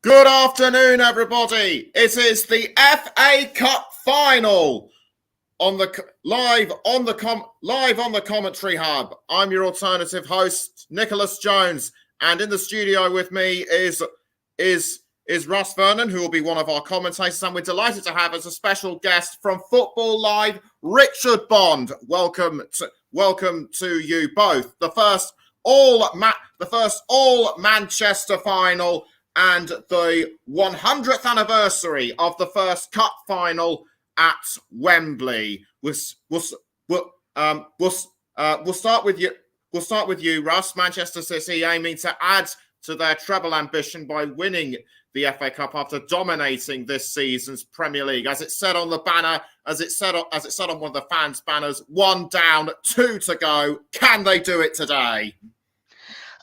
Good afternoon, everybody. It is the FA Cup final live on the commentary hub. I'm your alternative host, Nicholas Jones, and in the studio with me is Russ Vernon, who will be one of our commentators, and we're delighted to have as a special guest from Football Live, Richard Bond. Welcome to you both. The first all Manchester final and the 100th anniversary of the first cup final at Wembley. We'll start with you. We'll start with you, Russ. Manchester City aiming to add to their treble ambition by winning the FA Cup after dominating this season's Premier League. As it said on the banner, as it said on one of the fans' banners, 1 down, 2 to go. Can they do it today?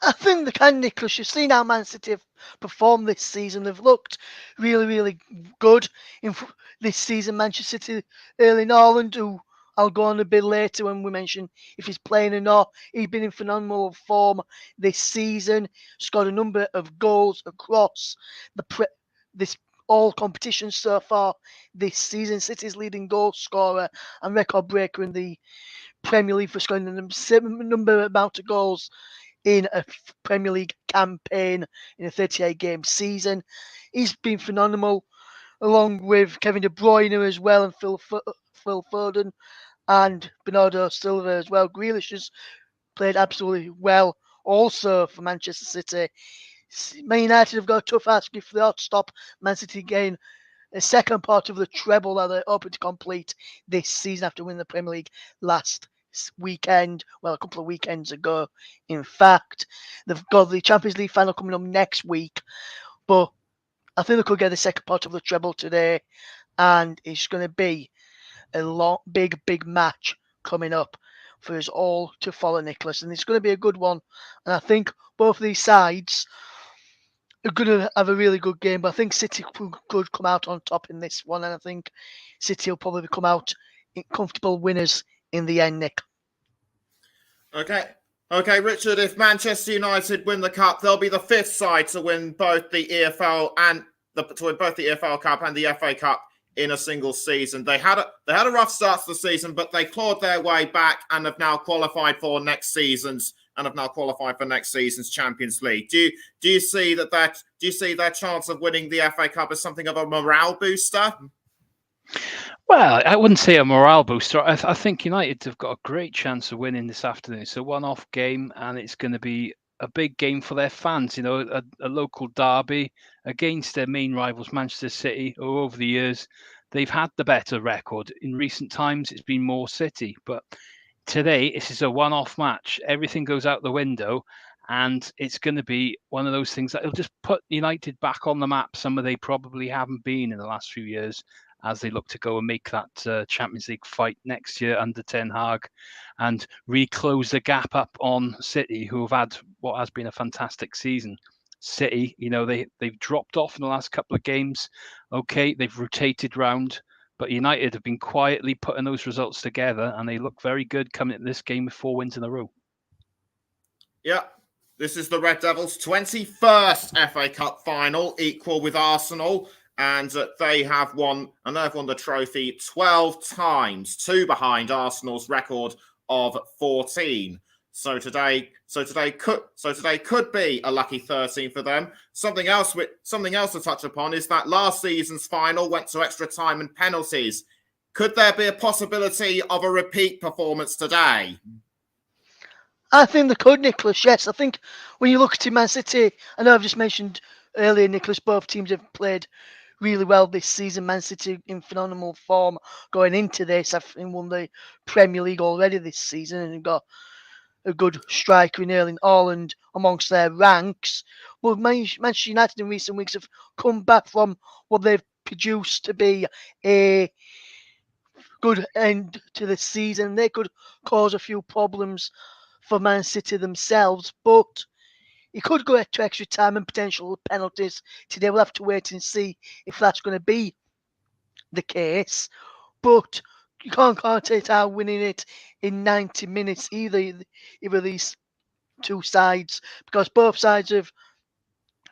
I think they can, Nicholas. You've seen how Man City have performed this season. They've looked really, really good in this season. Manchester City, Erling Haaland, who I'll go on a bit later when we mention if he's playing or not. He's been in phenomenal form this season. Scored a number of goals across this all competitions so far this season. City's leading goal scorer and record breaker in the Premier League for scoring the amount of goals in a Premier League campaign in a 38-game season. He's been phenomenal, along with Kevin De Bruyne as well, and Phil Foden, and Bernardo Silva as well. Grealish has played absolutely well also for Manchester City. Man United have got a tough ask if they ought to stop Man City gain a second part of the treble that they're hoping to complete this season after winning the Premier League last weekend, well, a couple of weekends ago. In fact, they've got the Champions League final coming up next week, but I think they could get the second part of the treble today, and it's going to be a big match coming up for us all to follow, Nicholas, and it's going to be a good one. And I think both of these sides are going to have a really good game, but I think City could come out on top in this one, and I think City will probably come out comfortable winners in the end, Nick. Okay, Richard. If Manchester United win the cup, they'll be the 5th side to win both the EFL Cup and the FA Cup in a single season. They had a rough start to the season, but they clawed their way back and have now qualified for next season's Champions League. Do you see their chance of winning the FA Cup as something of a morale booster? Well, I wouldn't say a morale booster. I think United have got a great chance of winning this afternoon. It's a one-off game, and it's going to be a big game for their fans. You know, a local derby against their main rivals, Manchester City, who over the years, they've had the better record. In recent times, it's been more City. But today, this is a one-off match. Everything goes out the window, and it's going to be one of those things that will just put United back on the map, somewhere they probably haven't been in the last few years, as they look to go and make that Champions League fight next year under Ten Hag and reclose the gap up on City, who have had what has been a fantastic season. City, you know, they've dropped off in the last couple of games. Okay, they've rotated round, but United have been quietly putting those results together, and they look very good coming into this game with 4 wins in a row. Yeah, this is the Red Devils' 21st FA Cup final, equal with Arsenal. And they have won the trophy 12 times, 2 behind Arsenal's record of 14. So today could be a lucky 13 for them. Something else to touch upon is that last season's final went to extra time and penalties. Could there be a possibility of a repeat performance today? I think they could, Nicholas. Yes, I think when you look at Man City, I know I've just mentioned earlier, Nicholas, both teams have played really well this season. Man City in phenomenal form going into this, having won the Premier League already this season, and got a good striker in Erling Haaland amongst their ranks. But Manchester United in recent weeks have come back from what they've produced to be a good end to the season. They could cause a few problems for Man City themselves, but it could go to extra time and potential penalties today. We'll have to wait and see if that's going to be the case. But you can't it out winning it in 90 minutes either of these two sides, because both sides have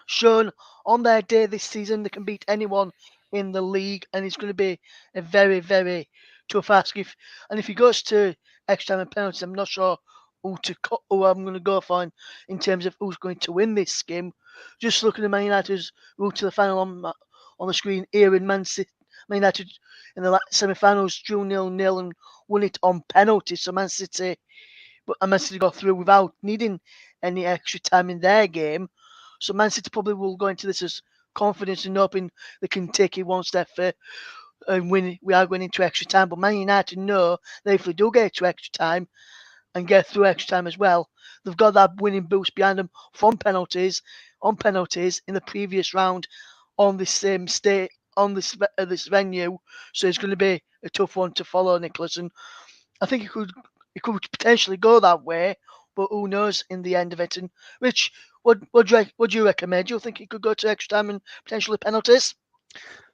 shown on their day this season, they can beat anyone in the league, and it's going to be a very, very tough ask. If he goes to extra time and penalties, I'm not sure who I'm going to go for in terms of who's going to win this game. Just looking at Man United's route to the final on the screen here in Man United in the semi-finals drew 0-0 and won it on penalties. So Man City got through without needing any extra time in their game. So Man City probably will go into this as confident and hoping they can take it one step further and win. We are going into extra time, but Man United know that if they do get to extra time and get through extra time as well, they've got that winning boost behind them from penalties in the previous round on this same state on this venue. So it's going to be a tough one to follow, Nicholas, and I think it could potentially go that way, but who knows in the end of it. And Rich, what do you recommend? Do you think it could go to extra time and potentially penalties?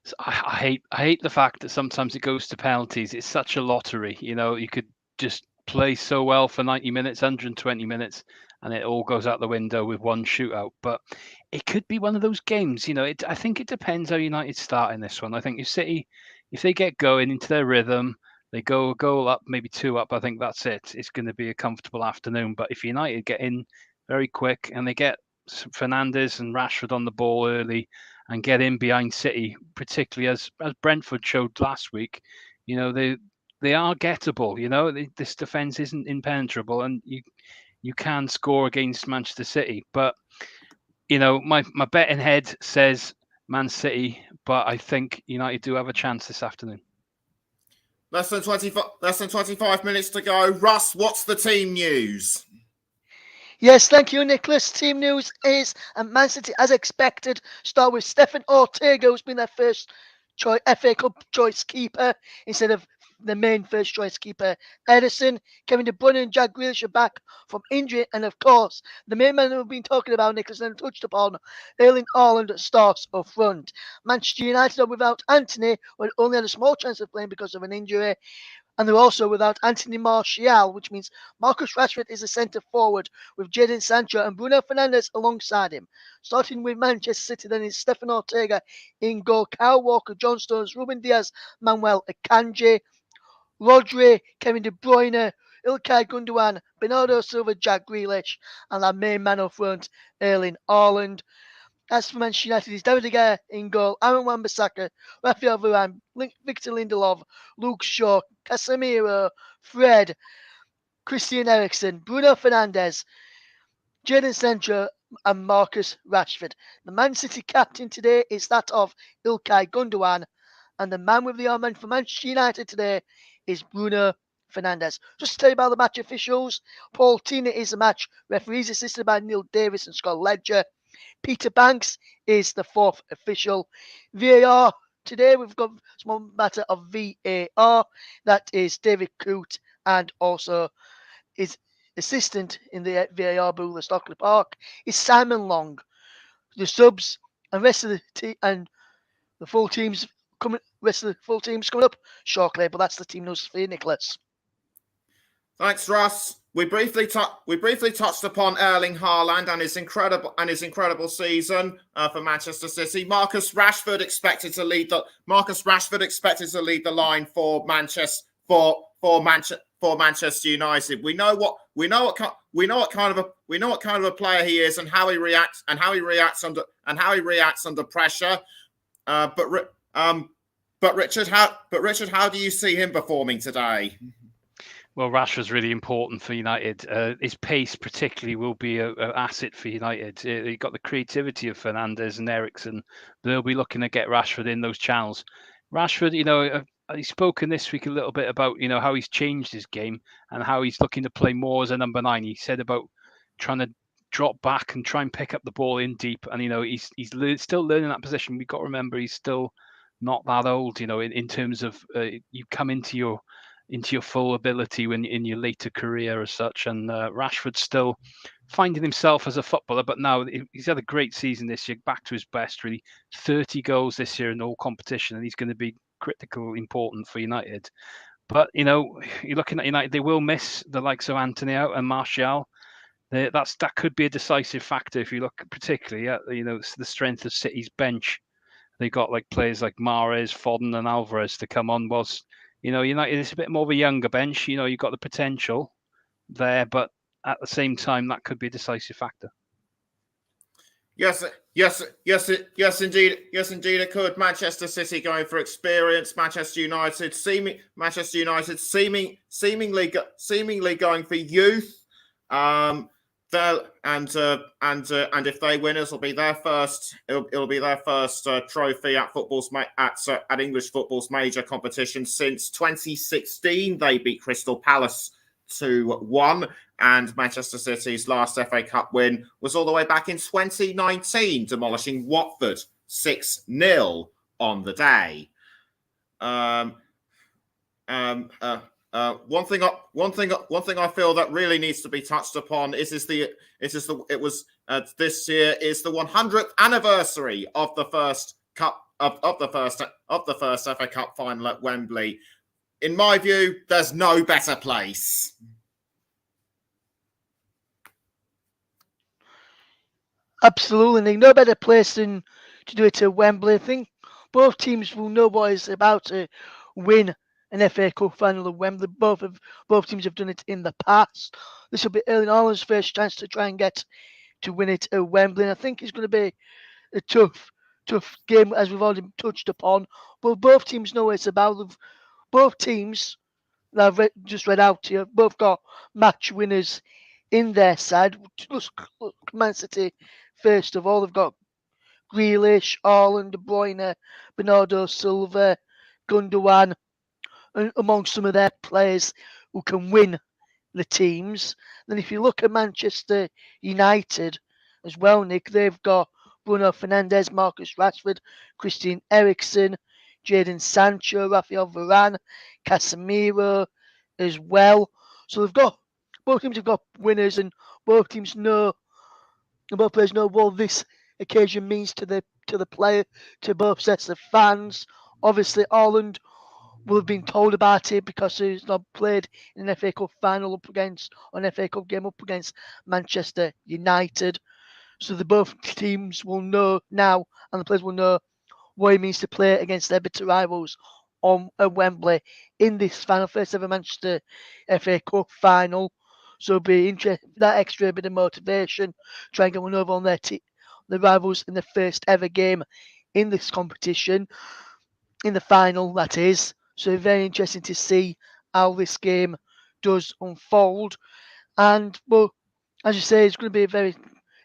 So I hate the fact that sometimes it goes to penalties. It's such a lottery. You could just play so well for 90 minutes, 120 minutes, and it all goes out the window with one shootout. But it could be one of those games. I think it depends how United start in this one. I think if City, if they get going into their rhythm, they go a goal up, maybe 2 up, I think that's it. It's going to be a comfortable afternoon. But if United get in very quick and they get Fernandes and Rashford on the ball early and get in behind City, particularly as Brentford showed last week, they are gettable. This defence isn't impenetrable, and you can score against Manchester City. But my betting head says Man City, but I think United do have a chance this afternoon. Less than 25 minutes to go. Russ, what's the team news? Yes, thank you, Nicholas. Team news is Man City, as expected, start with Stefan Ortega, who's been their first FA Cup choice keeper instead of the main first choice keeper, Ederson. Kevin De Bruyne and Jack Grealish are back from injury, and of course, the main man we've been talking about, Nicholas, and touched upon, Erling Haaland starts up front. Manchester United are without Antony, but only had a small chance of playing because of an injury. And they're also without Anthony Martial, which means Marcus Rashford is a centre forward with Jadon Sancho and Bruno Fernandes alongside him. Starting with Manchester City, then is Stefan Ortega in goal, Kyle Walker, John Stones, Ruben Diaz, Manuel Akanji, Rodri, Kevin De Bruyne, Ilkay Gundogan, Bernardo Silva, Jack Grealish, and our main man up front, Erling Haaland. As for Manchester United, is David De Gea in goal, Aaron Wan-Bissaka, Rafael Varane, Victor Lindelof, Luke Shaw, Casemiro, Fred, Christian Eriksen, Bruno Fernandes, Jadon Sancho, and Marcus Rashford. The Man City captain today is that of Ilkay Gundogan, and the man with the armband for Manchester United today is Bruno Fernandes. Just to tell you about the match officials, Paul Tina is the match referees, assisted by Neil Davis and Scott Ledger. Peter Banks is the fourth official. VAR today, we've got a small matter of VAR. That is David Coote, and also his assistant in the VAR booth at Stockley Park is Simon Long. The subs and rest of the team and the full teams coming. Rest of the full teams coming up shortly. But that's the team news for you, Nicholas. Thanks, Russ. We briefly touched upon Erling Haaland and his incredible season for Manchester City. Marcus Rashford expected to lead the line for Manchester United. We know what kind of a player he is and how he reacts under pressure. But Richard, how do you see him performing today? Well, Rashford's really important for United. His pace, particularly, will be an asset for United. You've got the creativity of Fernandes and Eriksen. They'll be looking to get Rashford in those channels. Rashford, he's spoken this week a little bit about, how he's changed his game and how he's looking to play more as a number 9. He said about trying to drop back and try and pick up the ball in deep. And, he's still learning that position. We've got to remember he's still not that old, in terms of you come into your full ability when in your later career as such. And Rashford's still finding himself as a footballer, but now he's had a great season this year, back to his best, really. 30 goals this year in all competition, and he's going to be important for United. But, you're looking at United, they will miss the likes of Antony out and Martial. That could be a decisive factor if you look particularly at the strength of City's bench. They got like players like Mahrez, Foden, and Alvarez to come on. Whilst United is a bit more of a younger bench. You've got the potential there, but at the same time, that could be a decisive factor. Yes, indeed, it could. Manchester City going for experience. Manchester United seemingly going for youth. And if they win, it'll be their first. It'll be their first trophy at at English football's major competition since 2016. They beat Crystal Palace 2-1, and Manchester City's last FA Cup win was all the way back in 2019, demolishing Watford 6-0 on the day. One thing I feel that really needs to be touched upon this year is the 100th anniversary of the first FA Cup final at Wembley. In my view, there's no better place. Absolutely, Nick. No better place than to do it at Wembley. I think both teams will know what it's about to win an FA Cup final at Wembley. Both teams have done it in the past. This will be Erling Haaland's first chance to try and get to win it at Wembley. And I think it's going to be a tough game, as we've already touched upon. But both teams know what it's about. Both teams that I've just read out to you, both got match winners in their side. Look, Man City, first of all, they've got Grealish, Haaland, De Bruyne, Bernardo Silva, Gundogan, and among some of their players who can win the teams. Then if you look at Manchester United as well, Nick, they've got Bruno Fernandes, Marcus Rashford, Christian Eriksen, Jadon Sancho, Rafael Varane, Casemiro as well. So both teams have got winners, and both players know what this occasion means to the player, to both sets of fans. Obviously, Haaland will have been told about it because he's not played in an FA Cup final an FA Cup game up against Manchester United. So both teams will know now, and the players will know what it means to play against their bitter rivals at Wembley in this final, first ever Manchester FA Cup final. So it'll be interesting, that extra bit of motivation, try and get one over on their rivals in the first ever game in this competition, in the final, that is. So very interesting to see how this game does unfold. And, well, as you say, it's going to be a very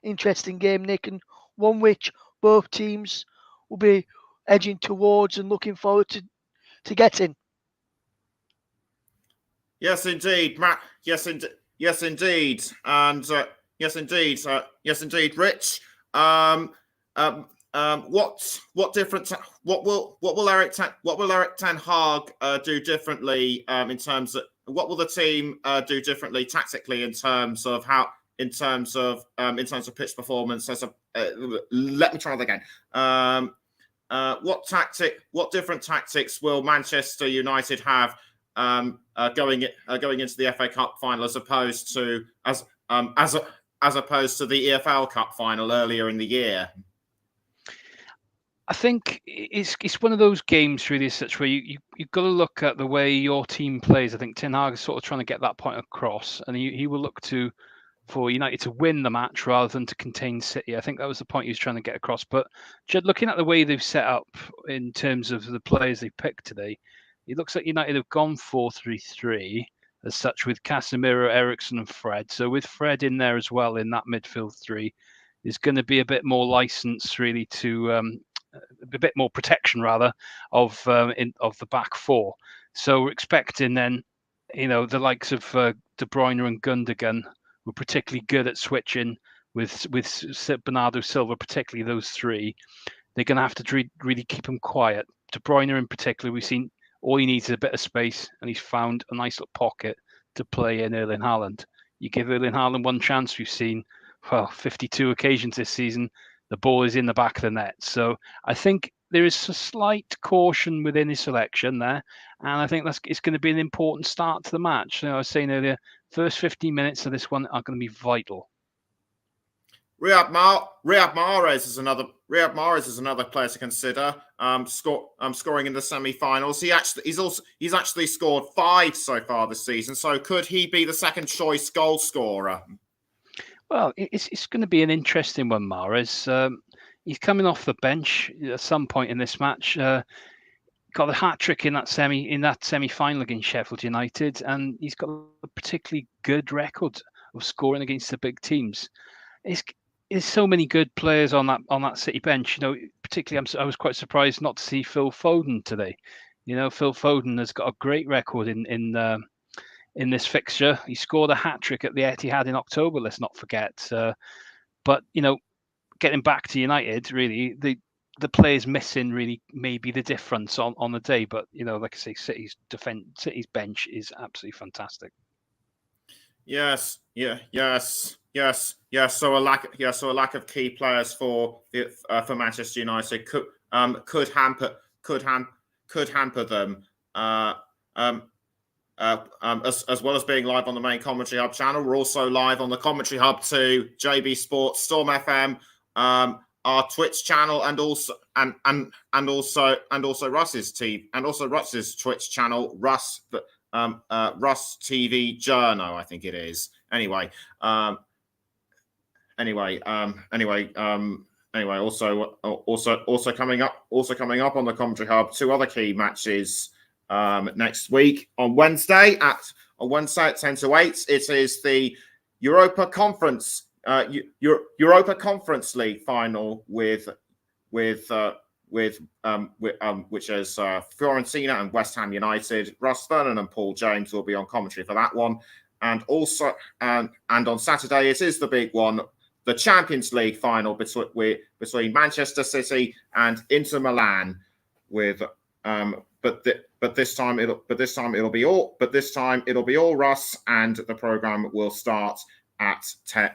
interesting game, Nick, and one which both teams will be edging towards and looking forward to getting. Yes, indeed, Matt. Yes, indeed, and yes, indeed, Rich. What will Eric Ten Hag do differently in terms of what will the team do differently tactically in terms of pitch performance? Let me try that again. What different tactics will Manchester United have going into the FA Cup final as opposed to the EFL Cup final earlier in the year? I think it's one of those games really, such where you've got to look at the way your team plays. I think Ten Hag is sort of trying to get that point across, and he will look for United to win the match rather than to contain City. I think that was the point he was trying to get across. But Judd, looking at the way they've set up in terms of the players they picked today, it looks like United have gone 4-3-3 as such, with Casemiro, Eriksen and Fred. So with Fred in there as well in that midfield three, there's going to be a bit more license really to a bit more protection rather of the back four. So we're expecting then, the likes of De Bruyne and Gundogan were particularly good at switching with Bernardo Silva, particularly those three. They're going to have to really keep them quiet. De Bruyne in particular, we've seen all he needs is a bit of space, and he's found a nice little pocket to play in Erling Haaland. You give Erling Haaland one chance, we've seen 52 occasions this season, the ball is in the back of the net. So I think there is a slight caution within his selection there, and I think it's going to be an important start to the match. I was saying earlier, first 15 minutes of this one are going to be vital Riyad Mahrez is another player to consider. Scoring in the semi-finals. He's actually scored 5 so far this season. So could he be the second choice goal scorer? Well, it's going to be an interesting one, Mahrez. He's coming off the bench at some point in this match. Got a hat trick in that semi-final against Sheffield United, and he's got a particularly good record of scoring against the big teams. There's so many good players on that City bench. Particularly I was quite surprised not to see Phil Foden today. Phil Foden has got a great record in this fixture. He scored a hat trick at the Etihad in October. Let's not forget. But getting back to United, really the players missing really may be the difference on the day. But like I say, City's bench is absolutely fantastic. Yes. So a lack of key players for Manchester United could hamper them. As well as being live on the main Commentary Hub channel, we're also live on the Commentary Hub to JB Sports, Storm FM, our Twitch channel, and also Russ's TV, and also Russ's Twitch channel, Russ TV Journo, I think it is. Anyway, also coming up on the Commentary Hub, 2 other key matches next week on Wednesday at 10 to 8. It is the Europa Conference League final which is Fiorentina and West Ham United. Russ Vernon and Paul James will be on commentary for that one, and also and on Saturday it is the big one, the Champions League final between Manchester City and Inter Milan. But this time it'll be all Russ, and the program will start at 10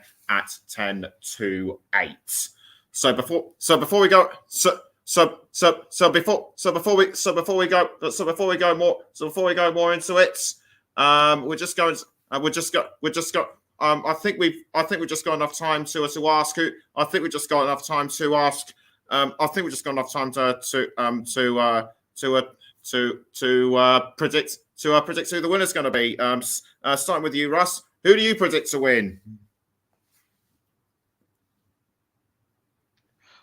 to 8. So before we go more into it, I think we've just got enough time to ask. I think we've just got enough time to ask. I think we've just got enough time to predict who the winner's going to be. Starting with you, Russ. Who do you predict to win?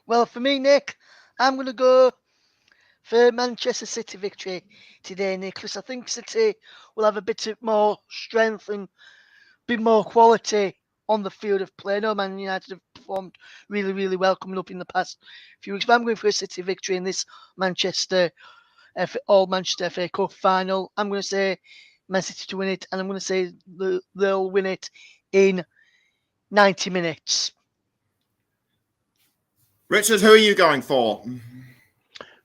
Well, for me, Nick, I'm going to go for Manchester City victory today, Nicholas. I think City will have a bit of more strength and a bit more quality on the field of play. No, Man United have performed really, really well coming up in the past few weeks. But I'm going for a City victory in this Manchester FA Cup final. I'm going to say Man City to win it, and I'm going to say they'll win it in 90 minutes. Richard, who are you going for?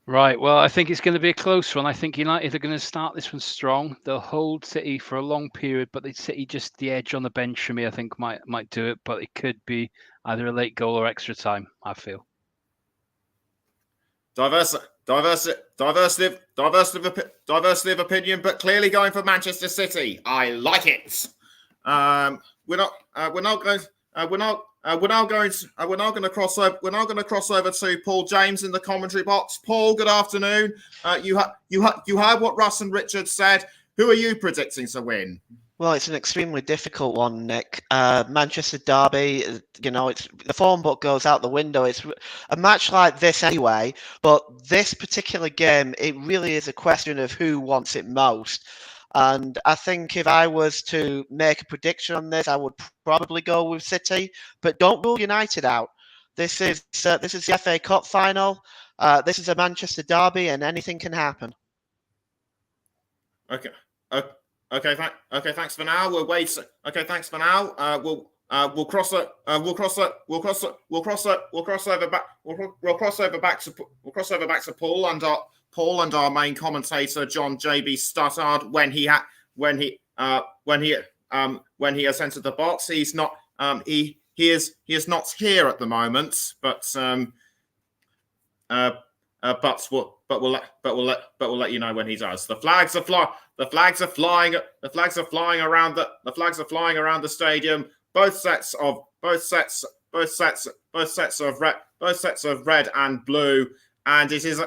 Right, well, I think it's going to be a close one. I think United are going to start this one strong. They'll hold City for a long period, but City just the edge on the bench for me, I think might do it. But it could be either a late goal or extra time, I feel. Diversity of opinion, but clearly going for Manchester City. I like it. We're now going to cross over to Paul James in the commentary box. Paul, good afternoon. You heard what Russ and Richard said. Who are you predicting to win? Well, it's an extremely difficult one, Nick. Manchester derby, it's the form book goes out the window. It's a match like this anyway, but this particular game, it really is a question of who wants it most. And I think if I was to make a prediction on this, I would probably go with City, but don't rule United out. This is the FA Cup final. This is a Manchester derby, and anything can happen. Okay. Thanks for now. We'll wait. Okay, thanks for now. We'll cross over back to Paul and our main commentator John JB Stuttard when he has entered the box. He's not he is not here at the moment, but we'll let you know when he does. The flags are flying around the stadium. Both sets both sets of red and blue, and it is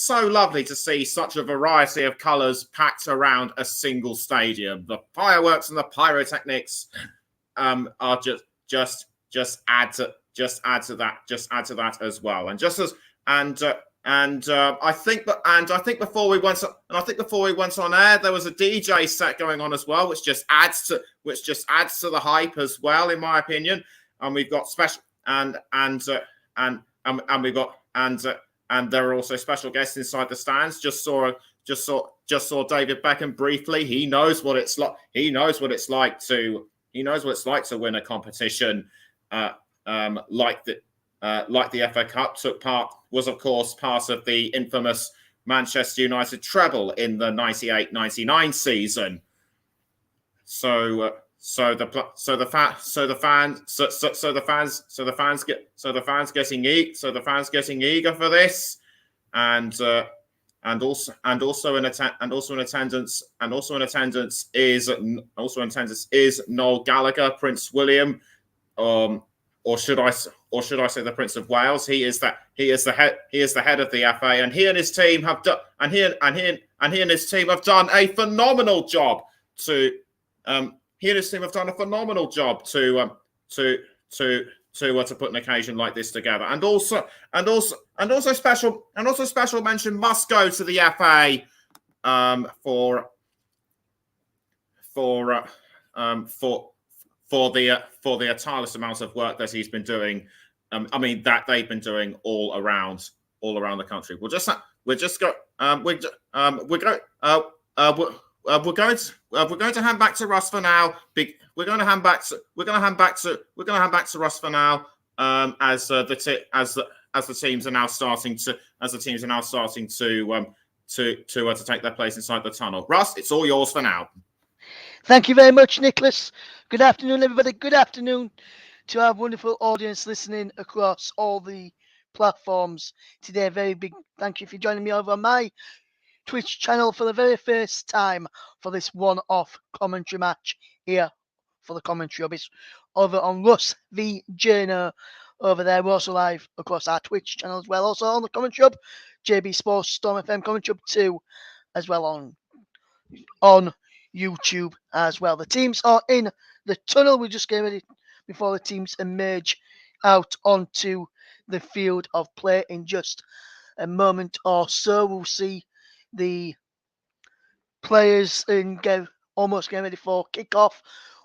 so lovely to see such a variety of colours packed around a single stadium. The fireworks and the pyrotechnics are just add to that as well. I think before we went on air, there was a DJ set going on as well, which just adds to the hype as well, in my opinion. And we've got special and there are also special guests inside the stands. Just saw David Beckham briefly. He knows what it's like. He knows what it's like to win a competition like the FA Cup. Was of course part of the infamous Manchester United treble in the 98-99 season. So the fans getting eager for this, and also in attendance is Noel Gallagher, Prince William, or should I say the Prince of Wales? He is the head of the FA, and he and his team have done a phenomenal job to put an occasion like this together. And also special mention must go to the FA for the tireless amount of work that he's been doing. That they've been doing all around the country. We're going to hand back to Russ for now. We're going to hand back to Russ for now. As the teams are now starting to take their place inside the tunnel. Russ, it's all yours for now. Thank you very much, Nicholas. Good afternoon, everybody. Good afternoon to our wonderful audience listening across all the platforms today. Very big thank you for joining me over on my Twitch channel for the very first time for this one-off commentary match here for the commentary hobbies over on Russ v Journo over there. We're also live across our Twitch channel as well. Also on the commentary hub, JB Sports Storm FM commentary hub 2 as well on YouTube as well. The teams are in the tunnel. We're just getting ready before the teams emerge out onto the field of play in just a moment or so. We'll see the players almost getting ready for kickoff.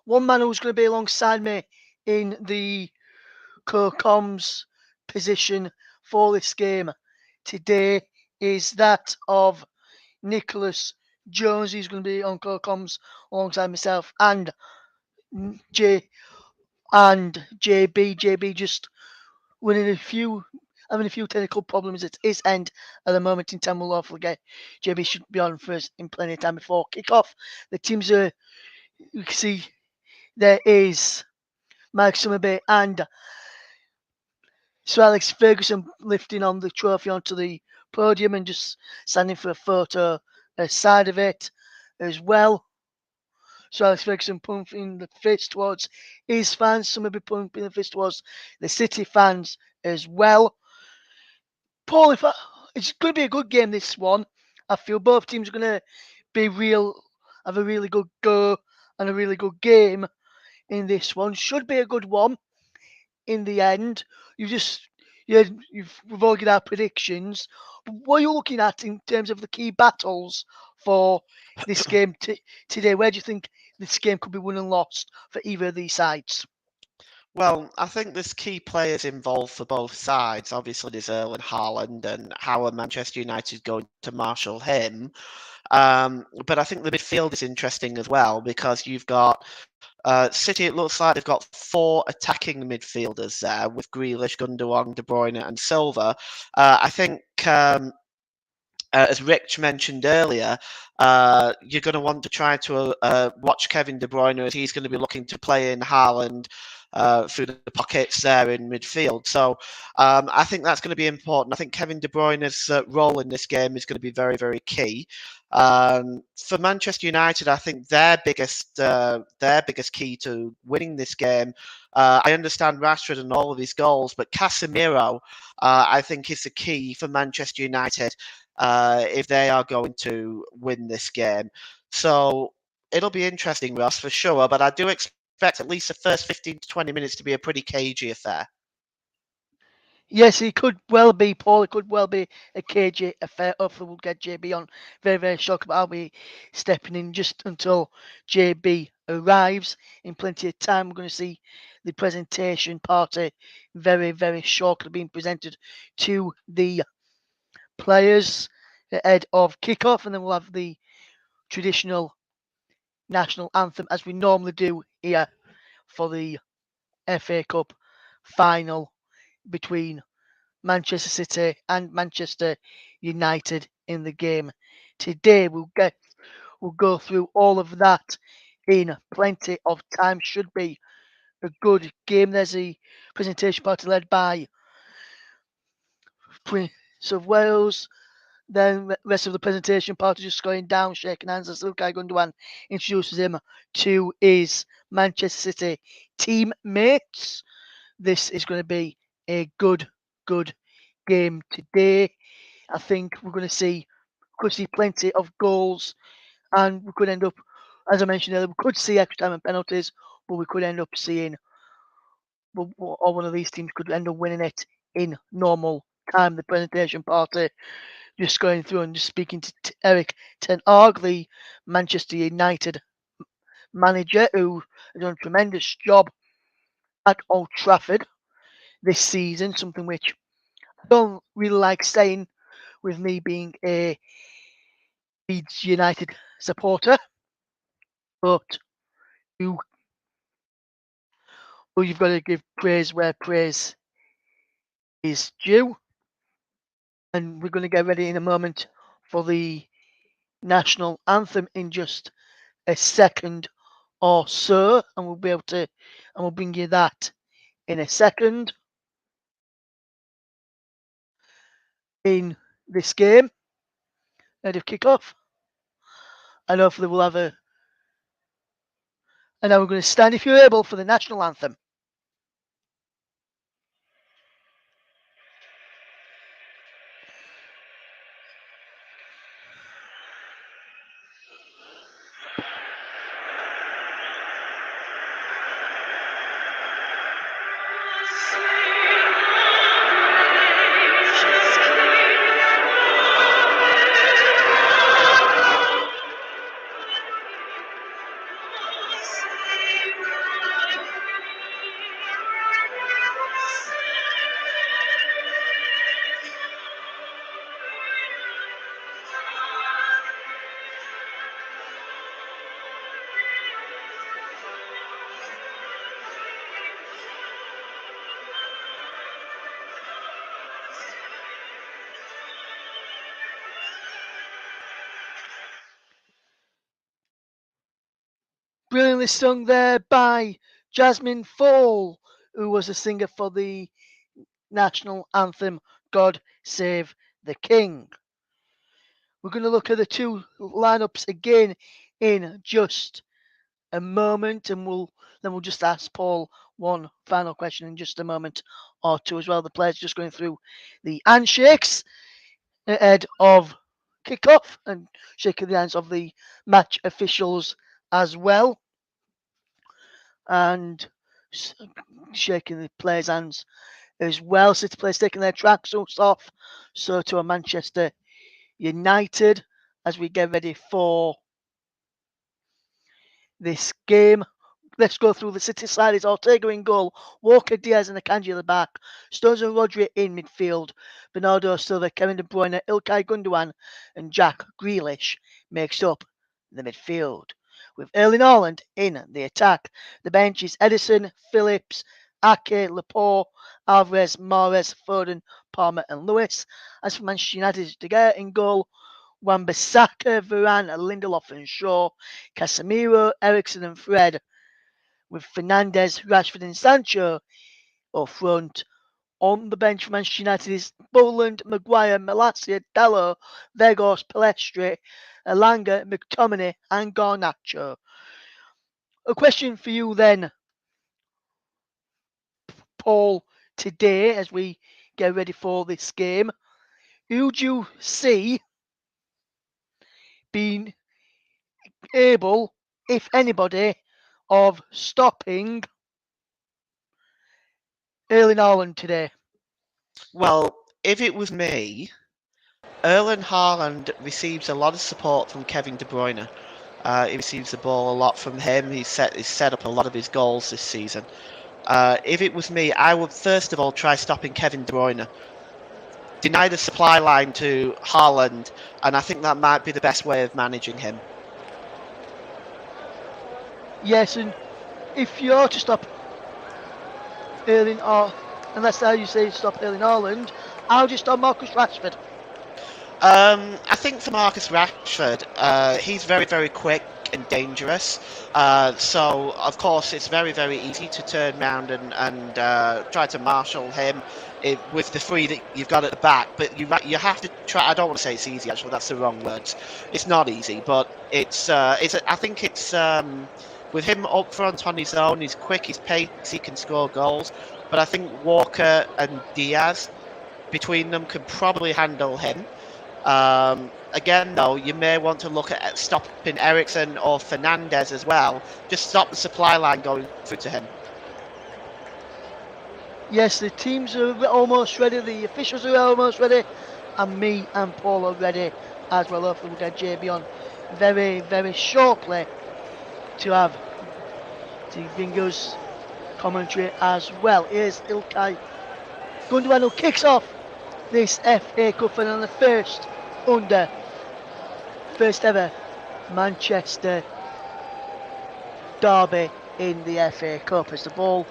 One man who's going to be alongside me in the co-coms position for this game today is that of Nicholas Jones. He's going to be on co-coms alongside myself and JB. JB just having a few technical problems at his end at the moment in time. We'll hopefully get JB should be on for us in plenty of time before kickoff. The teams you can see there is Mike Summerby and Sir Alex Ferguson lifting on the trophy onto the podium and just standing for a photo side of it as well. So Alex Ferguson pumping the fist towards his fans. Summerby pumping the fist towards the City fans as well. Paul, it's going to be a good game, this one. I feel both teams are going to have a really good go and a really good game in this one. Should be a good one in the end. We've all got our predictions. But what are you looking at in terms of the key battles for this game today? Where do you think this game could be won and lost for either of these sides? Well, I think there's key players involved for both sides. Obviously, there's Erling Haaland and how are Manchester United going to marshal him. But I think the midfield is interesting as well because you've got City. It looks like they've got 4 attacking midfielders there with Grealish, Gundogan, De Bruyne, and Silva. I think, as Rich mentioned earlier, you're going to want to try to watch Kevin De Bruyne as he's going to be looking to play in Haaland through the pockets there in midfield. So I think that's going to be important. I think Kevin De Bruyne's role in this game is going to be very, very key. For Manchester United, I think their biggest key to winning this game. I understand Rashford and all of his goals, but Casemiro, I think, is the key for Manchester United if they are going to win this game. So it'll be interesting, Ross, for sure. But I do expect at least the first 15 to 20 minutes to be a pretty cagey affair. Yes, it could well be, Paul. It could well be a KJ affair. Hopefully, we'll get JB on very, very shortly. But I'll be stepping in just until JB arrives in plenty of time. We're going to see the presentation party very, very shortly being presented to the players ahead of kickoff, and then we'll have the traditional national anthem as we normally do here for the FA Cup final between Manchester City and Manchester United in the game today. We'll go through all of that in plenty of time. Should be a good game. There's a presentation party led by Prince of Wales. Then the rest of the presentation party just going down, shaking hands as Ilkay Gundogan introduces him to his Manchester City teammates. This is going to be a good game today. I think we're going to could see plenty of goals, and we could end up, as I mentioned earlier, we could see extra time and penalties, but we could end up seeing, or one of these teams could end up winning it in normal time. The presentation party just going through and just speaking to Eric Ten Hag, the Manchester United manager, who has done a tremendous job at Old Trafford this season, something which I don't really like saying with me being a Leeds United supporter, but you've got to give praise where praise is due. And we're going to get ready in a moment for the national anthem in just a second or so, and we'll bring you that in a second. In this game, ahead of kickoff, and hopefully we'll have a. And now we're going to stand, if you're able, for the national anthem. Brilliantly sung there by Jasmine Fall, who was a singer for the national anthem, God Save the King. We're going to look at the two lineups again in just a moment, and we'll just ask Paul one final question in just a moment or two as well. The players just going through the handshakes ahead of kickoff and shaking the hands of the match officials as well, and shaking the players' hands as well. City players taking their tracksuits off, so to a Manchester United as we get ready for this game. Let's go through the City side. It's Ortega in goal, Walker, Diaz and Akanji at the back, Stones and Rodri in midfield, Bernardo Silva, Kevin De Bruyne, Ilkay Gundogan and Jack Grealish makes up the midfield. With Erling Haaland in the attack. The bench is Edison, Phillips, Ake, Laporte, Alvarez, Mahrez, Foden, Palmer and Lewis. As for Manchester United, De Gea in goal, Wan-Bissaka, Varane, Lindelof and Shaw, Casemiro, Eriksen and Fred, with Fernandes, Rashford and Sancho up front. On the bench for Manchester United is Boland, Maguire, Malacia, Dalot, Vegos, Palestri, Elanga, McTominay and Garnacho. A question for you then, Paul, today as we get ready for this game. Who do you see being able, if anybody, of stopping Erling Haaland today? Well, if it was me, Erling Haaland receives a lot of support from Kevin De Bruyne. He receives the ball a lot from him. He's set up a lot of his goals this season. If it was me, I would first of all try stopping Kevin De Bruyne. Deny the supply line to Haaland, and I think that might be the best way of managing him. Yes, and if you're to stop Erling, or unless how you say stop Erling Haaland, how do you stop Marcus Rashford? I think for Marcus Rashford, he's very, very quick and dangerous. So, of course, it's very, very easy to turn around and try to marshal him with the three that you've got at the back. But you have to try. I don't want to say it's easy. Actually, that's the wrong words. It's not easy, but I think it's with him up front on his own. He's quick. He's pacey. He can score goals. But I think Walker and Diaz, between them, could probably handle him. Again, though, you may want to look at stopping Eriksen or Fernandes as well. Just stop the supply line going through to him. Yes, the teams are almost ready, the officials are almost ready, and me and Paul are ready as well. Hopefully we'll get JB on very, very shortly to bring us commentary as well. Here's Ilkay Gundogan, who kicks off this FA Cup final, the first ever Manchester derby in the FA Cup, as the ball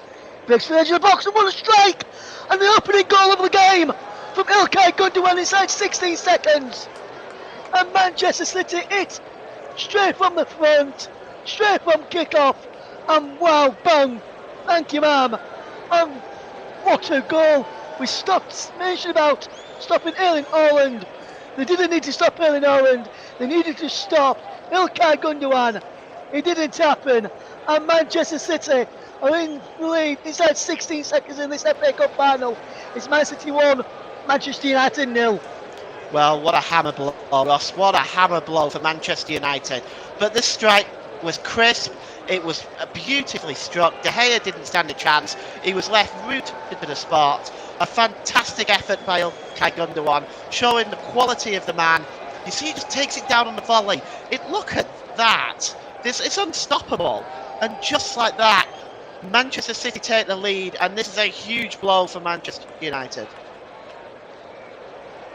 breaks the edge of the box and what a strike! And the opening goal of the game from Ilkay Gundogan inside 16 seconds. And Manchester City hit straight from the front, straight from kick-off. And wow, bang! Thank you, ma'am. And what a goal! We mentioned about stopping Erling Haaland. They didn't need to stop Erling Haaland. They needed to stop Ilkay Gundogan. It didn't happen. And Manchester City are in the lead inside 16 seconds in this FA Cup final. It's Man City 1, Manchester United 0. Well, what a hammer blow, Ross. What a hammer blow for Manchester United. But the strike was crisp. It was beautifully struck. De Gea didn't stand a chance. He was left rooted to the spot. A fantastic effort by Ilkay Gundogan, showing the quality of the man. You see, he just takes it down on the volley. Look at that. It's unstoppable. And just like that, Manchester City take the lead, and this is a huge blow for Manchester United.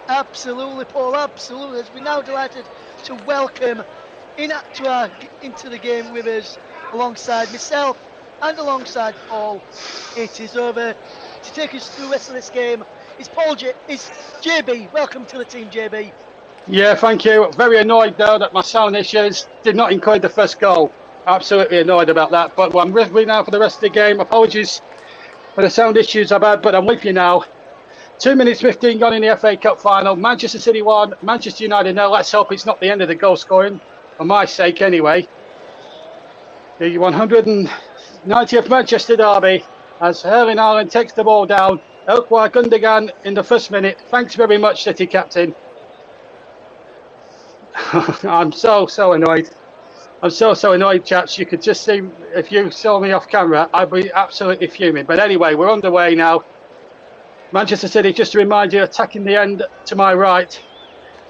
Absolutely, Paul, absolutely. As we're now delighted to welcome into the game with us, alongside myself and alongside Paul. It is over to take us through the rest of this game. It's JB. Welcome to the team, JB. Yeah, thank you. Very annoyed though that my sound issues did not include the first goal. Absolutely annoyed about that. But I'm with you now for the rest of the game. Apologies for the sound issues I've had, but I'm with you now. 2 minutes 15 gone in the FA Cup final. Manchester City 1, Manchester United 0. Let's hope it's not the end of the goal scoring, for my sake anyway. The 190th Manchester derby as Erling Haaland takes the ball down. Ilkay Gundogan in the first minute. Thanks very much, City captain. I'm so annoyed. I'm so annoyed, chaps. You could just see, if you saw me off camera, I'd be absolutely fuming. But anyway, we're underway now. Manchester City, just to remind you, attacking the end to my right,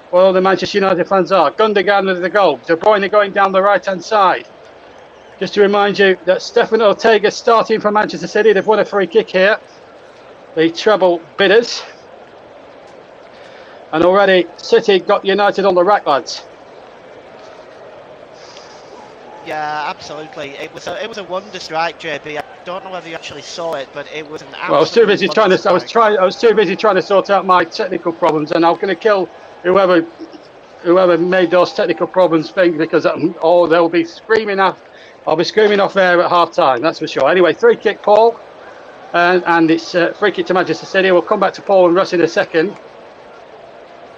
where all the Manchester United fans are. Gundogan with the goal. De Bruyne going down the right-hand side. Just to remind you that Stefan Ortega starting for Manchester City. They've won a free kick here. The treble bidders. And already City got United on the rack, lads. Yeah, absolutely. It was a wonder strike, JB. I don't know whether you actually saw it, but it was an absolute. Well, I was too busy trying to. I was too busy trying to sort out my technical problems, and I was going to kill whoever made those technical problems thing, because they'll be screaming off. I'll be screaming off there at half time. That's for sure. Anyway, free kick, Paul, and it's free kick to Manchester City. We'll come back to Paul and Russ in a second.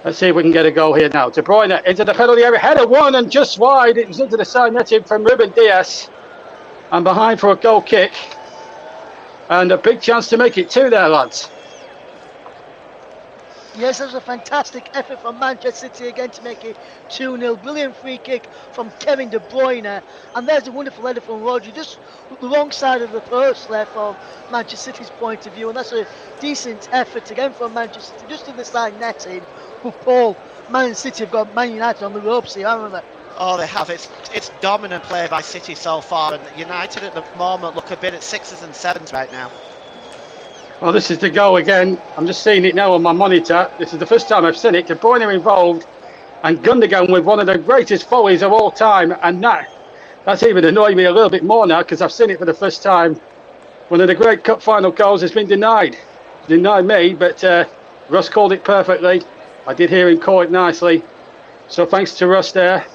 Let's see if we can get a goal here now. De Bruyne into the penalty area, header one and just wide. It was into the side netting from Ruben Dias, and behind for a goal kick, and a big chance to make it 2 there, lads. Yes, there's a fantastic effort from Manchester City again to make it 2-0. Brilliant free kick from Kevin De Bruyne. And there's a wonderful header from Rodri, just the wrong side of the post there from Manchester City's point of view. And that's a decent effort again from Manchester City, just to the side netting. But Paul, Man City have got Man United on the ropes here, haven't they? Oh, they have. It's dominant play by City so far. And United at the moment look a bit at 6s and 7s right now. Well, this is the goal again. I'm just seeing it now on my monitor. This is the first time I've seen it. De Bruyne involved, and Gundogan with one of the greatest volleys of all time. And that's even annoyed me a little bit more now, because I've seen it for the first time. One of the great cup final goals has been denied. Denied me, but Russ called it perfectly. I did hear him call it nicely. So thanks to Russ there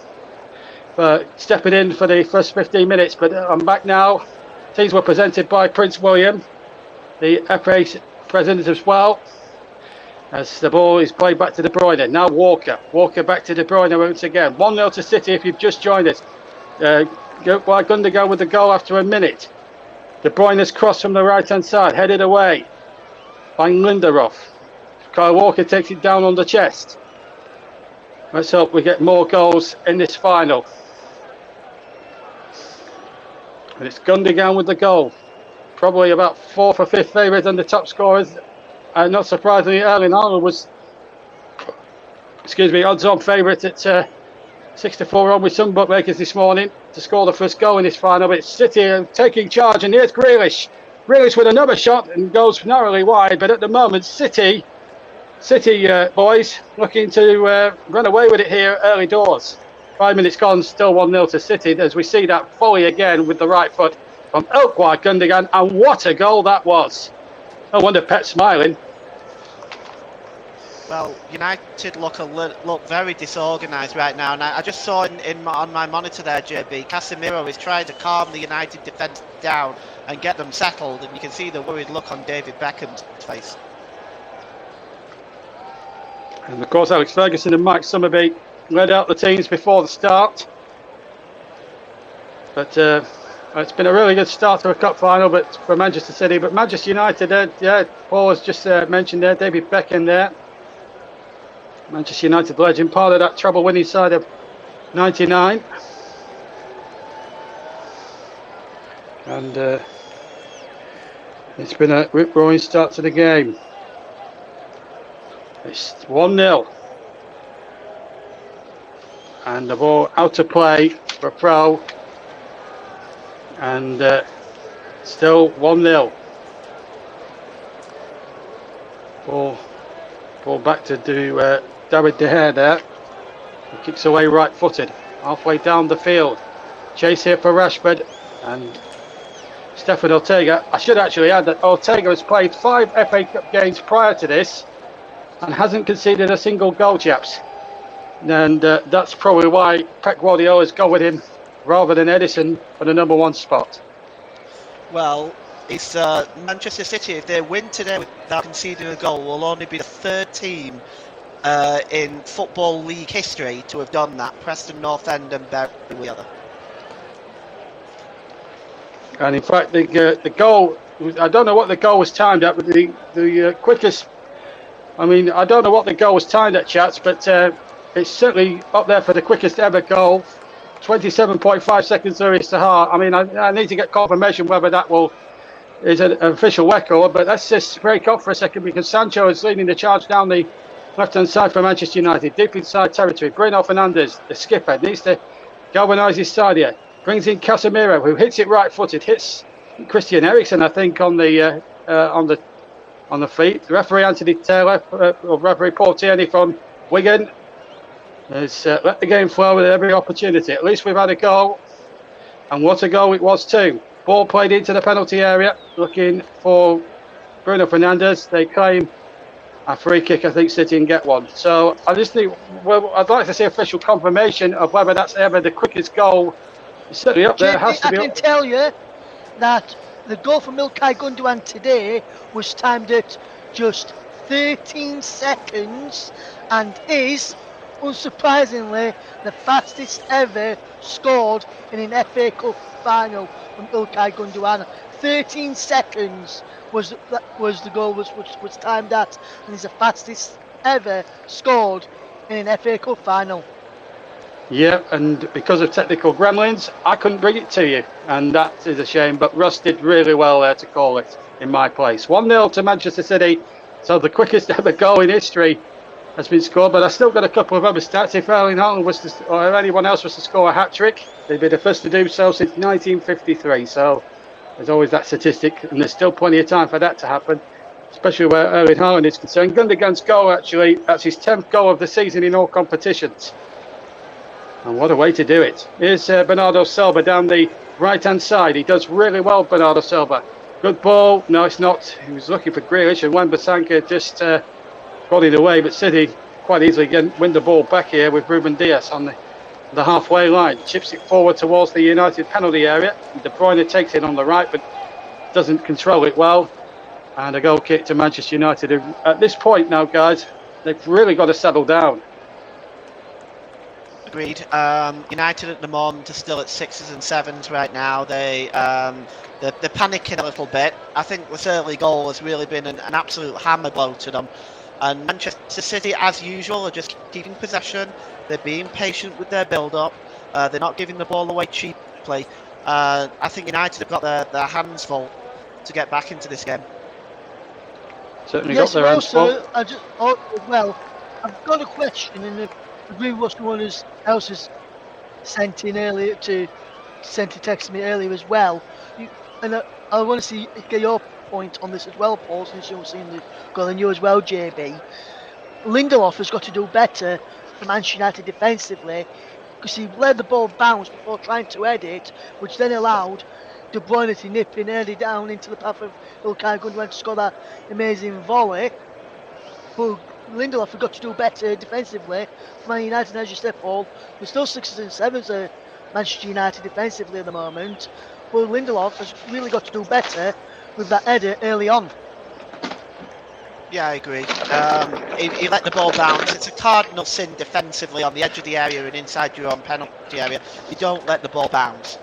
for stepping in for the first 15 minutes. But I'm back now. Teams were presented by Prince William, the FA president as well, as the ball is played back to De Bruyne. Now Walker back to De Bruyne once again. 1-0 to City if you've just joined us. Gundogan with the goal after a minute. De Bruyne's cross from the right hand side, headed away by Lindelof. Kyle Walker takes it down on the chest. Let's hope we get more goals in this final. And it's Gundogan with the goal. Probably about 4th or 5th favourite and the top scorers. And not surprisingly, Erling Haaland was, odds-on favourite at 6-4 on with some bookmakers this morning to score the first goal in this final. But it's City taking charge, and here's Grealish. Grealish with another shot and goes narrowly wide. But at the moment, City boys looking to run away with it here early doors. 5 minutes gone, still 1-0 to City as we see that volley again with the right foot from Ilkay Gundogan, and what a goal that was. No wonder Pep's smiling. Well, United look very disorganised right now, and I just saw on my monitor there, JB, Casemiro is trying to calm the United defence down and get them settled, and you can see the worried look on David Beckham's face. And of course, Alex Ferguson and Mike Summerby led out the teams before the start. But it's been a really good start to a cup final, but for Manchester City. But Manchester United, Paul has just mentioned there, David Beckham there. Manchester United legend, part of that treble-winning side of '99. And it's been a rip-roaring start to the game. It's 1-0. And the ball out to play for Pro. And still 1-0. Ball back to David De Gea there. He kicks away right-footed, halfway down the field. Chase here for Rashford and Stefan Ortega. I should actually add that Ortega has played 5 FA Cup games prior to this and hasn't conceded a single goal, chaps. And that's probably why Pep Guardiola's gone with him rather than Edison for the number 1 spot. Well, it's Manchester City. If they win today without conceding a goal, will only be the 3rd team in Football League history to have done that. Preston North End and Bury the other. And in fact, the goal, I don't know what the goal was timed at, but the quickest, I mean, I don't know what the goal was timed at, chats, but it's certainly up there for the quickest ever goal. 27.5 seconds earliest to heart. I mean, I need to get confirmation whether that is an official record, but let's just break up for a second because Sancho is leading the charge down the left-hand side for Manchester United, deep inside territory. Bruno Fernandes, the skipper, needs to galvanise his side here. Brings in Casemiro, who hits it right-footed, hits Christian Eriksen, I think, on the feet. The referee Anthony Taylor, or referee Paul Tierney from Wigan, has let the game flow with every opportunity. At least we've had a goal, and what a goal it was too. Ball played into the penalty area, looking for Bruno Fernandes. They claim a free kick. I think City can get one. So I just think, well, I'd like to see official confirmation of whether that's ever the quickest goal. It's certainly up there. I can tell you that the goal from Ilkay Gundogan today was timed at just 13 seconds and is, unsurprisingly, the fastest ever scored in an FA Cup final from Ilkay Gundogan. 13 seconds was the goal was timed at, and is the fastest ever scored in an FA Cup final. Yeah, and because of technical gremlins, I couldn't bring it to you, and that is a shame. But Russ did really well there to call it in my place. 1-0 to Manchester City, so the quickest ever goal in history has been scored. But I still got a couple of other stats. If Erling Haaland or anyone else was to score a hat-trick, they'd be the first to do so since 1953. So there's always that statistic, and there's still plenty of time for that to happen, especially where Erling Haaland is concerned. Gundogan's goal, actually, that's his 10th goal of the season in all competitions. And what a way to do it. Here's Bernardo Silva down the right-hand side. He does really well, Bernardo Silva. Good ball. No, it's not. He was looking for Grealish, and Wan-Bissaka just got it away. But City quite easily win the ball back here with Ruben Dias on the halfway line. Chips it forward towards the United penalty area. De Bruyne takes it on the right, but doesn't control it well. And a goal kick to Manchester United. At this point now, guys, they've really got to settle down. Agreed. United at the moment are still at 6s and 7s right now. They're panicking a little bit. I think this early goal has really been an absolute hammer blow to them. And Manchester City, as usual, are just keeping possession. They're being patient with their build-up. They're not giving the ball away cheaply. I think United have got their hands full to get back into this game. Certainly got their hands full. I've got a question, and agree with what someone else has sent to text me earlier as well. I want to get your point on this as well, Paul, since you've seen the goal, and you as well, JB. Lindelof has got to do better for Manchester United defensively, because he let the ball bounce before trying to head it, which then allowed De Bruyne to nip in early down into the path of Ilkay Gundogan to score that amazing volley. But Lindelof has got to do better defensively for Man United, as you said, Paul. We're still 6s and 7s at Manchester United defensively at the moment. But Lindelof has really got to do better with that header early on. Yeah, I agree. He let the ball bounce. It's a cardinal sin defensively on the edge of the area and inside your own penalty area. You don't let the ball bounce.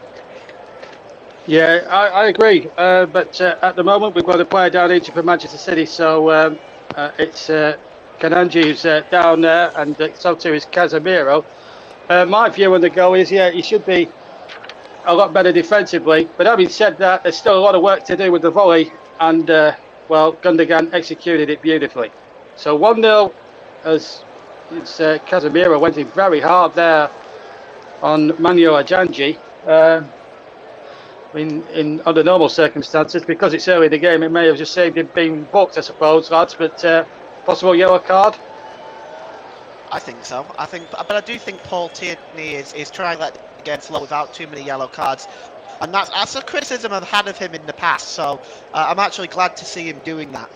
Yeah, I agree. But at the moment, we've got a player down injured for Manchester City, so it's Kananji who's down there, and so too is Casemiro. My view on the goal is, yeah, he should be a lot better defensively. But having said that, there's still a lot of work to do with the volley, and Gundogan executed it beautifully. So 1-0 as Casemiro went in very hard there on Manuel Akanji. In under normal circumstances, because it's early in the game, it may have just saved him being booked, I suppose, lads. But possible yellow card? I think so. But I do think Paul Tierney is trying to let the game flow without too many yellow cards, and that's a criticism I've had of him in the past. So I'm actually glad to see him doing that.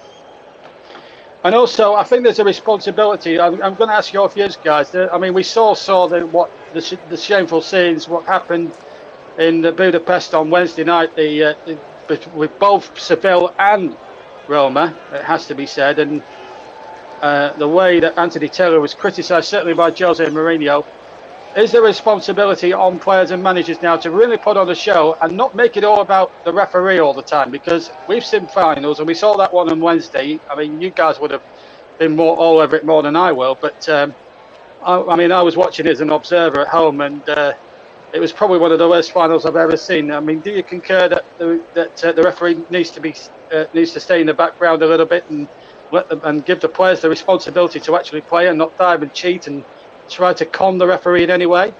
And also, I think there's a responsibility. I'm going to ask your views, guys. I mean, we saw the shameful scenes, what happened in Budapest on Wednesday night, with both Seville and Roma, it has to be said, and the way that Anthony Taylor was criticised, certainly by Jose Mourinho. Is there responsibility on players and managers now to really put on a show and not make it all about the referee all the time? Because we've seen finals, and we saw that one on Wednesday. I mean, you guys would have been more all over it more than I will, but I was watching it as an observer at home, and it was probably one of the worst finals I've ever seen. I mean, do you concur that the referee needs to stay in the background a little bit and let them and give the players the responsibility to actually play and not dive and cheat and try to con the referee in any way?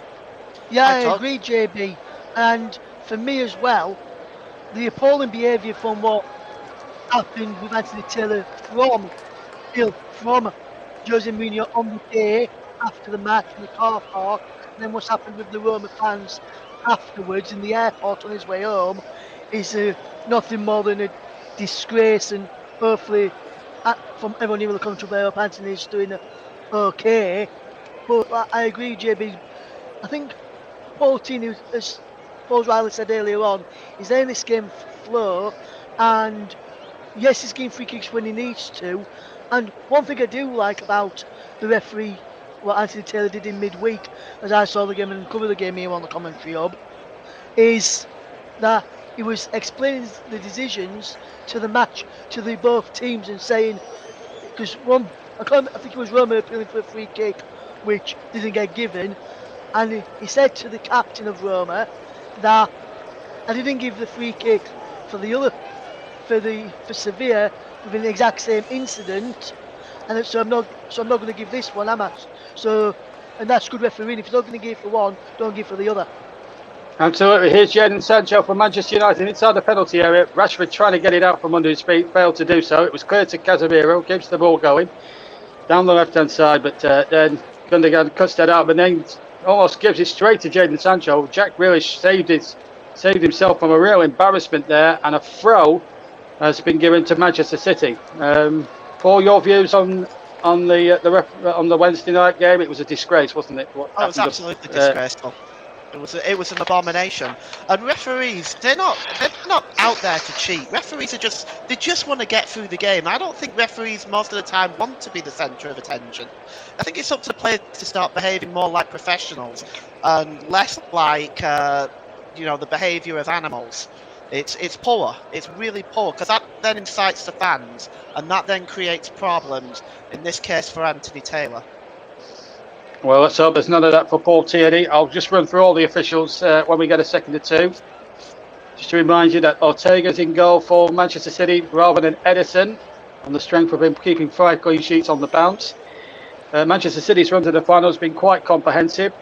Yeah, I agree, JB. And for me as well, the appalling behaviour from what happened with Anthony Taylor from Jose Mourinho on the day after the match in the car park, and then what's happened with the Roma fans afterwards in the airport on his way home is nothing more than a disgrace. And hopefully, from everyone here in the country, I hope Anthony's doing okay. But I agree, JB. I think Paul Tierney, as Paul Riley said earlier on, is letting this game flow, and yes, he's getting free kicks when he needs to. And one thing I do like about the referee, what Anthony Taylor did in midweek, as I saw the game and covered the game here on the commentary hub, is that he was explaining the decisions to the match, to the both teams, and saying, because I think it was Roma appealing for a free kick, which didn't get given, and he said to the captain of Roma that I didn't give the free kick for Sevilla within the exact same incident, and so I'm not going to give this one, am I? So, and that's good refereeing. If you're not going to give for one, don't give for the other. Absolutely. Here's Jadon Sancho from Manchester United inside the penalty area. Rashford trying to get it out from under his feet, failed to do so. It was clear to Casemiro, keeps the ball going down the left-hand side, but then Gundogan cuts that out, but then almost gives it straight to Jadon Sancho. Jack Grealish saved himself from a real embarrassment there, and a throw has been given to Manchester City. Paul, your views on the Wednesday night game? It was a disgrace, wasn't it? It was absolutely disgraceful. It was an abomination. And referees, they're not out there to cheat. Referees they just want to get through the game. I don't think referees most of the time want to be the centre of attention. I think it's up to the players to start behaving more like professionals and less like the behaviour of animals. It's poor. It's really poor, because that then incites the fans, and that then creates problems. In this case, for Anthony Taylor. Well, let's hope there's none of that for Paul Tierney. I'll just run through all the officials when we get a second or two. Just to remind you that Ortega's in goal for Manchester City rather than Edison, on the strength of him keeping 5 clean sheets on the bounce. Manchester City's run to the final has been quite comprehensive.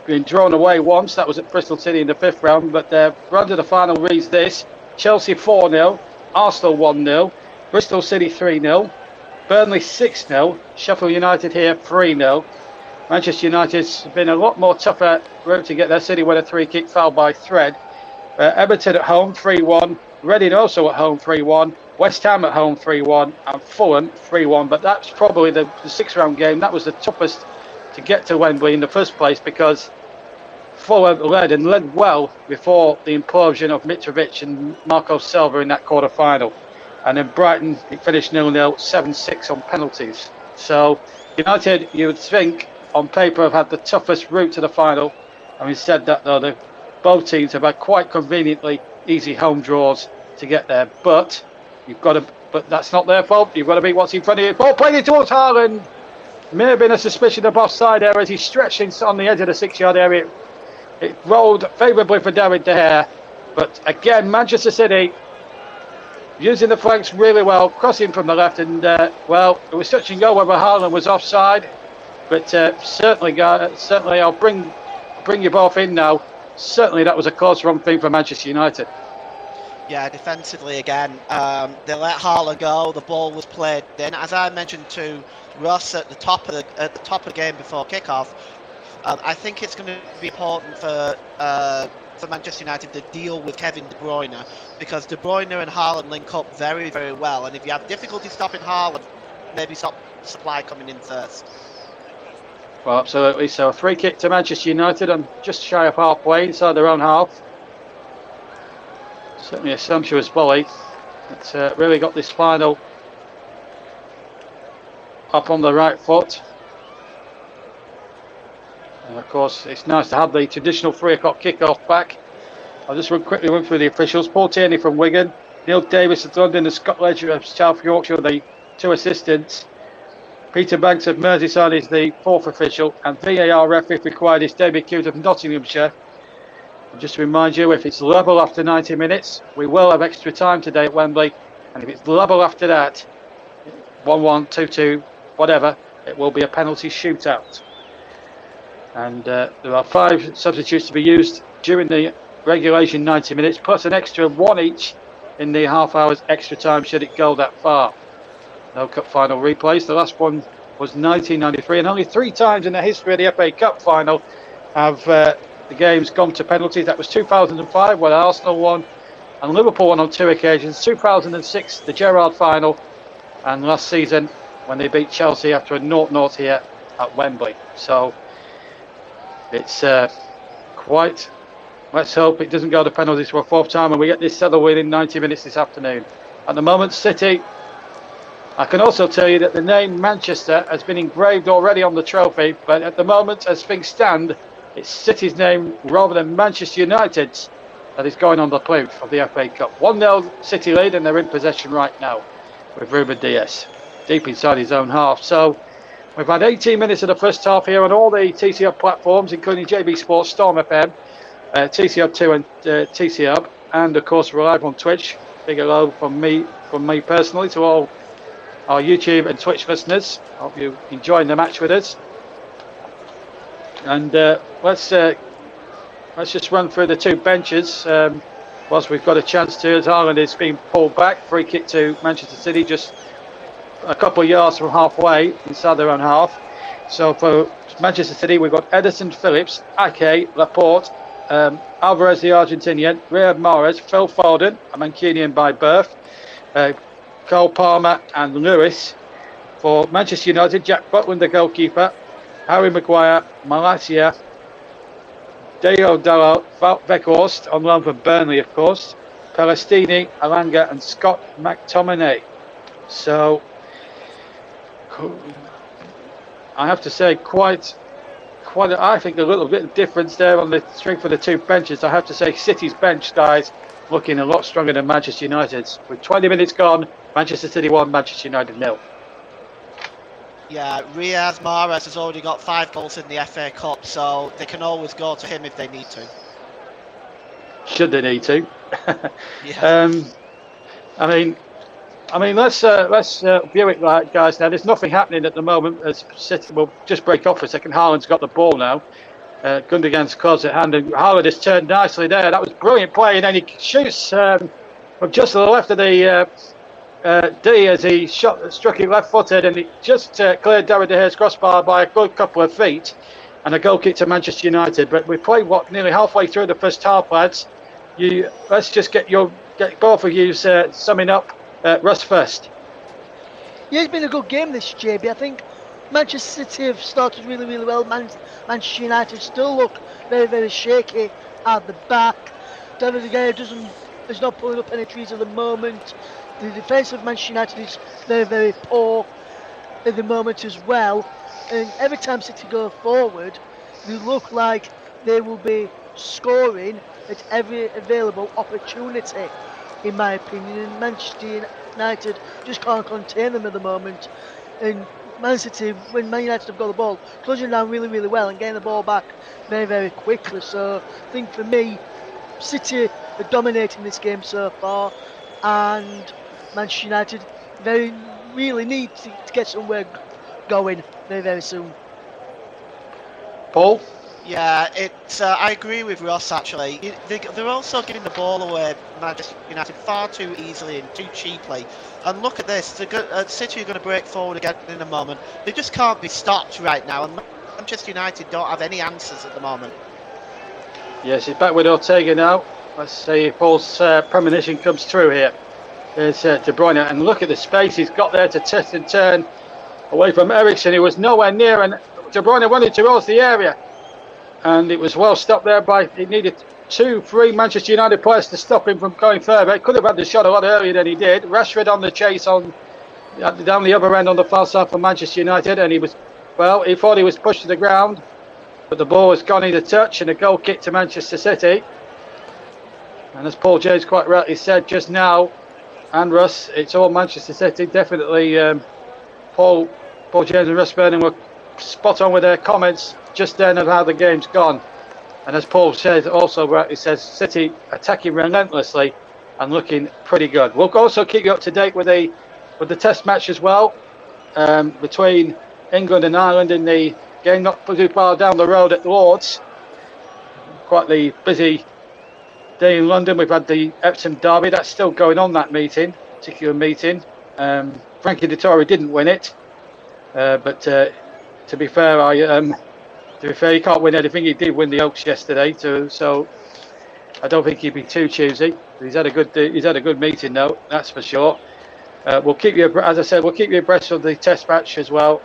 Been drawn away once, that was at Bristol City in the 5th round, but their run to the final reads this: Chelsea 4-0, Arsenal 1-0, Bristol City 3-0, Burnley 6-0, Sheffield United here 3-0. Manchester United's been a lot more tougher route to get their City winner 3-kick foul by thread. Everton at home 3-1, Reading also at home 3-1, West Ham at home 3-1, and Fulham 3-1. But that's probably the 6th round game. That was the toughest to get to Wembley in the first place, because Fulham led well before the implosion of Mitrovic and Marco Silva in that quarter final. And then Brighton, it finished 0-0, 7-6 on penalties. So United, you would think, on paper, have had the toughest route to the final. Having said that, though, both teams have had quite conveniently easy home draws to get there. But that's not their fault. You've got to beat what's in front of you. Ball played it towards Haaland. May have been a suspicion of offside there as he stretched on the edge of the 6-yard area. It rolled favourably for David De Gea. But again, Manchester City using the flanks really well, crossing from the left, and it was touch and go whether Haaland was offside. But certainly, I'll bring you both in now. Certainly, that was a close run thing for Manchester United. Yeah, defensively again, they let Haaland go. The ball was played in, as I mentioned to Ross at the top of the game before kickoff. I think it's going to be important for Manchester United to deal with Kevin De Bruyne, because De Bruyne and Haaland link up very, very well. And if you have difficulty stopping Haaland, maybe stop Supply coming in first. Well, absolutely. So a free kick to Manchester United and just shy of halfway inside their own half. Certainly a sumptuous volley. It's really got this final up on the right foot. And of course, it's nice to have the traditional 3 o'clock kickoff back. I'll just quickly run through the officials. Paul Tierney from Wigan, Neil Davis of London, and Scott Ledger of South Yorkshire, the 2 assistants. Peter Banks of Merseyside is the 4th official, and VAR ref, if required, is David Cute of Nottinghamshire. And just to remind you, if it's level after 90 minutes, we will have extra time today at Wembley, and if it's level after that, 1-1, 2-2, whatever, it will be a penalty shootout. And there are 5 substitutes to be used during the regulation 90 minutes, plus an extra 1 each in the half hour's extra time should it go that far. No cup final replays. The last one was 1993, and only 3 times in the history of the FA Cup final have the games gone to penalties. That was 2005 when Arsenal won and Liverpool won on 2 occasions, 2006 the Gerrard final, and last season when they beat Chelsea after a 0-0 here at Wembley. So it's let's hope it doesn't go to penalties for a 4th time and we get this settled within 90 minutes this afternoon. At the moment, City. I can also tell you that the name Manchester has been engraved already on the trophy, but at the moment, as things stand, it's City's name rather than Manchester United's that is going on the plinth of the FA Cup. 1-0 City lead, and they're in possession right now with Ruben Dias deep inside his own half. So we've had 18 minutes of the first half here on all the TCR platforms, including JB Sports, Storm FM, TCR2 and TCR, and of course we're live on Twitch. Big hello from me personally to all our YouTube and Twitch listeners. Hope you're enjoying the match with us. And let's just run through the two benches whilst we've got a chance to. As Haaland is being pulled back, free kick to Manchester City, just a couple of yards from halfway inside their own half. So for Manchester City, we've got Ederson, Phillips, Ake, Laporte, Alvarez, the Argentinian, Riyad Mahrez, Phil Foden, a Mancunian by birth, Cole Palmer and Lewis. For Manchester United, Jack Butland, the goalkeeper, Harry Maguire, Malacia, Deo Dallo, Weghorst, on loan from Burnley, of course, Palestini, Alanga, and Scott McTominay. So I have to say, quite. I think a little bit of difference there on the strength of the two benches. I have to say, City's bench guys looking a lot stronger than Manchester United's. With 20 minutes gone, Manchester City 1, Manchester United 0. Yeah, Riyad Mahrez has already got 5 goals in the FA Cup, so they can always go to him if they need to. Should they need to? Yeah. I mean, let's view it like, guys. Now, there's nothing happening at the moment. As City will just break off for a second. Haaland's got the ball now. Gundogan's close at hand, and Haaland has turned nicely there. That was brilliant play, and then he shoots from just to the left of the D as he struck it left-footed, and it just cleared David De Gea's crossbar by a good couple of feet, and a goal kick to Manchester United. But we played nearly halfway through the first half, lads. Let's just get both of you summing up. Russ first. Yeah, it's been a good game this, JB. I think Manchester City have started really, really well. Manchester United still look very, very shaky at the back. David De Gea is not pulling up any trees at the moment. The defence of Manchester United is very, very poor at the moment as well. And every time City go forward, they look like they will be scoring at every available opportunity, in my opinion. And Manchester United just can't contain them at the moment. And Man City, when Man United have got the ball, closing down really, really well and getting the ball back very, very quickly. So I think for me, City are dominating this game so far, and Manchester United really need to get somewhere going very, very soon. Paul? Yeah, I agree with Ross, actually. They're also giving the ball away, Manchester United, far too easily and too cheaply. And look at this, City are going to break forward again in a moment. They just can't be stopped right now, and Manchester United don't have any answers at the moment. Yes, he's back with Ortega now. Let's see if Paul's premonition comes through here. There's De Bruyne, and look at the space he's got there to test and turn away from Eriksen. He was nowhere near, and De Bruyne wanted towards the area. And it was well stopped there it needed 2-3 Manchester United players to stop him from going further. He could have had the shot a lot earlier than he did. Rashford on the chase down the other end on the far side for Manchester United, and he thought he was pushed to the ground, but the ball has gone into touch, and a goal kick to Manchester City. And as Paul James quite rightly said just now, and Russ, it's all Manchester City. Definitely Paul James and Russ Vernon were spot on with their comments just then of how the game's gone. And as Paul says, also rightly says, City attacking relentlessly and looking pretty good. We'll also keep you up to date with the test match as well, between England and Ireland in the game not too far down the road at Lord's. Quite the busy day in London. We've had the Epsom Derby. That's still going on, that particular meeting. Frankie Dettori didn't win it, but to be fair, he can't win anything. He did win the Oaks yesterday, so I don't think he'd be too choosy. He's had a good meeting, though. That's for sure. We'll keep you, as I said, we'll keep you abreast of the test match as well,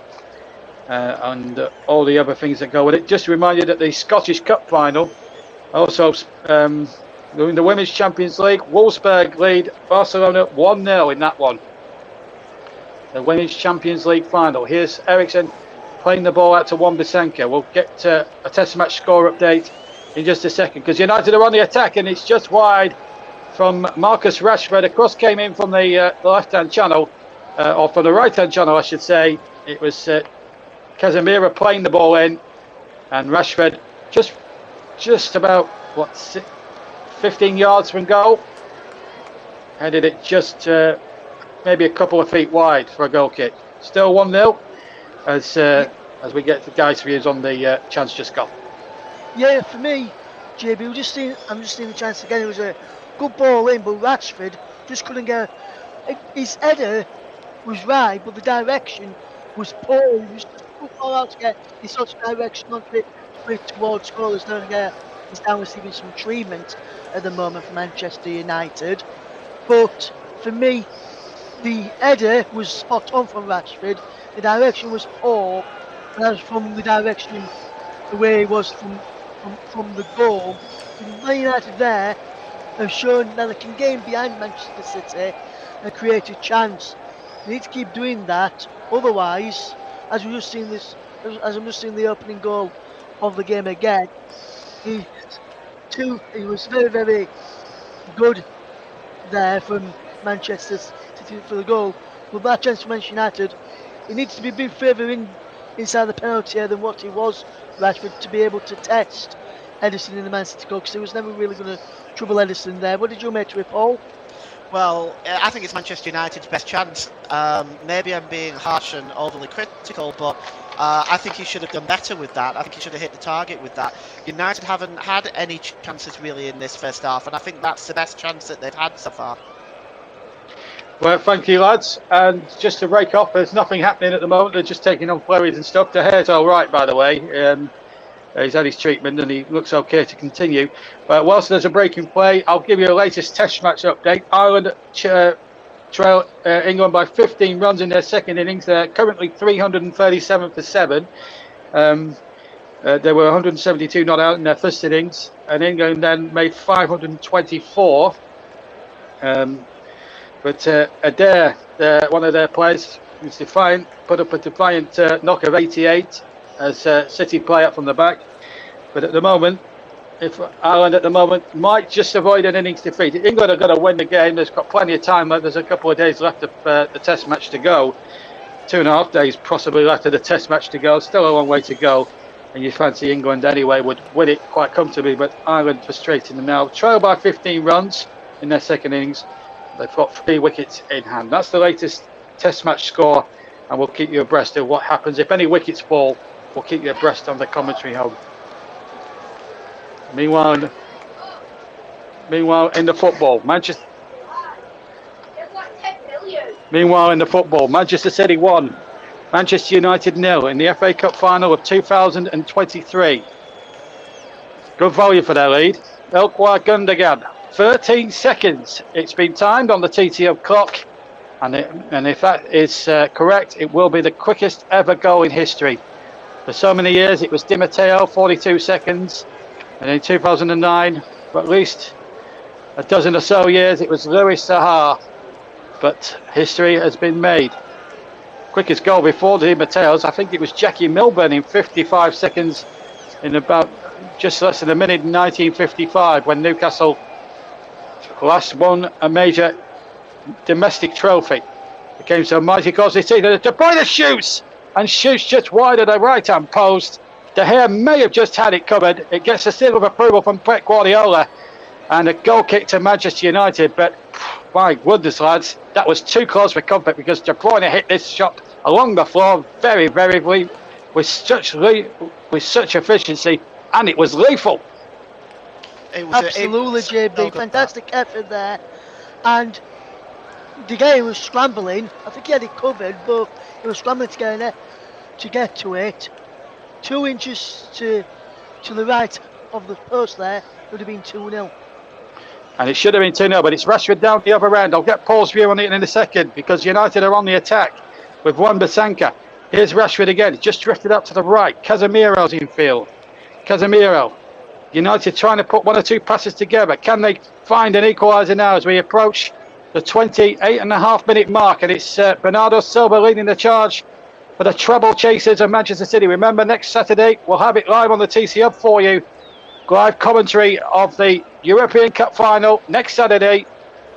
and all the other things that go with it. Just to remind you that the Scottish Cup final also in the Women's Champions League. Wolfsburg lead Barcelona 1-0 in that one. The Women's Champions League final. Here's Eriksson playing the ball out to Wan-Bissaka. We'll get a test match score update in just a second, because United are on the attack, and it's just wide from Marcus Rashford. A cross came in from the left-hand channel, or from the right-hand channel, I should say. It was Casemiro playing the ball in, and Rashford just about 15 yards from goal, headed it just maybe a couple of feet wide for a goal kick. Still 1-0 as we get the guys' views on the chance just gone. Yeah, for me, JB, I'm just seeing the chance again. It was a good ball in, but Rashford just couldn't get. His header was right, but the direction was poor. He was just too far out to get in such direction on it towards goal. He's now receiving some treatment at the moment for Manchester United. But for me, the header was spot on from Rashford. The direction was poor, and that was from the direction the way it was from the goal. Man United there have shown that they can game behind Manchester City and create a chance. They need to keep doing that. Otherwise, as I'm just seeing the opening goal of the game again, he was very, very good there from Manchester City for the goal. But that chance for Manchester United, it needs to be a bit further inside the penalty area than what it was, Rashford, to be able to test Ederson in the Man City goal, because he was never really going to trouble Ederson there. What did you make to it, Paul? Well, I think it's Manchester United's best chance. Maybe I'm being harsh and overly critical, but I think he should have done better with that. I think he should have hit the target with that. United haven't had any chances really in this first half, and I think that's the best chance that they've had so far. Well, thank you, lads. And just to break off, there's nothing happening at the moment. They're just taking on flurries and stuff. The hair's all right, by the way. He's had his treatment and he looks okay to continue. But whilst there's a break in play, I'll give you a latest test match update. Ireland trail England by 15 runs in their second innings. They're currently 337 for 7. There were 172 not out in their first innings, and England then made 524. But Adair, one of their players, was defiant, put up a defiant knock of 88 as City play up from the back. But at the moment, if Ireland at the moment might just avoid an innings defeat. England are going to win the game. There's got plenty of time. There's a couple of days left of the test match to go. 2.5 days possibly left of the test match to go. Still a long way to go. And you fancy England anyway would win it quite comfortably. But Ireland frustrating them now. Trail by 15 runs in their second innings. They've got 3 wickets in hand. That's the latest test match score. And we'll keep you abreast of what happens. If any wickets fall, we'll keep you abreast on the commentary home. Meanwhile, in the football, Manchester City won, Manchester United 0 in the FA Cup final of 2023. Good value for their lead. Ilkay Gundogan, 13 seconds. It's been timed on the TTO clock, and if that is correct, it will be the quickest ever goal in history. For so many years, it was Di Matteo, 42 seconds. And in 2009, for at least a dozen or so years, it was Louis Saha. But history has been made. Quickest goal before Di Matteo's, I think it was Jackie Milburn in 55 seconds in about just less than a minute in 1955, when Newcastle last won a major domestic trophy. It came so mighty cause it's either De Bruyne shoots just wide of the right-hand post. De Gea may have just had it covered. It gets a seal of approval from Pep Guardiola, and a goal kick to Manchester United. But my goodness, lads, that was too close for comfort, because De Bruyne hit this shot along the floor very, very with such efficiency, and it was lethal. Absolutely, JB. Fantastic effort there. And De Gea was scrambling. I think he had it covered, but he was scrambling to get to it. 2 inches to the right of the post there, would have been 2-0. And it should have been 2-0, but it's Rashford down the other end. I'll get Paul's view on it in a second, because United are on the attack with Wan-Bissaka. Here's Rashford again. He's just drifted up to the right. Casemiro's in field. Casemiro United trying to put one or two passes together. Can they find an equaliser now as we approach the 28.5-minute mark? And it's Bernardo Silva leading the charge for the treble chasers of Manchester City. Remember, next Saturday we'll have it live on the TC Hub for you. Live commentary of the European Cup final next Saturday.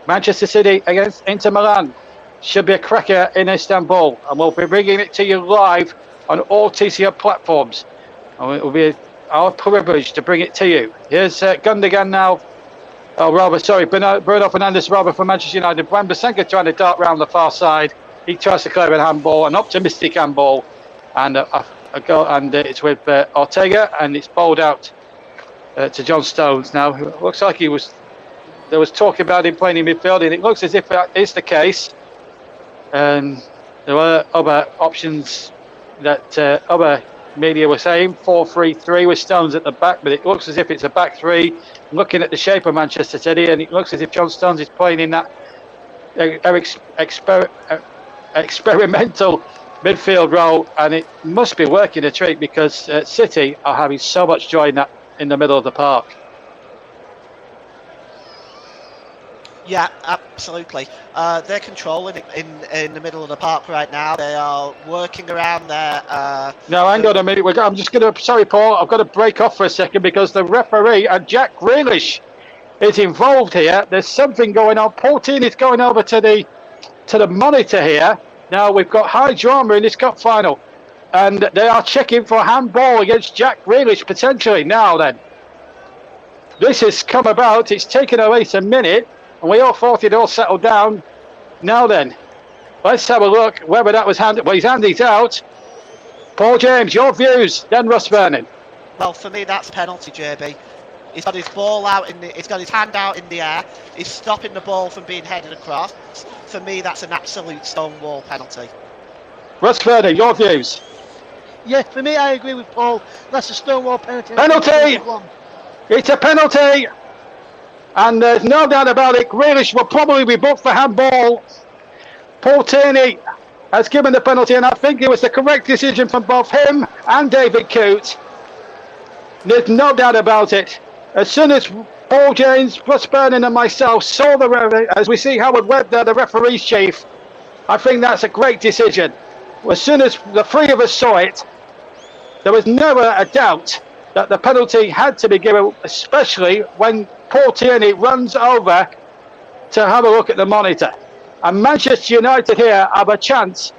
Manchester City against Inter Milan. Should be a cracker in Istanbul, and we'll be bringing it to you live on all TC Hub platforms. And it will be our privilege to bring it to you. Here's Gundogan now. Oh, rather, sorry, Bruno Fernandes rather for Manchester United. Wan-Bissaka trying to dart round the far side. He tries to clear a handball, an optimistic handball, and a goal, and it's with Ortega, and it's bowled out to John Stones now. It looks like there was talk about him playing in midfield, and it looks as if that is the case. And there were other options that other media were saying, 4-3-3 with Stones at the back, but it looks as if it's a back three. Looking at the shape of Manchester City, and it looks as if John Stones is playing in that experimental midfield role, and it must be working a treat because City are having so much joy in the middle of the park. Yeah, absolutely. They're controlling it in the middle of the park right now. They are working around there. No, hang on a minute. I'm just going to... Sorry, Paul. I've got to break off for a second because the referee and Jack Grealish is involved here. There's something going on. Paul Tean is going over to the monitor here. Now, we've got high drama in this cup final. And they are checking for a handball against Jack Grealish, potentially. Now, then. This has come about. It's taken at least a minute. And we all thought it all settled down. Now then, let's have a look whether that was handed. Well, his hand is out. Paul James, your views, then Russ Vernon. Well, for me, that's penalty, JB. He's got his ball out he's got his hand out in the air. He's stopping the ball from being headed across. For me, that's an absolute stonewall penalty. Russ Vernon, your views. Yeah, for me, I agree with Paul. That's a stonewall penalty. Penalty! It's a penalty! And there's no doubt about it, Grealish will probably be booked for handball. Paul Tierney has given the penalty, and I think it was the correct decision from both him and David Coote. There's no doubt about it. As soon as Paul James, Russ Vernon and myself saw as we see Howard Webb there, the referee's chief, I think that's a great decision. As soon as the three of us saw it, there was never a doubt that the penalty had to be given, especially when Paul Tierney runs over to have a look at the monitor. And Manchester United here have a chance,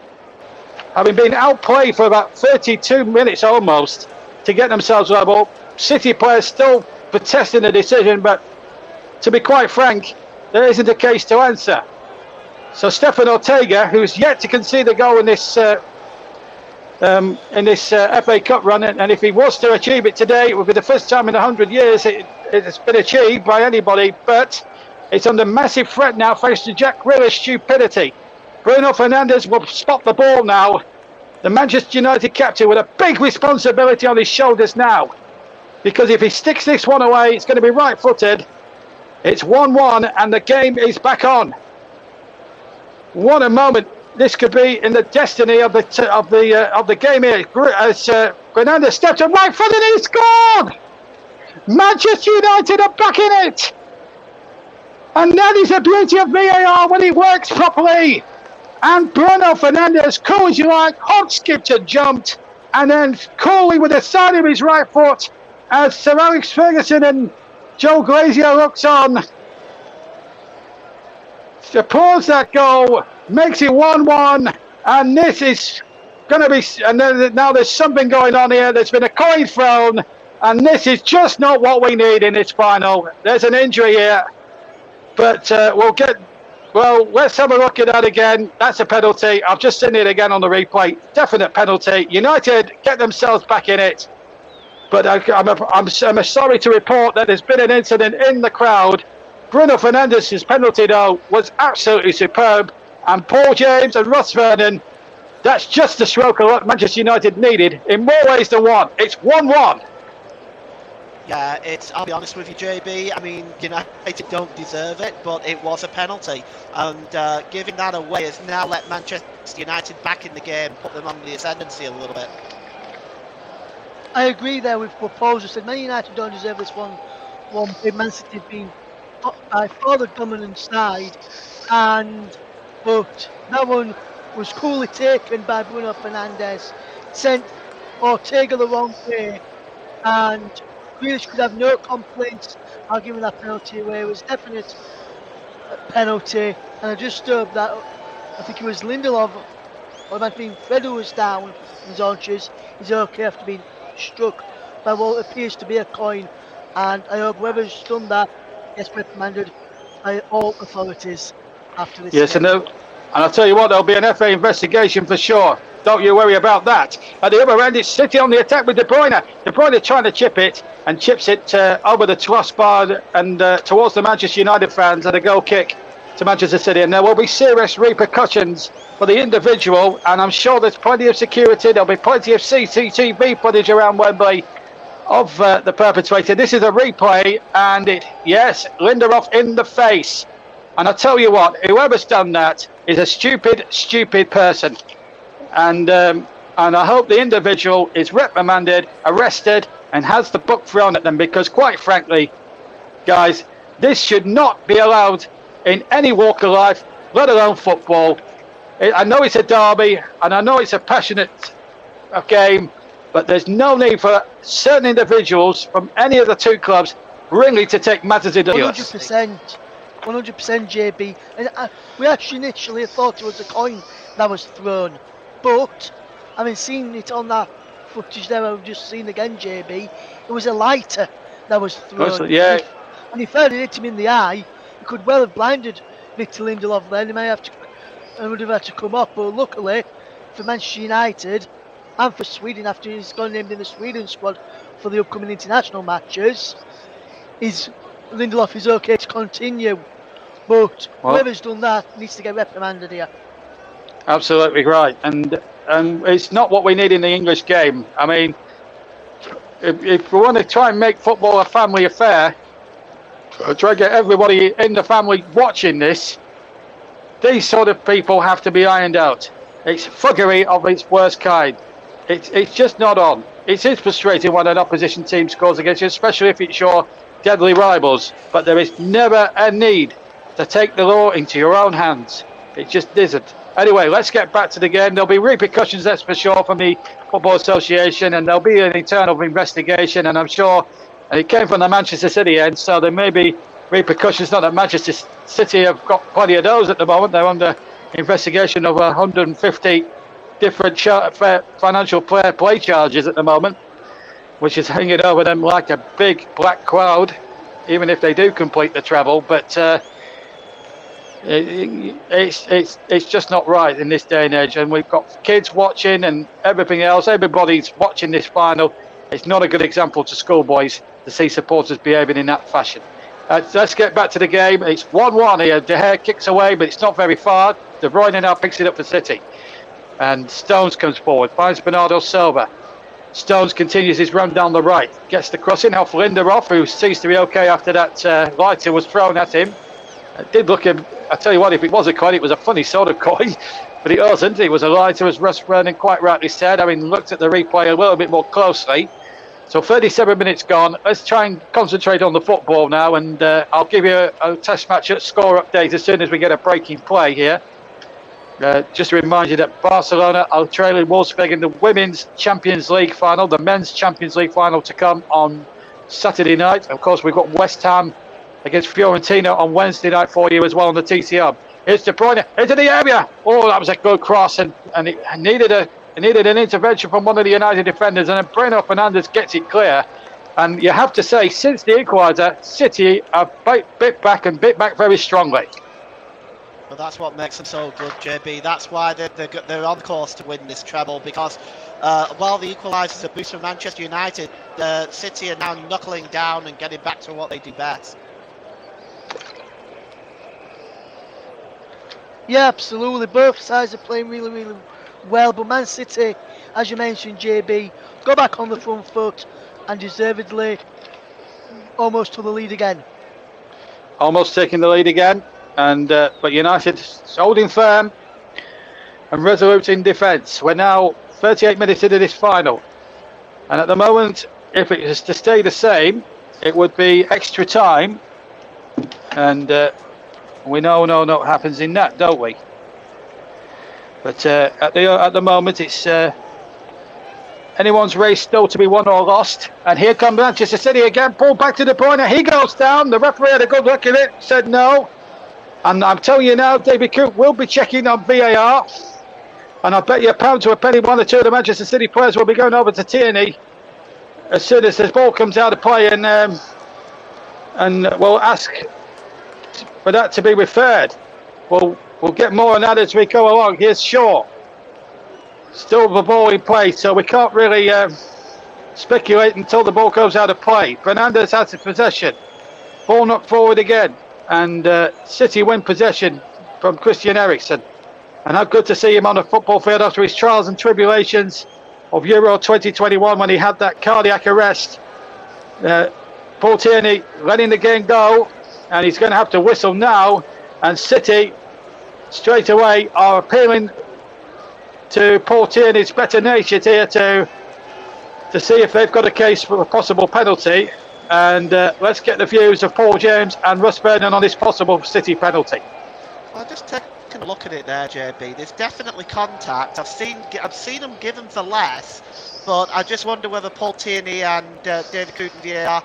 having been outplayed for about 32 minutes almost, to get themselves level. City players still protesting the decision, but to be quite frank, there isn't a case to answer. So Stefan Ortega, who's yet to concede a goal in this FA Cup run, and if he was to achieve it today, it would be the first time in 100 years it's been achieved by anybody, but it's under massive threat now thanks to Jack Grealish's stupidity. Bruno Fernandes will spot the ball now. The Manchester United captain with a big responsibility on his shoulders now, because if he sticks this one away, it's going to be right-footed. It's 1-1 and the game is back on. What a moment this could be in the destiny of the game here. As Fernandes steps in right foot and he scored! Manchester United are back in it! And that is the beauty of VAR when it works properly. And Bruno Fernandes, cool as you like, hop, skipped and jumped, and then coolly with the side of his right foot, as Sir Alex Ferguson and Joe Glazier looks on, supports that goal, makes it 1-1, and this is going to be, and then now there's something going on here. There's been a coin thrown, and this is just not what we need in this final. There's an injury here, but let's have a look at that again. That's a penalty. I've just seen it again on the replay. Definite penalty. United get themselves back in it, but I'm sorry to report that there's been an incident in the crowd. Bruno Fernandes' penalty, though, was absolutely superb. And Paul James and Russ Vernon, that's just the stroke of what Manchester United needed in more ways than one. It's 1-1. Yeah, I'll be honest with you, JB. I mean, United don't deserve it, but it was a penalty. And giving that away has now let Manchester United back in the game, put them on the ascendancy a little bit. I agree there with what Paul just said. Man United don't deserve this one. One big Man City have been by far the dominant side, but that one was coolly taken by Bruno Fernandes. Sent Ortega the wrong way, and Grealish could have no complaints about giving that penalty away. It was definite penalty, and I just hope that I think it was Lindelof, or it might have been Fred who was down on his haunches. He's okay after being struck by what appears to be a coin, and I hope whoever's done that gets reprimanded by all authorities after this. Yes, game. and I'll tell you what, there'll be an FA investigation for sure. Don't you worry about that. At the other end, it's City on the attack with De Bruyne. De Bruyne trying to chip it, and chips it over the crossbar and towards the Manchester United fans, and a goal kick to Manchester City. And there will be serious repercussions for the individual, and I'm sure there's plenty of security. There'll be plenty of CCTV footage around Wembley of the perpetrator. This is a replay, and Lindelof in the face. And I tell you what, whoever's done that is a stupid person. And I hope the individual is reprimanded, arrested, and has the book thrown at them, because quite frankly, guys, this should not be allowed in any walk of life, let alone football. I know it's a derby, and I know it's a passionate game, but there's no need for certain individuals from any of the two clubs really to take matters into their 100%, JB. And we actually initially thought it was a coin that was thrown, but having seen it on that footage there, I've just seen again, JB, it was a lighter that was thrown. Yeah. And if it hit him in the eye, it could well have blinded Victor Lindelof then. He would have had to come off, but luckily for Manchester United and for Sweden, after he's got named in the Sweden squad for the upcoming international matches, Lindelof is okay to continue. But whoever's done that needs to get reprimanded here. Absolutely right, and it's not what we need in the English game. I mean, if we want to try and make football a family affair, try to get everybody in the family watching this, these sort of people have to be ironed out. It's fuckery of its worst kind. It's just not on. It is frustrating when an opposition team scores against you, especially if it's your deadly rivals, but there is never a need to take the law into your own hands. It just isn't. Anyway, let's get back to the game. There'll be repercussions, that's for sure, from the Football Association, and there'll be an internal investigation, and I'm sure it came from the Manchester City end, so there may be repercussions. Not that Manchester City have got plenty of those at the moment. They're under investigation of 150 different financial play charges at the moment, which is hanging over them like a big black cloud, even if they do complete the treble. But it's just not right in this day and age, and we've got kids watching and everything else. Everybody's watching this final. It's not a good example to schoolboys to see supporters behaving in that fashion. Let's get back to the game. It's 1-1 here. De Gea kicks away, but it's not very far. De Bruyne now picks it up for City, and Stones comes forward, finds Bernardo Silva. Stones continues his run down the right, gets the crossing off Lindelof, who seems to be okay after that lighter was thrown at him. It did look him. I tell you what, if it was a coin, it was a funny sort of coin, but it wasn't. It was a lighter, as Russ Vernon quite rightly said. I mean, looked at the replay a little bit more closely. So 37 minutes gone. Let's try and concentrate on the football now, and I'll give you a test match score update as soon as we get a break in play here. Just to remind you that Barcelona are trailing Wolfsburg in the Women's Champions League final, the Men's Champions League final to come on Saturday night. Of course, we've got West Ham against Fiorentina on Wednesday night for you as well on the TCR. Here's De Bruyne into the area. Oh, that was a good cross, and it needed an intervention from one of the United defenders, and then Bruno Fernandes gets it clear. And you have to say, since the equaliser, City have bit back very strongly. But that's what makes them so good, JB. That's why they're on course to win this treble, because while the equaliser is a boost for Manchester United, City are now knuckling down and getting back to what they do best. Yeah, absolutely. Both sides are playing really, really well. But Man City, as you mentioned, JB, go back on the front foot and deservedly almost to the lead again. Almost taking the lead again. But United holding firm and resolute in defence. We're now 38 minutes into this final. And at the moment, if it was to stay the same, it would be extra time. And we know what happens in that, don't we? But at the moment, it's anyone's race still to be won or lost. And here comes Manchester City again. Ball back to De Bruyne. He goes down. The referee had a good look at it. Said no. And I'm telling you now, David Cook will be checking on VAR. And I bet you a pound to a penny, one or two of the Manchester City players will be going over to Tierney as soon as this ball comes out of play, and we'll ask for that to be referred. We'll get more on that as we go along. Here's Shaw. Still the ball in play, so we can't really speculate until the ball goes out of play. Fernandes has the possession. Ball knocked forward again, and City win possession from Christian Eriksen. And how good to see him on a football field after his trials and tribulations of Euro 2021 when he had that cardiac arrest. Paul Tierney letting the game go, and he's going to have to whistle now. And City straight away are appealing to Paul Tierney's better nature here to see if they've got a case for a possible penalty. And let's get the views of Paul James and Russ Vernon on this possible City penalty. I'll just take a look at it there, JB. There's definitely contact. I've seen them given for less, but I just wonder whether Paul Tierney and David Couturier are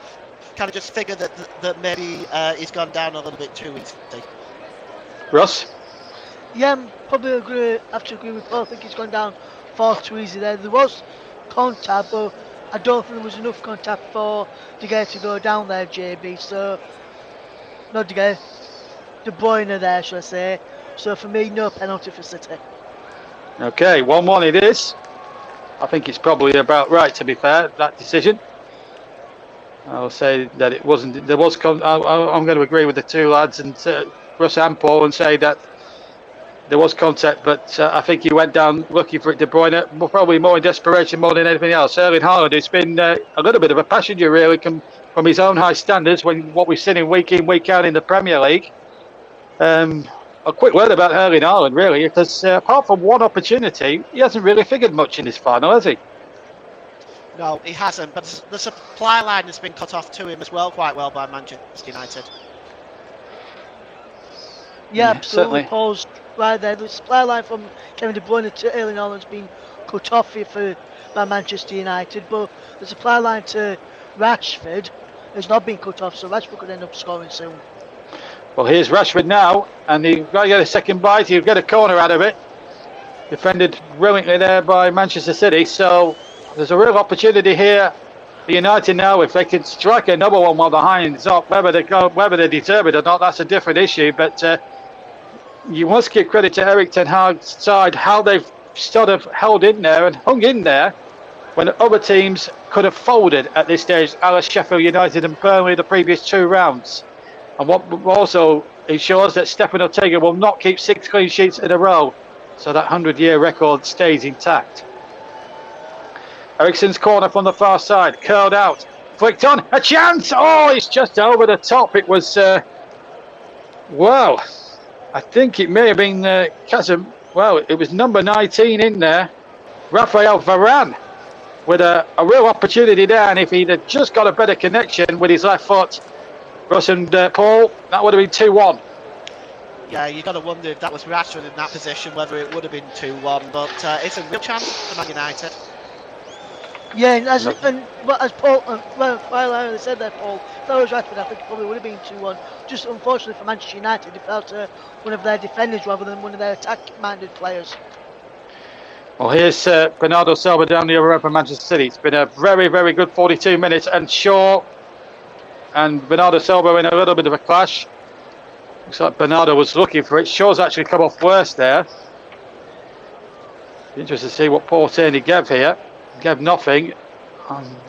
kind of just figure that maybe he's gone down a little bit too easily. Russ? Yeah, I'm probably have to agree with Paul. I think he's gone down far too easy there. There was contact, but I don't think there was enough contact for De Gea to go down there, JB. So, not De Gea, De Bruyne there, should I say. So for me, no penalty for City. Okay, 1-1 it is. I think it's probably about right, to be fair, that decision. I'll say that it wasn't. I'm going to agree with the two lads and Russ and Paul and say that there was contact, but I think he went down looking for it. De Bruyne, probably more in desperation more than anything else. Erling Haaland, who's been a little bit of a passenger really from his own high standards when what we've seen in, week out in the Premier League. A quick word about Erling Haaland, really, because apart from one opportunity, he hasn't really figured much in this final, has he? No, he hasn't, but the supply line has been cut off to him as well, quite well, by Manchester United. Yeah, absolutely. Certainly. Paul's right there. The supply line from Kevin De Bruyne to Erling Haaland's been cut off here by Manchester United, but the supply line to Rashford has not been cut off, so Rashford could end up scoring soon. Well, here's Rashford now, and he's got to get a second bite. He'll get a corner out of it. Defended brilliantly there by Manchester City. So there's a real opportunity here for United now. If they can strike another one while the hind's up, whether they deserve it or not, that's a different issue. But you must give credit to Erik ten Hag's side, how they've sort of held in there and hung in there when other teams could have folded at this stage, a la Sheffield United and Burnley the previous two rounds. And what also ensures that Stefan Ortega will not keep 6 clean sheets in a row, so that 100-year record stays intact. Eriksen's corner from the far side, curled out, flicked on, a chance! Oh, it's just over the top. It was, well, I think it may have been it was number 19 in there, Raphael Varane, with a real opportunity there, and if he'd have just got a better connection with his left foot, Russ and Paul, that would have been 2-1. Yeah, you got to wonder if that was Rashford in that position, whether it would have been 2-1. But it's a real chance for Man United. Yeah, as Paul, while I said that, Paul, if that was Rashford, I think it probably would have been 2-1. Just unfortunately for Manchester United, it fell to one of their defenders rather than one of their attack-minded players. Well, here's Bernardo Silva down the other end for Manchester City. It's been a very, very good 42 minutes, and Shaw and Bernardo Silva in a little bit of a clash. Looks like Bernardo was looking for it. Shaw's actually come off worse there. Interesting to see what Paul Tierney gave here. Gave nothing.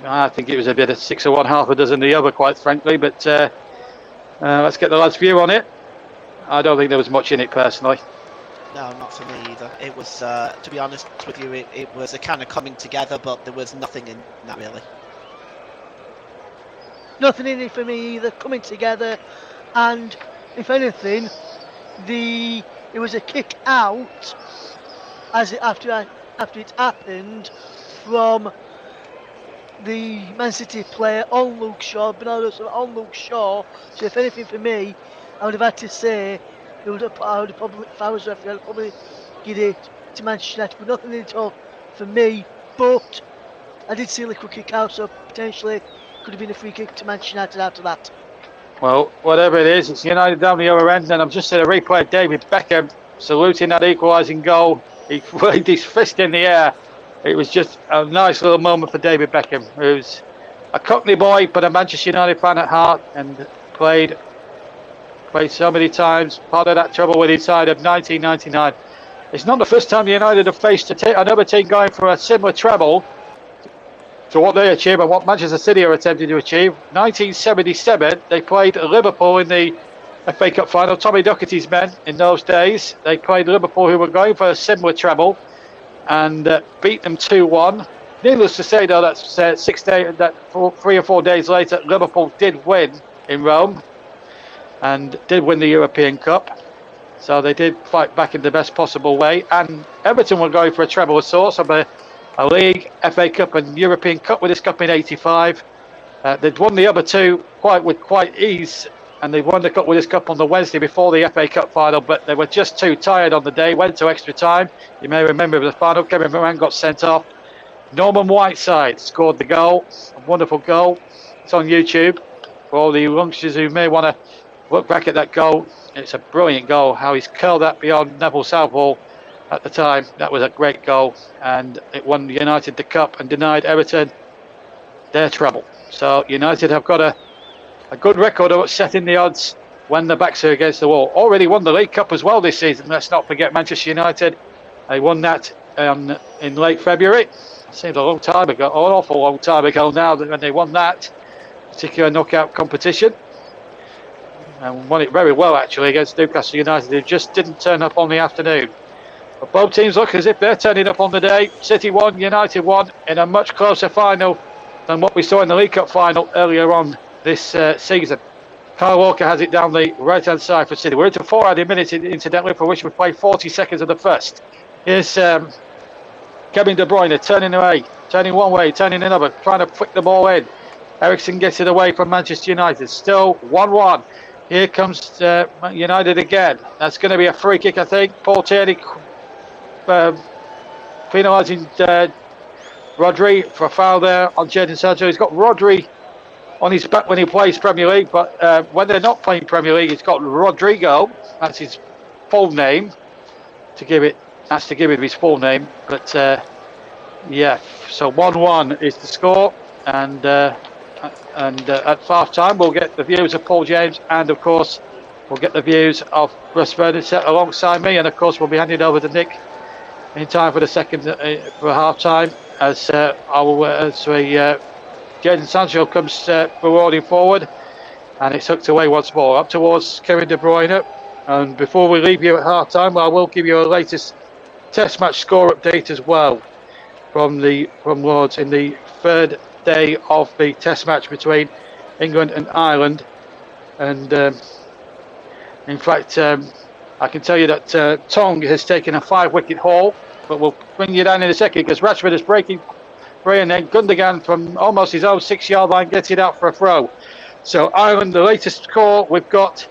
I think it was a bit of 6 of one, half a dozen the other, quite frankly. But let's get the lad's view on it. I don't think there was much in it personally. No, not for me either. It was, to be honest with you, it was a kind of coming together, but there was nothing in that really. Nothing in it for me either, coming together, and if anything, it was a kick out after it happened from the Man City player on Luke Shaw, Bernardo Silva on Luke Shaw. So if anything for me, I would have had to say, I would have probably, if I was referee, I'd probably give it to Manchester United, but nothing at all for me. But I did see a liquid kick out, so potentially could have been a free kick to Manchester United after that. Well, whatever it is, it's United down the other end, and I'm just seeing a replay of David Beckham saluting that equalising goal. He waved his fist in the air. It was just a nice little moment for David Beckham, who's a Cockney boy, but a Manchester United fan at heart, and played so many times, part of that trouble with his side of 1999. It's not the first time United have faced another team going for a similar treble to what they achieved and what Manchester City are attempting to achieve. 1977, they played Liverpool in the FA Cup final. Tommy Docherty's men in those days, they played Liverpool, who were going for a similar treble, and beat them 2-1. Needless to say, though, that's 3 or 4 days later, Liverpool did win in Rome and did win the European Cup. So they did fight back in the best possible way. And Everton were going for a treble of sorts of a league, FA Cup and European Cup with this cup in 85. They'd won the other two with quite ease, and they won the cup with this cup on the Wednesday before the FA Cup final, but they were just too tired on the day, went to extra time. You may remember the final, Kevin Moran got sent off. Norman Whiteside scored the goal, a wonderful goal. It's on YouTube for all the youngsters who may want to look back at that goal. It's a brilliant goal, how he's curled that beyond Neville Southall at the time. That was a great goal, and it won United the cup and denied Everton their treble. So United have got a good record of setting the odds when the backs are against the wall. Already won the League Cup as well this season. Let's not forget Manchester United. They won that in late February. Seems a long time ago, an awful long time ago now, when they won that particular knockout competition. And won it very well, actually, against Newcastle United, who just didn't turn up on the afternoon. But both teams look as if they're turning up on the day. City won, United won in a much closer final than what we saw in the League Cup final earlier on this season. Kyle Walker has it down the right-hand side for City. We're into 4 added minutes, incidentally, for which we've played 40 seconds of the first. Here's Kevin De Bruyne turning one way, turning another, trying to flick the ball in. Eriksen gets it away from Manchester United. Still 1-1. Here comes United again. That's going to be a free kick, I think. Paul Tierney penalising Rodri for a foul there on Jadon Sancho. He's got Rodri on his back when he plays Premier League, but when they're not playing Premier League, he's got Rodrigo. That's his full name. To give him his full name. But yeah, so 1-1 is the score, and at half time we'll get the views of Paul James, and of course we'll get the views of Russ Burnett alongside me, and of course we'll be handing over to Nick in time for the second for half time as Jadon Sancho comes rolling forward, and it's hooked away once more up towards Kevin De Bruyne. And before we leave you at half time, I will give you a latest Test match score update as well from Lords in the third day of the Test match between England and Ireland. And in fact, I can tell you that Tong has taken a 5-wicket haul, but we'll bring you down in a second because Rashford is breaking free, and then Gundogan from almost his own 6-yard line gets it out for a throw. So Ireland, the latest score we've got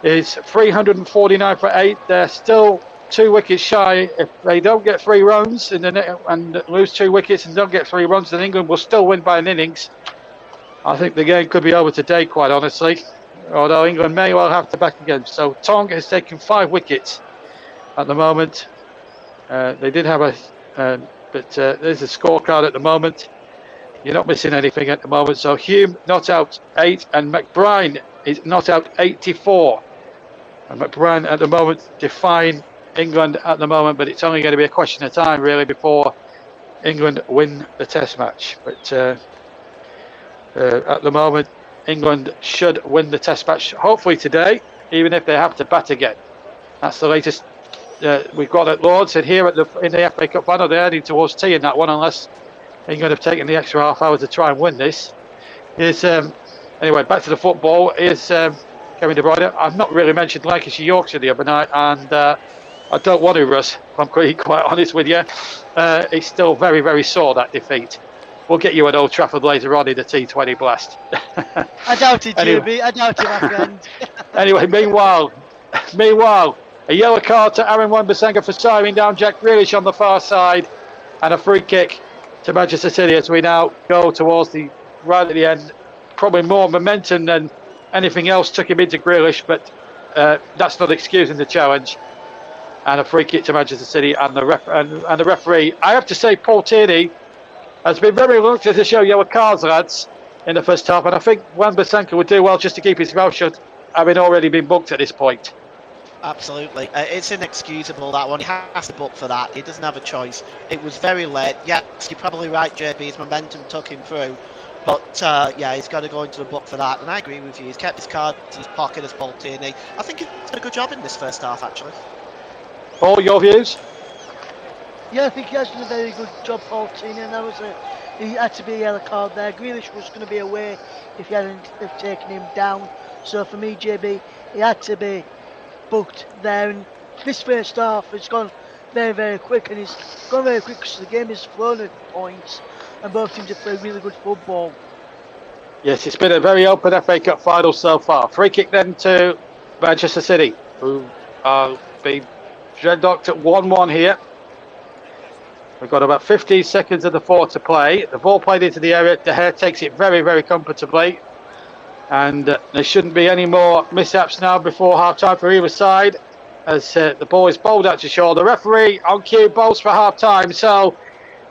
is 349 for 8. They're still 2 wickets shy. If they don't get 3 runs and lose 2 wickets and don't get 3 runs, then England will still win by an innings. I think the game could be over today, quite honestly, although England may well have to back again. So Tonga has taken 5 wickets at the moment. They did have but there's a scorecard at the moment. You're not missing anything at the moment. So Hume not out 8, and McBride is not out 84. And McBride at the moment defying England at the moment, but it's only going to be a question of time really before England win the Test match. But at the moment, England should win the Test match hopefully today, even if they have to bat again. That's the latest we've got at Lords, and here in the FA Cup final they're heading towards tea in that one, unless England have taken the extra half hour to try and win this. Here's anyway, back to the football. Here's Kevin De Bruyne. I've not really mentioned Lancashire Yorkshire the other night, and I don't want to, Russ, if I'm quite honest with you. It's still very, very sore, that defeat. we'll get you at Old Trafford later on in the T20 Blast. I doubt it, Anyway. JB. I doubt it, my friend. Anyway, meanwhile, a yellow card to Aaron Wan-Bissaka for signing down Jack Grealish on the far side, and a free kick to Manchester City as we now go towards right at the end. Probably more momentum than anything else took him into Grealish, but that's not excusing the challenge. And a free kick to Manchester City, and the referee. I have to say, Paul Tierney has been very reluctant to show yellow cards, lads, in the first half, and I think Wan-Bissaka would do well just to keep his mouth shut, having already been booked at this point. Absolutely. It's inexcusable, that one. He has to book for that. He doesn't have a choice. It was very late. Yes, you're probably right, JB. His momentum took him through. But, yeah, he's got to go into the book for that. And I agree with you. He's kept his card in his pocket as Paul Tierney. I think he's done a good job in this first half, actually. Paul, your views? Yeah, I think he has done a very good job, Paul Tierney, and he had to be a yellow card there. Grealish was going to be away if he hadn't have taken him down. So for me, JB, he had to be booked there. And this first half has gone very, very quick, and it's gone very quick because the game has flown at points, and both teams have played really good football. Yes, it's been a very open FA Cup final so far. Free kick then to Manchester City, who are being dreadlocked at 1-1 here. We've got about 15 seconds of the fourth to play. The ball played into the area. De Gea takes it very, very comfortably. And there shouldn't be any more mishaps now before half-time for either side, as the ball is bowled out to shore. The referee on cue bowls for half-time. So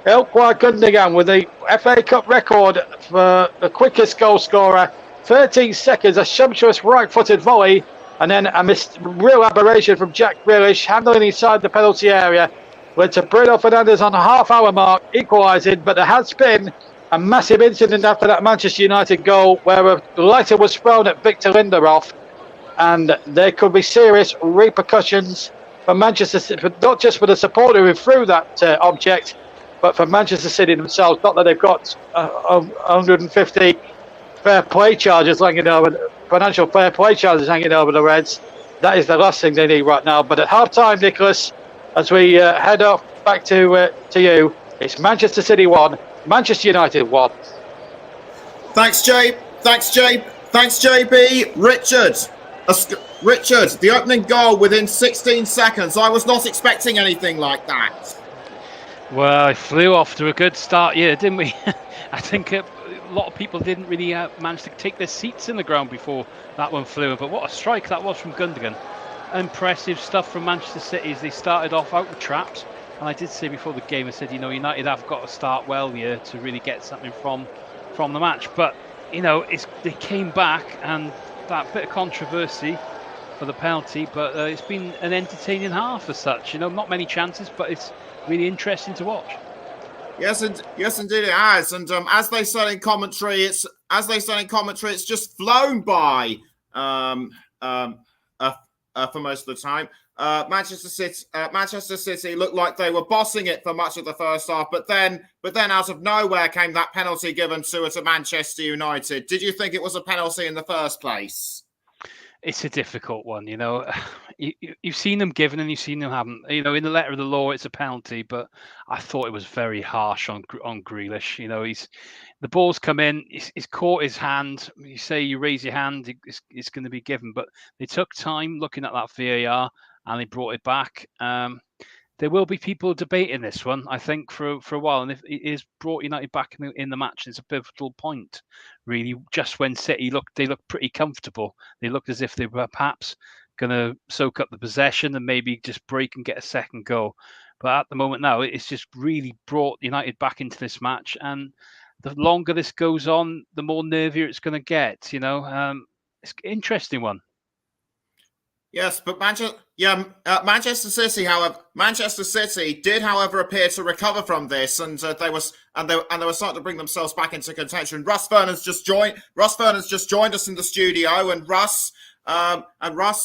Ilkay Gundogan with the FA Cup record for the quickest goal scorer. 13 seconds, a sumptuous right-footed volley, and then a real aberration from Jack Grealish, handling inside the penalty area. Went to Bruno Fernandes on the half-hour mark, equalising, but there has been a massive incident after that Manchester United goal where a lighter was thrown at Victor Lindelof, and there could be serious repercussions for Manchester City, not just for the supporter who threw that object, but for Manchester City themselves. Not that they've got 150 fair play charges hanging over, financial fair play charges hanging over the Reds. That is the last thing they need right now. But at half-time, Nicholas, as we head off back to you, it's Manchester City 1, Manchester United 1. Thanks, Jay. Thanks, Jay. Thanks, JB. Richard, the opening goal within 16 seconds. I was not expecting anything like that. Well, it flew off to a good start, yeah, didn't we? I think a lot of people didn't really manage to take their seats in the ground before that one flew. But what a strike that was from Gundogan. Impressive stuff from Manchester City as they started off out with traps. And I did say before the game, I said, United have got to start well here to really get something from the match. But, they came back, and that bit of controversy for the penalty, but it's been an entertaining half as such. Not many chances, but it's really interesting to watch. Yes, indeed it has. And as they said in commentary, it's just flown by for most of the time. Manchester City looked like they were bossing it for much of the first half, but then out of nowhere came that penalty given to Manchester United. Did you think it was a penalty in the first place? It's a difficult one, You've seen them given and you've seen them haven't. In the letter of the law, it's a penalty, but I thought it was very harsh on Grealish. The ball's come in, he's caught his hand. You say you raise your hand, it's going to be given, but they took time looking at that VAR and they brought it back. There will be people debating this one, I think, for a while. And if it is brought United back in the match, it's a pivotal point, really. Just when City they looked pretty comfortable. They looked as if they were perhaps going to soak up the possession and maybe just break and get a second goal. But at the moment now, it's just really brought United back into this match. And the longer this goes on, the more nervier it's going to get. It's an interesting one. Yes, but Manchester City did, however, appear to recover from this, and they were starting to bring themselves back into contention. Russ Vernon's just joined us in the studio, and Russ,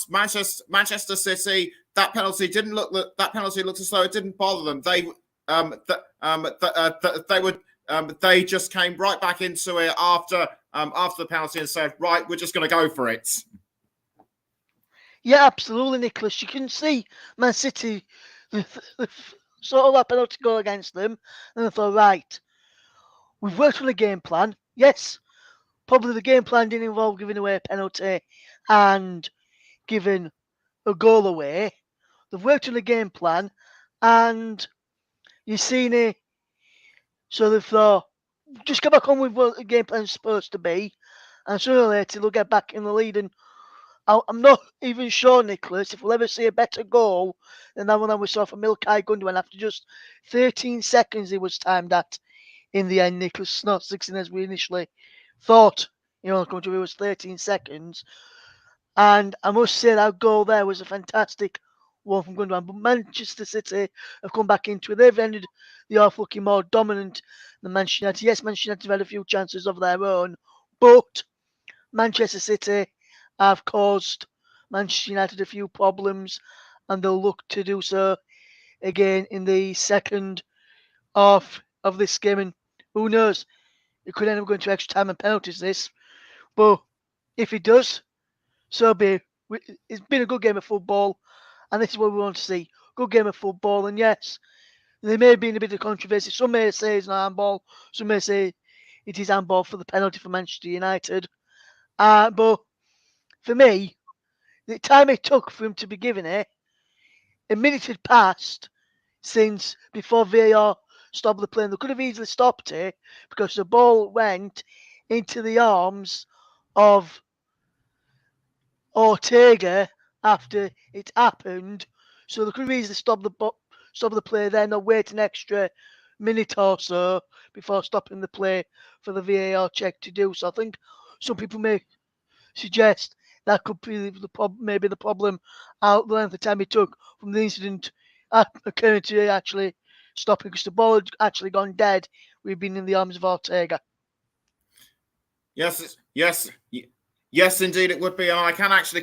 Manchester City. That penalty looked as though it didn't bother them. They just came right back into it after the penalty and said, right, we're just going to go for it. Yeah, absolutely, Nicholas. You can see Man City sort of that penalty goal against them, and I thought, right, we've worked on a game plan. Yes, probably the game plan didn't involve giving away a penalty and giving a goal away. They've worked on a game plan, and you've seen it. So they've thought, just get back on with what the game plan's supposed to be, and sooner or later they'll get back in the lead. And I'm not even sure, Nicholas, if we'll ever see a better goal than that one that we saw from Ilkay Gundogan after just 13 seconds it was timed at in the end, Nicholas. Not 16 as we initially thought. Coming to it was 13 seconds. And I must say that goal there was a fantastic one from Gundogan. But Manchester City have come back into it. They've ended the half looking more dominant than Manchester United. Yes, Manchester United have had a few chances of their own, but Manchester City have caused Manchester United a few problems, and they'll look to do so again in the second half of this game. And who knows, it could end up going to extra time and penalties, this. But if it does, so be it. It's been a good game of football, and this is what we want to see. Good game of football, and yes, there may have been a bit of controversy. Some may say it's not handball, some may say it is handball for the penalty for Manchester United. But for me, the time it took for him to be given it, a minute had passed since before VAR stopped the play. And they could have easily stopped it because the ball went into the arms of Ortega after it happened. So they could have easily stopped the play there, not wait an extra minute or so before stopping the play for the VAR check to do so. I think some people may suggest that could be maybe the problem out the length of time it took from the incident occurring to actually stopping, because the ball had actually gone dead. We've been in the arms of Ortega. Yes, indeed it would be, and I can actually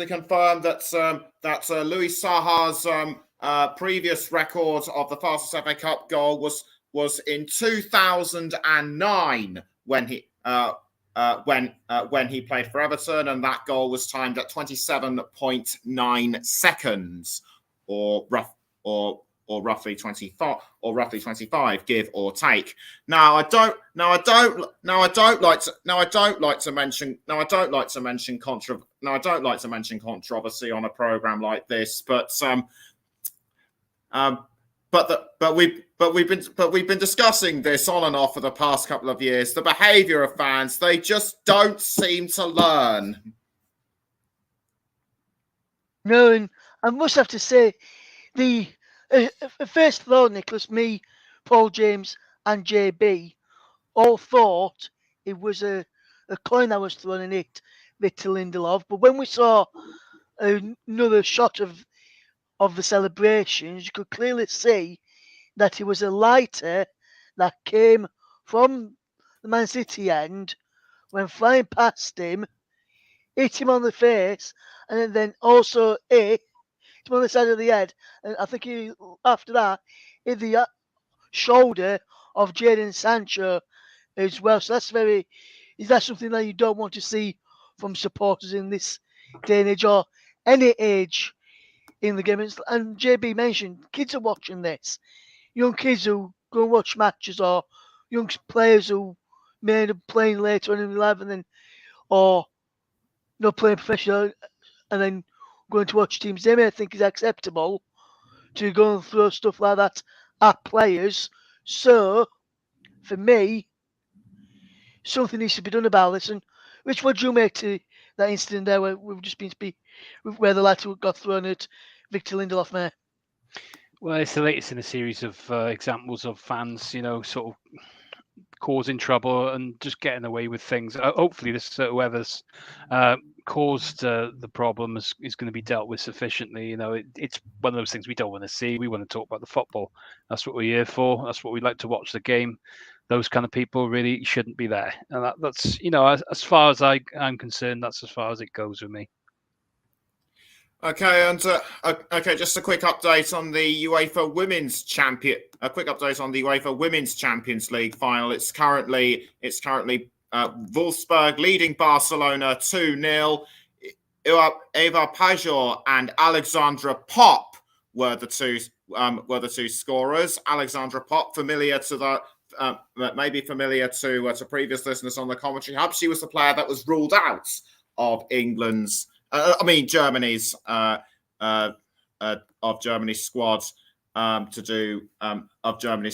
confirm that Louis Saha's previous record of the fastest FA Cup goal was in 2009 when he played for Everton, and that goal was timed at 27.9 seconds, or roughly 25, give or take. Now I don't like to mention controversy on a program like this, but we've been discussing this on and off for the past couple of years. The behaviour of fans, they just don't seem to learn. No, and I must have to say, the first of all, Nicholas, me, Paul James, and JB all thought it was a coin that was thrown and hit Victor Lindelof. But when we saw another shot of the celebrations, you could clearly see that it was a lighter that came from the Man City end, when flying past him, hit him on the face, and then also hit him on the side of the head. And I think after that, hit the shoulder of Jadon Sancho as well. So is that something that you don't want to see from supporters in this day and age, or any age in the game? And JB mentioned kids are watching this. Young kids who go and watch matches, or young players who may end up playing later on in their life, and then, or not playing professional, and then going to watch teams they may think is acceptable to go and throw stuff like that at players. So, for me, something needs to be done about this. And Rich, what do you make to that incident there where we've just been where the latter got thrown at Victor Lindelof, mate? Well, it's the latest in a series of examples of fans, sort of causing trouble and just getting away with things. Hopefully, whoever's caused the problem is going to be dealt with sufficiently. It's one of those things we don't want to see. We want to talk about the football. That's what we're here for. That's what we like to watch the game. Those kind of people really shouldn't be there. And that's, as far as I'm concerned, that's as far as it goes with me. Okay, and just a quick update on the UEFA Women's Champions League final. It's currently Wolfsburg leading Barcelona 2-0. Eva Pajor and Alexandra Popp were the two scorers. Alexandra Pop, familiar to the maybe familiar to previous listeners on the commentary hub. She was the player that was ruled out of Germany's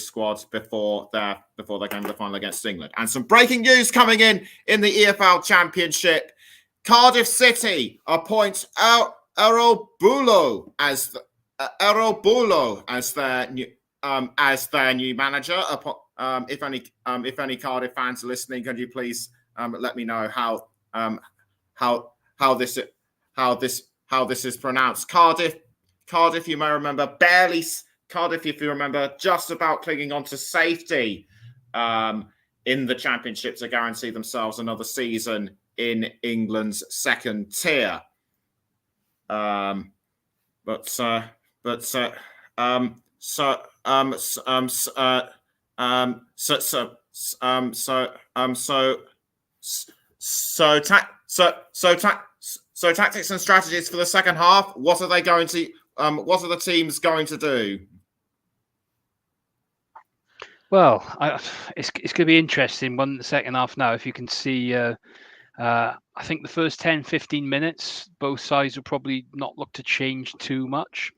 squad before their game of the final against England. And some breaking news coming in the EFL Championship. Cardiff City appoint Errol Bulo as their new manager. If any Cardiff fans are listening, can you please let me know how this is pronounced? Cardiff, you may remember Cardiff, if you remember, just about clinging on to safety in the Championship to guarantee themselves another season in England's second tier. So tactics and strategies for the second half. What are the teams going to do? Well, it's going to be interesting the second half now. If you can see, I think the first 10, 15 minutes, both sides will probably not look to change too much.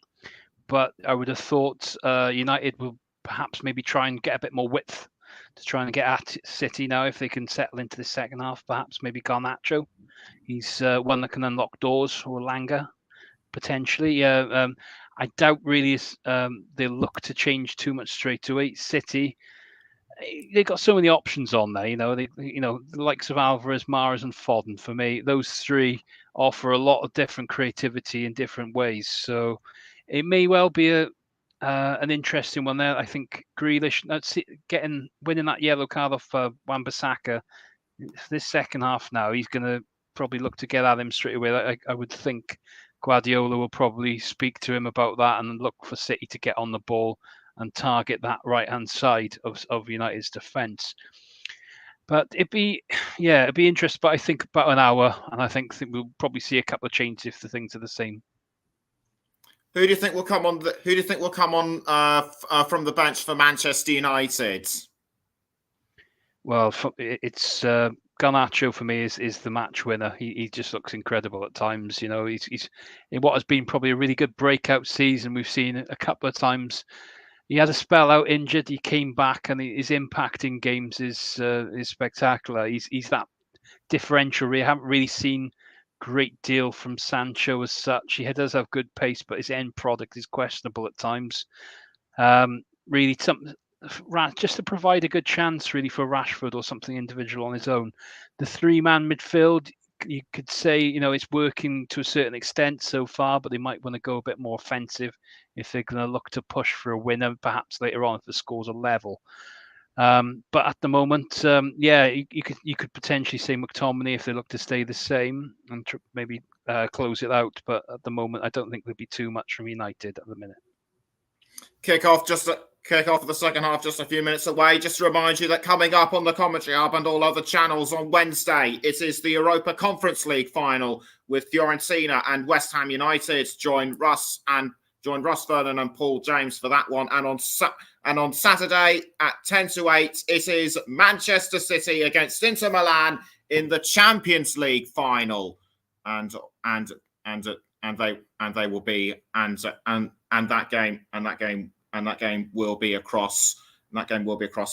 But I would have thought United will perhaps maybe try and get a bit more width to try and get at City now if they can settle into the second half. Perhaps maybe Garnacho. He's one that can unlock doors, or Langer, potentially. I doubt really they'll look to change too much straight away. City, they've got so many options on there. The likes of Alvarez, Mahrez, and Foden. For me, those three offer a lot of different creativity in different ways. So it may well be an interesting one there. I think Grealish winning that yellow card off Wan-Bissaka this second half. Now he's going to probably look to get at him straight away. I would think Guardiola will probably speak to him about that and look for City to get on the ball and target that right-hand side of United's defence. But it'd be interesting. But I think about an hour, and I think we'll probably see a couple of changes if the things are the same. Who do you think will come on? From the bench for Manchester United? Well, it's Garnacho for me is the match winner. He just looks incredible at times. He's in what has been probably a really good breakout season. We've seen a couple of times. He had a spell out injured. He came back, and his impact in games is spectacular. He's that differential. We haven't really seen great deal from Sancho as such. He does have good pace, but his end product is questionable at times. Really, just to provide a good chance, really, for Rashford or something individual on his own. The three-man midfield, you could say, it's working to a certain extent so far, but they might want to go a bit more offensive if they're going to look to push for a winner, perhaps later on if the scores are level. But at the moment, you could potentially say McTominay if they look to stay the same and maybe close it out. But at the moment, I don't think there'll be too much from United at the minute. Kick off of the second half just a few minutes away. Just to remind you that coming up on the Commentary Hub and all other channels on Wednesday, it is the Europa Conference League final with Fiorentina and West Ham United. Join Russ Vernon and Paul James for that one. And on Saturday at 10 to 8, it is Manchester City against Inter Milan in the Champions League final. And they will be and that game will be across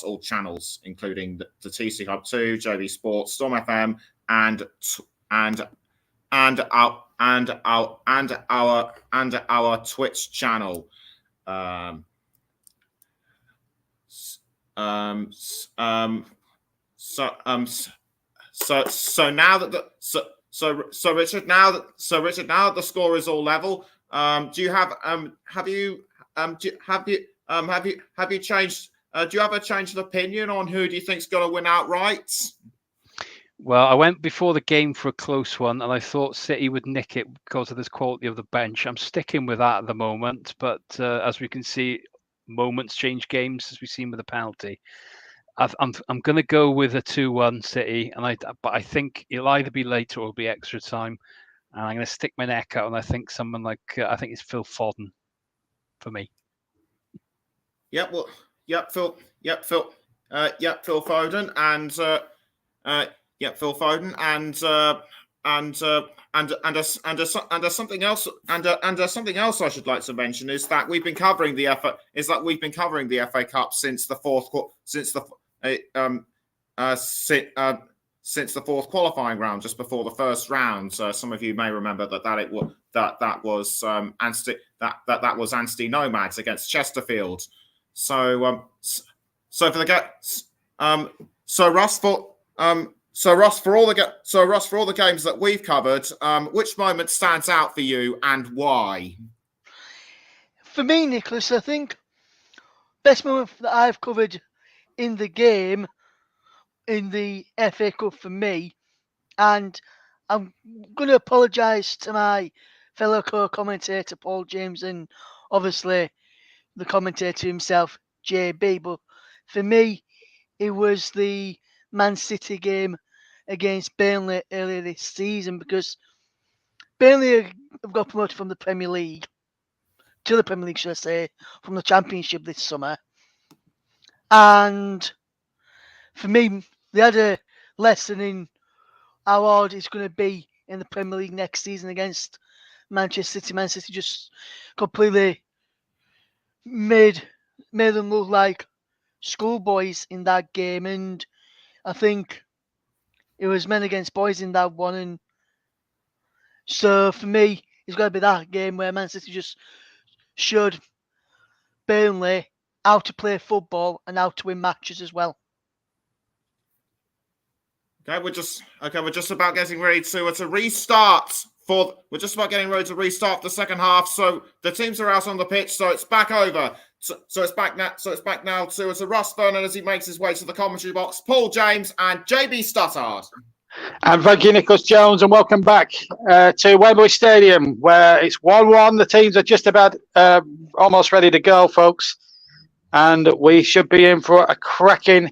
all channels, including the TC Hub 2, JV Sports, Storm FM, and our Twitch channel. Richard, now that the score is all level, do you have you changed? Do you have a change of opinion on who do you think's going to win outright? Well, I went before the game for a close one, and I thought City would nick it because of this quality of the bench. I'm sticking with that at the moment, but as we can see, moments change games, as we've seen with the penalty. I'm going to go with a 2-1 City, but I think it'll either be late or it'll be extra time. And I'm going to stick my neck out, and I think someone I think it's Phil Foden. for me. Yep. Well. Yep. Phil. Yep. Phil. Yep. Phil Foden and. Yep. Phil Foden and something else something else I should like to mention is that we've been covering the FA Cup since the fourth qualifying round, just before the first round. Some of you may remember that was Anstey Nomads against Chesterfield. So for Ross, for all the games that we've covered, which moment stands out for you and why? For me, Nicholas, I think best moment that I've covered in the game, in the FA Cup for me, and I'm going to apologise to my fellow co-commentator Paul James and obviously the commentator himself, JB, but for me, it was the Man City game against Burnley earlier this season, because Burnley have got promoted from the Premier League to the Premier League, should I say, from the Championship this summer. And for me, they had a lesson in how hard it's going to be in the Premier League next season against Manchester City. Man City just completely made them look like schoolboys in that game, and I think it was men against boys in that one. And so for me, it's got to be that game where Man City just showed Burnley how to play football and how to win matches as well. Okay, we're just about getting ready to restart. We're just about getting ready to restart the second half. So the teams are out on the pitch. So it's back over. So it's back now. So it's back now to Russ Vernon as he makes his way to the commentary box. Paul James and JB Stuttard. And thank you, Nicholas Jones, and welcome back to Wembley Stadium, where it's 1-1. The teams are just about almost ready to go, folks, and we should be in for a cracking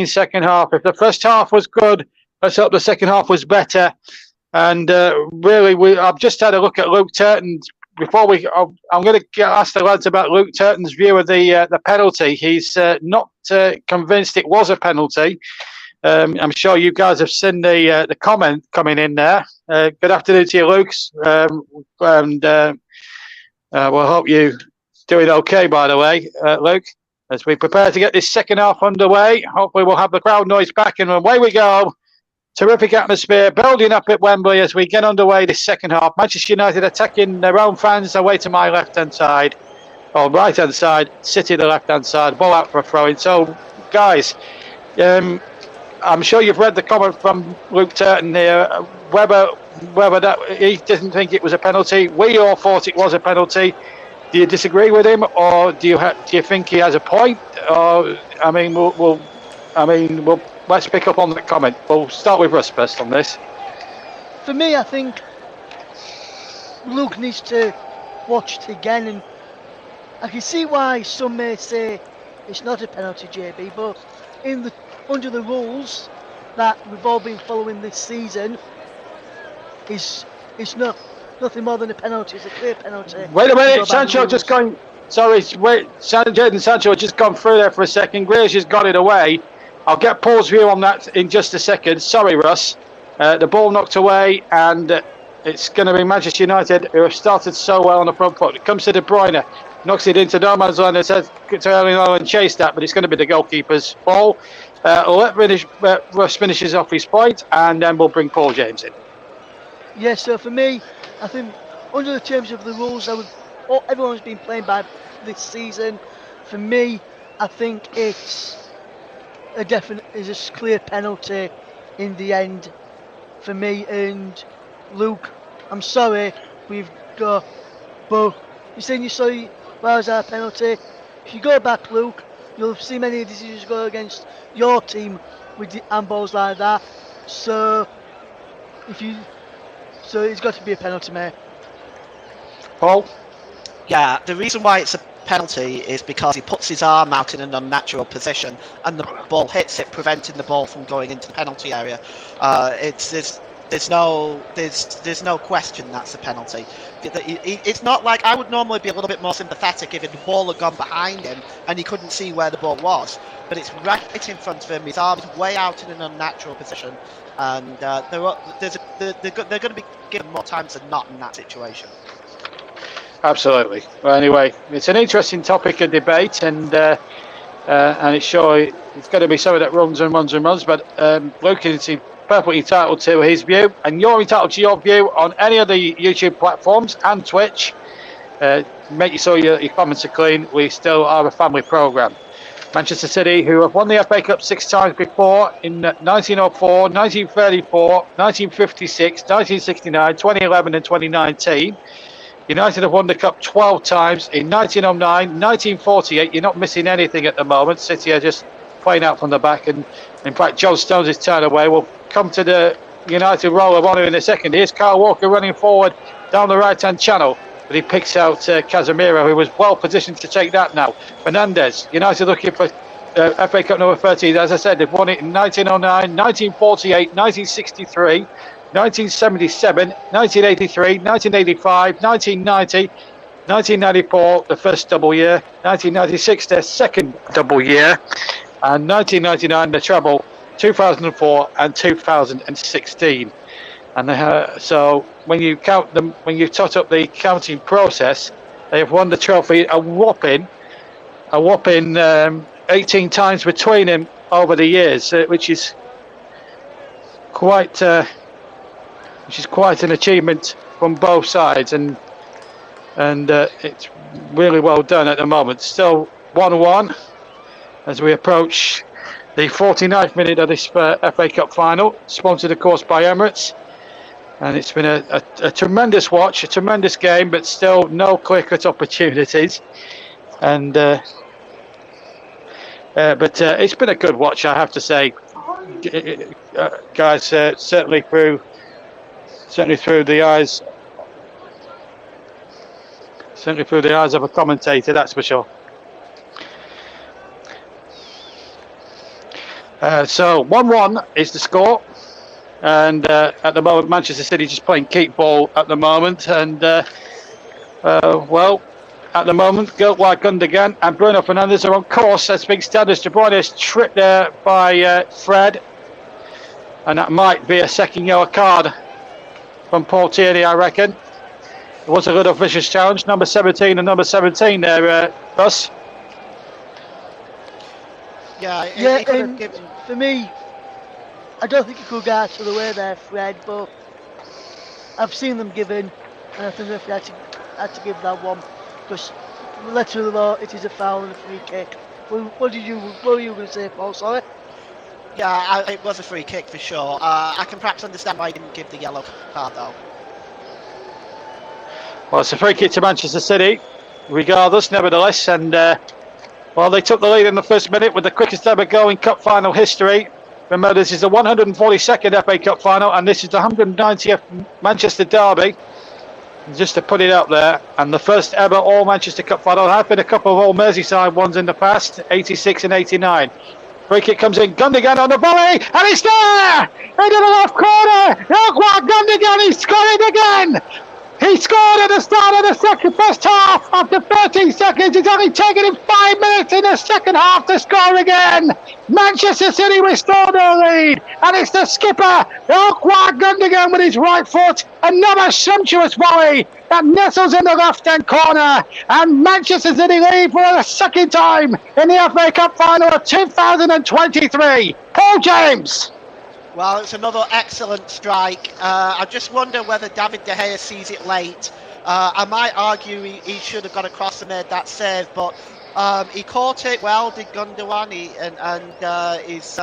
second half. If the first half was good, let's hope the second half was better. And really, I've just had a look at Luke Turton. Before I'm going to ask the lads about Luke Turton's view of the penalty. He's not convinced it was a penalty. I'm sure you guys have seen the comment coming in there. Good afternoon to you, Luke. We'll hope you're doing okay, by the way, Luke. As we prepare to get this second half underway, hopefully we'll have the crowd noise back, and away we go. Terrific atmosphere building up at Wembley as we get underway this second half. Manchester United attacking their own fans away to my left-hand side, or right-hand side, City the left-hand side, ball out for a throw-in. So, guys, I'm sure you've read the comment from Luke Turton here, whether that he didn't think it was a penalty. We all thought it was a penalty. Do you disagree with him, or do you think he has a point? Or let's pick up on that comment. We'll start with Russ first on this. For me, I think Luke needs to watch it again, and I can see why some may say it's not a penalty, JB, but under the rules that we've all been following this season, it's nothing more than a penalty. It's a clear penalty. Wait a minute, Sancho just gone. Sorry, wait, Jadon Sancho has just gone through there for a second. Grealish has got it away. I'll get Paul's view on that in just a second. Sorry, Russ. The ball knocked away, and it's going to be Manchester United, who have started so well on the front foot. It comes to De Bruyne, knocks it into no man's land and says to Erling Haaland, chase that, but it's going to be the goalkeeper's ball. Russ finishes off his point, and then we'll bring Paul James in. Yeah, so for me, I think under the terms of the rules everyone's been playing by this season, for me, I think it's a clear penalty in the end for me. And Luke, I'm sorry, we've got, but you're saying you saw where was our penalty. If you go back, Luke, you'll see many decisions go against your team with the handballs like that. So it's got to be a penalty, mate. Paul? Yeah, the reason why it's a penalty is because he puts his arm out in an unnatural position and the ball hits it, preventing the ball from going into the penalty area. It's there's no question that's a penalty. It's not like I would normally be a little bit more sympathetic if the ball had gone behind him and he couldn't see where the ball was, but it's right in front of him. His arm is way out in an unnatural position, and they're going to be given more times than not in that situation. Absolutely. Well, anyway, it's an interesting topic of debate, and it's sure it's going to be something that runs and runs and runs. But Luke is perfectly entitled to his view, and you're entitled to your view on any of the YouTube platforms and Twitch. Make sure your comments are clean. We still are a family programme. Manchester City, who have won the FA Cup 6 times before, in 1904, 1934, 1956, 1969, 2011 and 2019. United have won the Cup 12 times in 1909, 1948. You're not missing anything at the moment. City are just playing out from the back. And in fact, John Stones is turned away. We'll come to the United roll of honour in a second. Here's Kyle Walker running forward down the right-hand channel. But he picks out Casemiro, who was well positioned to take that now. Fernandes, United looking for FA Cup number 13. As I said, they've won it in 1909, 1948, 1963. 1977, 1983, 1985, 1990, 1994, the first double year, 1996, their second double year, and 1999, the treble, 2004 and 2016. And so when you count them, when you tot up the counting process, they have won the trophy a whopping 18 times between them over the years, which is quite an achievement from both sides, and it's really well done at the moment. Still 1-1 as we approach the 49th minute of this FA Cup final, sponsored of course by Emirates, and it's been a tremendous watch, a tremendous game, but still no clear-cut opportunities, and but it's been a good watch, I have to say, guys. Certainly through the eyes of a commentator, that's for sure. So 1-1 is the score, and at the moment Manchester City just playing keep ball at the moment, and well, at the moment Giltwag Gundogan and Bruno Fernandes are on course as big standards. De Bruyne is tripped there by Fred, and that might be a second yellow card from Paul Tierney, I reckon. It was a little vicious challenge. Number 17 and number 17 there, Russ. For me, I don't think it could go out of the way there, Fred, but I've seen them given, and I think the referee had to give that one, because the letter of the law, it is a foul and a free kick. What were you going to say, Paul? Sorry? Yeah, it was a free kick for sure. I can perhaps understand why he didn't give the yellow card though. Well, it's a free kick to Manchester City, regardless, nevertheless, and well, they took the lead in the first minute with the quickest ever goal in Cup final history. Remember, this is the 142nd FA Cup final, and this is the 190th Manchester derby. Just to put it up there, and the first ever All Manchester Cup final. There have been a couple of All Merseyside ones in the past, 86 and 89. Free kick comes in, Gundogan on the volley, and it's there! Into the left corner! Look what Gundogan, he's scored again! He scored at the start of the first half. After 13 seconds, it's only taken him 5 minutes in the second half to score again. Manchester City restore their lead, and it's the skipper, Ilkay Gundogan, with his right foot. Another sumptuous volley that nestles in the left-hand corner, and Manchester City lead for the second time in the FA Cup final of 2023. Paul James. Well, it's another excellent strike. I just wonder whether David De Gea sees it late. I might argue he should have got across and made that save, but he caught it well, did Gundogan, and he's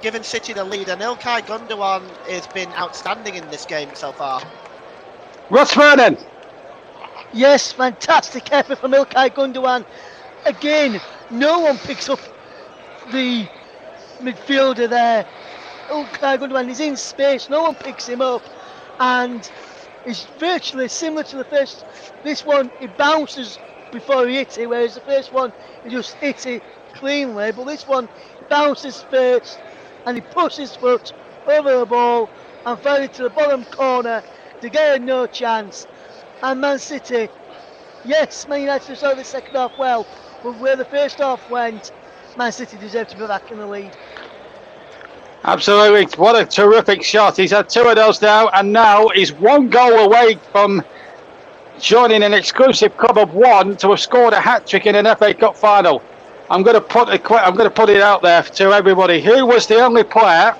given City the lead. And Ilkay Gundogan has been outstanding in this game so far. Russ Vernon. Yes, fantastic effort from Ilkay Gundogan. Again, no one picks up the midfielder there. Ilkay Gundogan is in space, no one picks him up, and it's virtually similar to the first. This one, he bounces before he hits it, whereas the first one, he just hits it cleanly, but this one, he bounces first, and he pushes his foot over the ball, and fell into the bottom corner. De Gea no chance. And Man City, yes, Man United started the second half well, but where the first half went, Man City deserved to be back in the lead. Absolutely. What a terrific shot. He's had 2 of those now, and now he's 1 goal away from joining an exclusive club of 1 to have scored a hat-trick in an FA Cup final. I'm going to put it out there to everybody. Who was the only player?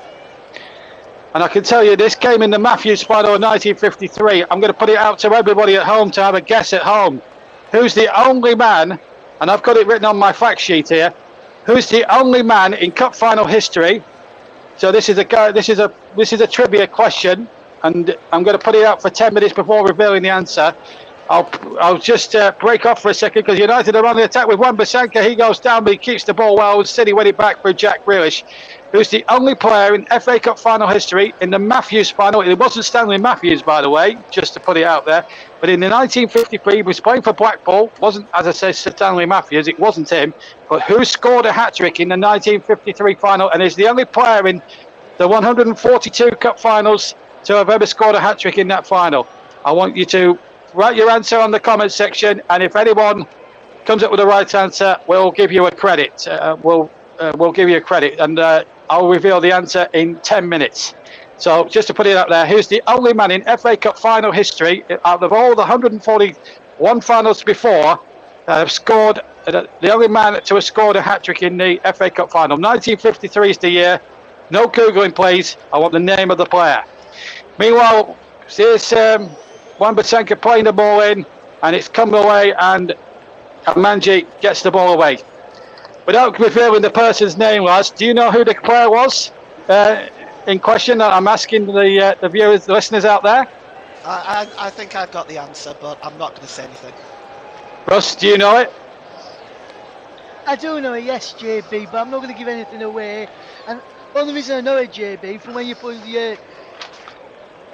And I can tell you this came in the Matthews final in 1953. I'm going to put it out to everybody at home to have a guess at home. Who's the only man? And I've got it written on my fact sheet here. Who's the only man in cup final history? So this is a trivia question, and I'm going to put it out for 10 minutes before revealing the answer. I'll just break off for a second because United are on the attack with Wan-Bissaka. He goes down, but he keeps the ball well. City win it back for Jack Grealish, who's the only player in FA Cup final history in the Matthews final. It wasn't Stanley Matthews, by the way, just to put it out there. But in the 1953, he was playing for Blackpool. Wasn't, as I said, Stanley Matthews. It wasn't him. But who scored a hat-trick in the 1953 final and is the only player in the 142 cup finals to have ever scored a hat-trick in that final? I want you to write your answer on the comment section, and if anyone comes up with the right answer, we'll give you a credit. We'll give you a credit, and I'll reveal the answer in 10 minutes. So just to put it out there, who's the only man in FA Cup final history out of all the 141 finals before have scored, the only man to have scored a hat-trick in the FA Cup final? 1953 is the year. No Googling, please. I want the name of the player. Meanwhile, here's Wan-Bissaka playing the ball in, and it's come away, and Manji gets the ball away. Without revealing the person's name, lads, do you know who the player was in question? I'm asking the viewers, the listeners out there. I think I've got the answer, but I'm not going to say anything. Russ, do you know it? I do know it, yes, JB, but I'm not going to give anything away. And the only reason I know it, JB, from when you put the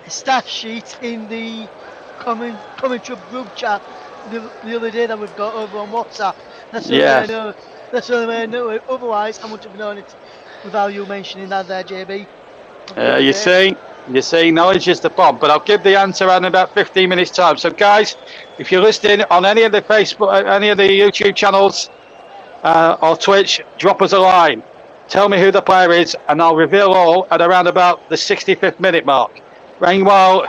stat sheet in the commentary group chat the other day that we've got over on WhatsApp. That's the only way I know. That's the only way I know it. Otherwise, I wouldn't have known it without you mentioning that there, JB. You see, knowledge is the bomb. But I'll give the answer in about 15 minutes' time. So, guys, if you're listening on any of the Facebook, any of the YouTube channels or Twitch, drop us a line. Tell me who the player is, and I'll reveal all at around about the 65th minute mark. Meanwhile,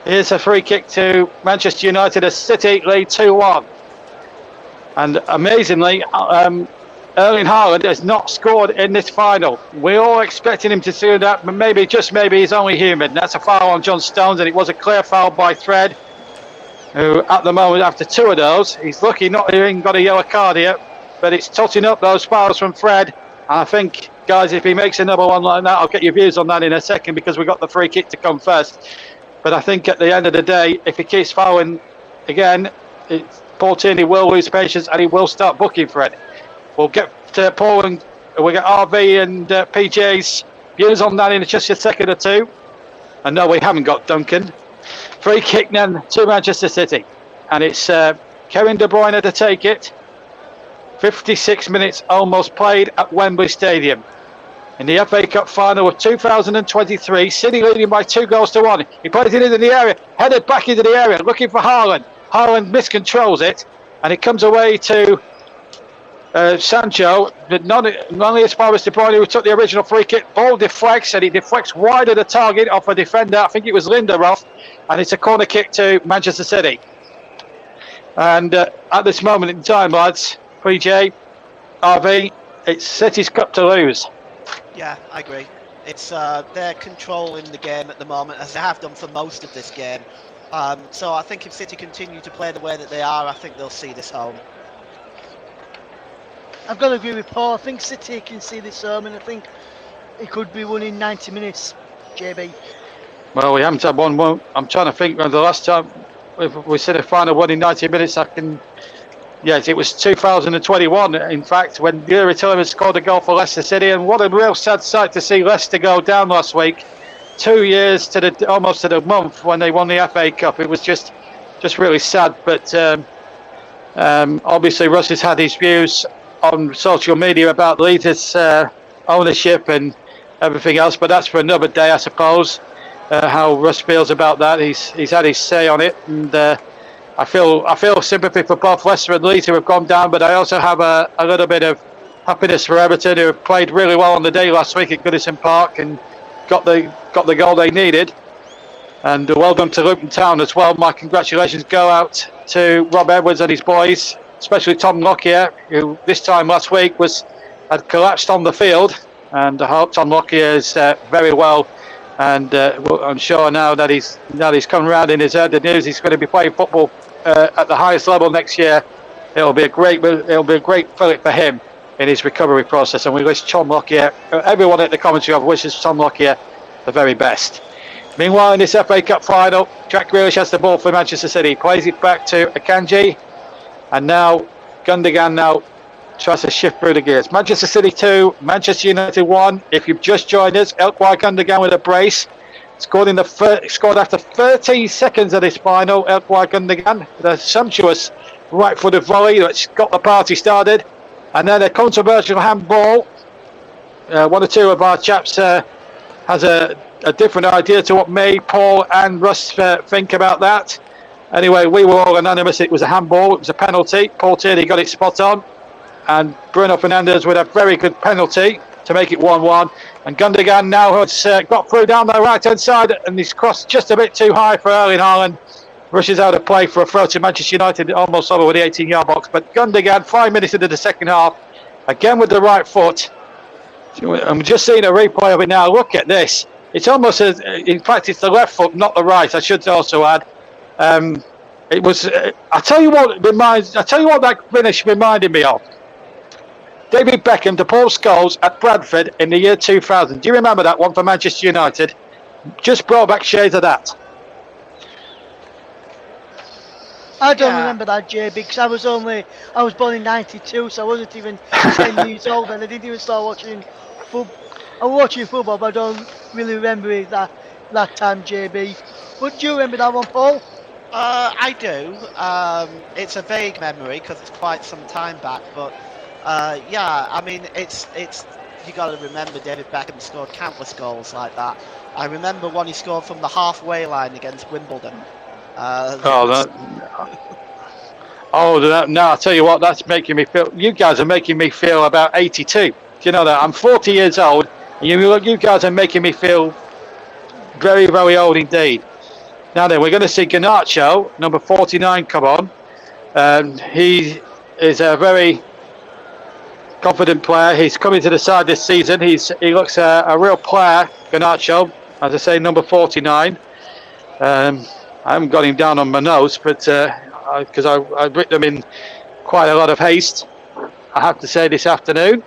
here's a free kick to Manchester United as City lead 2-1. And amazingly, Erling Haaland has not scored in this final. We're all expecting him to do that, but maybe, just maybe, he's only human. That's a foul on John Stones, and it was a clear foul by Fred, who at the moment, after 2 of those, he's lucky not even got a yellow card here, but it's totting up those fouls from Fred. And I think, guys, if he makes another one like that, I'll get your views on that in a second because we've got the free kick to come first. But I think at the end of the day, if he keeps fouling again, Paul Tierney will lose patience and he will start booking Fred. We'll get to Paul and we'll get RV and PJ's views on that in just a second or two. And no, we haven't got Duncan. Free kick then to Manchester City. And it's Kevin De Bruyne to take it. 56 minutes almost played at Wembley Stadium. In the FA Cup final of 2023, City leading by 2-1. He plays it into the area, headed back into the area, looking for Haaland. Haaland miscontrols it, and it comes away to Sancho, but not only as far as De Bruyne, who took the original free kick. Ball deflects, and he deflects wide of the target off a defender. I think it was Lindelof, and it's a corner kick to Manchester City. And at this moment in time, lads, PJ, RV, it's City's cup to lose. Yeah, I agree. It's they're controlling the game at the moment, as they have done for most of this game. So I think if City continue to play the way that they are, I think they'll see this home. I've got to agree with Paul. I think City can see this home, and I think it could be won in 90 minutes, JB. Well, we haven't had one. I'm trying to think when the last time we said a final one in 90 minutes. Yes, it was 2021, in fact, when Yuri Tillman scored a goal for Leicester City. And what a real sad sight to see Leicester go down last week. 2 years to almost to the month when they won the FA Cup. It was just really sad. But obviously, Russ has had his views on social media about Leeds' ownership and everything else. But that's for another day, I suppose. how Russ feels about that. He's had his say on it, and I feel sympathy for both Leicester and Leeds who have gone down, but I also have a little bit of happiness for Everton, who played really well on the day last week at Goodison Park and got the goal they needed. And well done to Luton Town as well. My congratulations go out to Rob Edwards and his boys, especially Tom Lockyer, who this time last week had collapsed on the field. And I hope Tom Lockyer is very well. And I'm sure now that he's come around in his head, the news he's going to be playing football at the highest level next year. It'll be a great fillip for him in his recovery process. And we wish Tom Lockyer, everyone at the commentary wishes Tom Lockyer the very best. Meanwhile, in this FA Cup final, Jack Grealish has the ball for Manchester City. Plays it back to Akanji. And now Gundogan tries to shift through the gears. Manchester City 2, Manchester United 1. If you've just joined us, Elkwai Gundogan with a brace. Scored after 13 seconds of this final, Elkwai Gundogan. With a sumptuous right-footed volley that's got the party started. And then a controversial handball. One or two of our chaps has a different idea to what me, Paul and Russ think about that. Anyway, we were all unanimous. It was a handball. It was a penalty. Paul Tierney got it spot on. And Bruno Fernandes with a very good penalty to make it 1-1. And Gundogan now has got through down the right-hand side, and he's crossed just a bit too high for Erling Haaland. Rushes out of play for a throw to Manchester United, almost over with the 18-yard box. But Gundogan, 5 minutes into the second half, again with the right foot. I'm just seeing a replay of it now. Look at this. It's almost in fact, it's the left foot, not the right. I should also add. It was. I tell you what that finish reminded me of. David Beckham to Paul Scholes at Bradford in the year 2000. Do you remember that one for Manchester United? Just brought back shades of that. I don't remember that, JB, because I was born in '92, so I wasn't even 10 years old, and I didn't even start watching football. I was watching football, but I don't really remember it that time, JB. But do you remember that one, Paul? I do. It's a vague memory because it's quite some time back, but yeah, I mean, it's you got to remember David Beckham scored countless goals like that. I remember one he scored from the halfway line against Wimbledon. Now I tell you what, that's making me feel. You guys are making me feel about 82. Do you know that? I'm 40 years old, and you guys are making me feel very, very old indeed. Now then, we're going to see Garnacho, number 49, come on. He is a very confident player. He's coming to the side this season. He looks a real player, Garnacho. As I say, number 49. I haven't got him down on my notes, but because I've written them in quite a lot of haste, I have to say, this afternoon.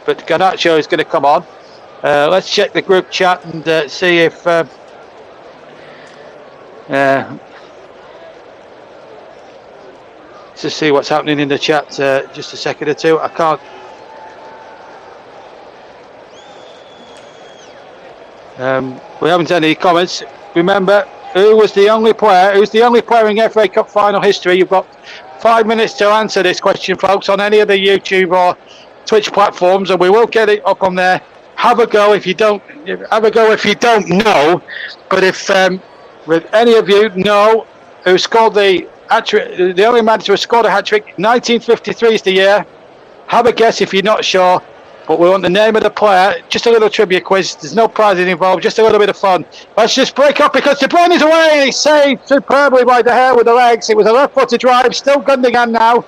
But Garnacho is going to come on. Let's check the group chat and see if to see what's happening in the chat. Just a second or two. I can't. We haven't had any comments. Remember, who's the only player in FA Cup final history? You've got 5 minutes to answer this question, folks, on any of the YouTube or Twitch platforms, and we will get it up on there. Have a go if you don't know. But if with any of you know who scored the only man to have scored a hat trick, 1953 is the year. Have a guess if you're not sure. But we want the name of the player. Just a little trivia quiz. There's no prizes involved. Just a little bit of fun. Let's just break up because De Bruyne is away. And he's saved superbly by De Gea with the legs. It was a left-footed drive. Still Gundogan now.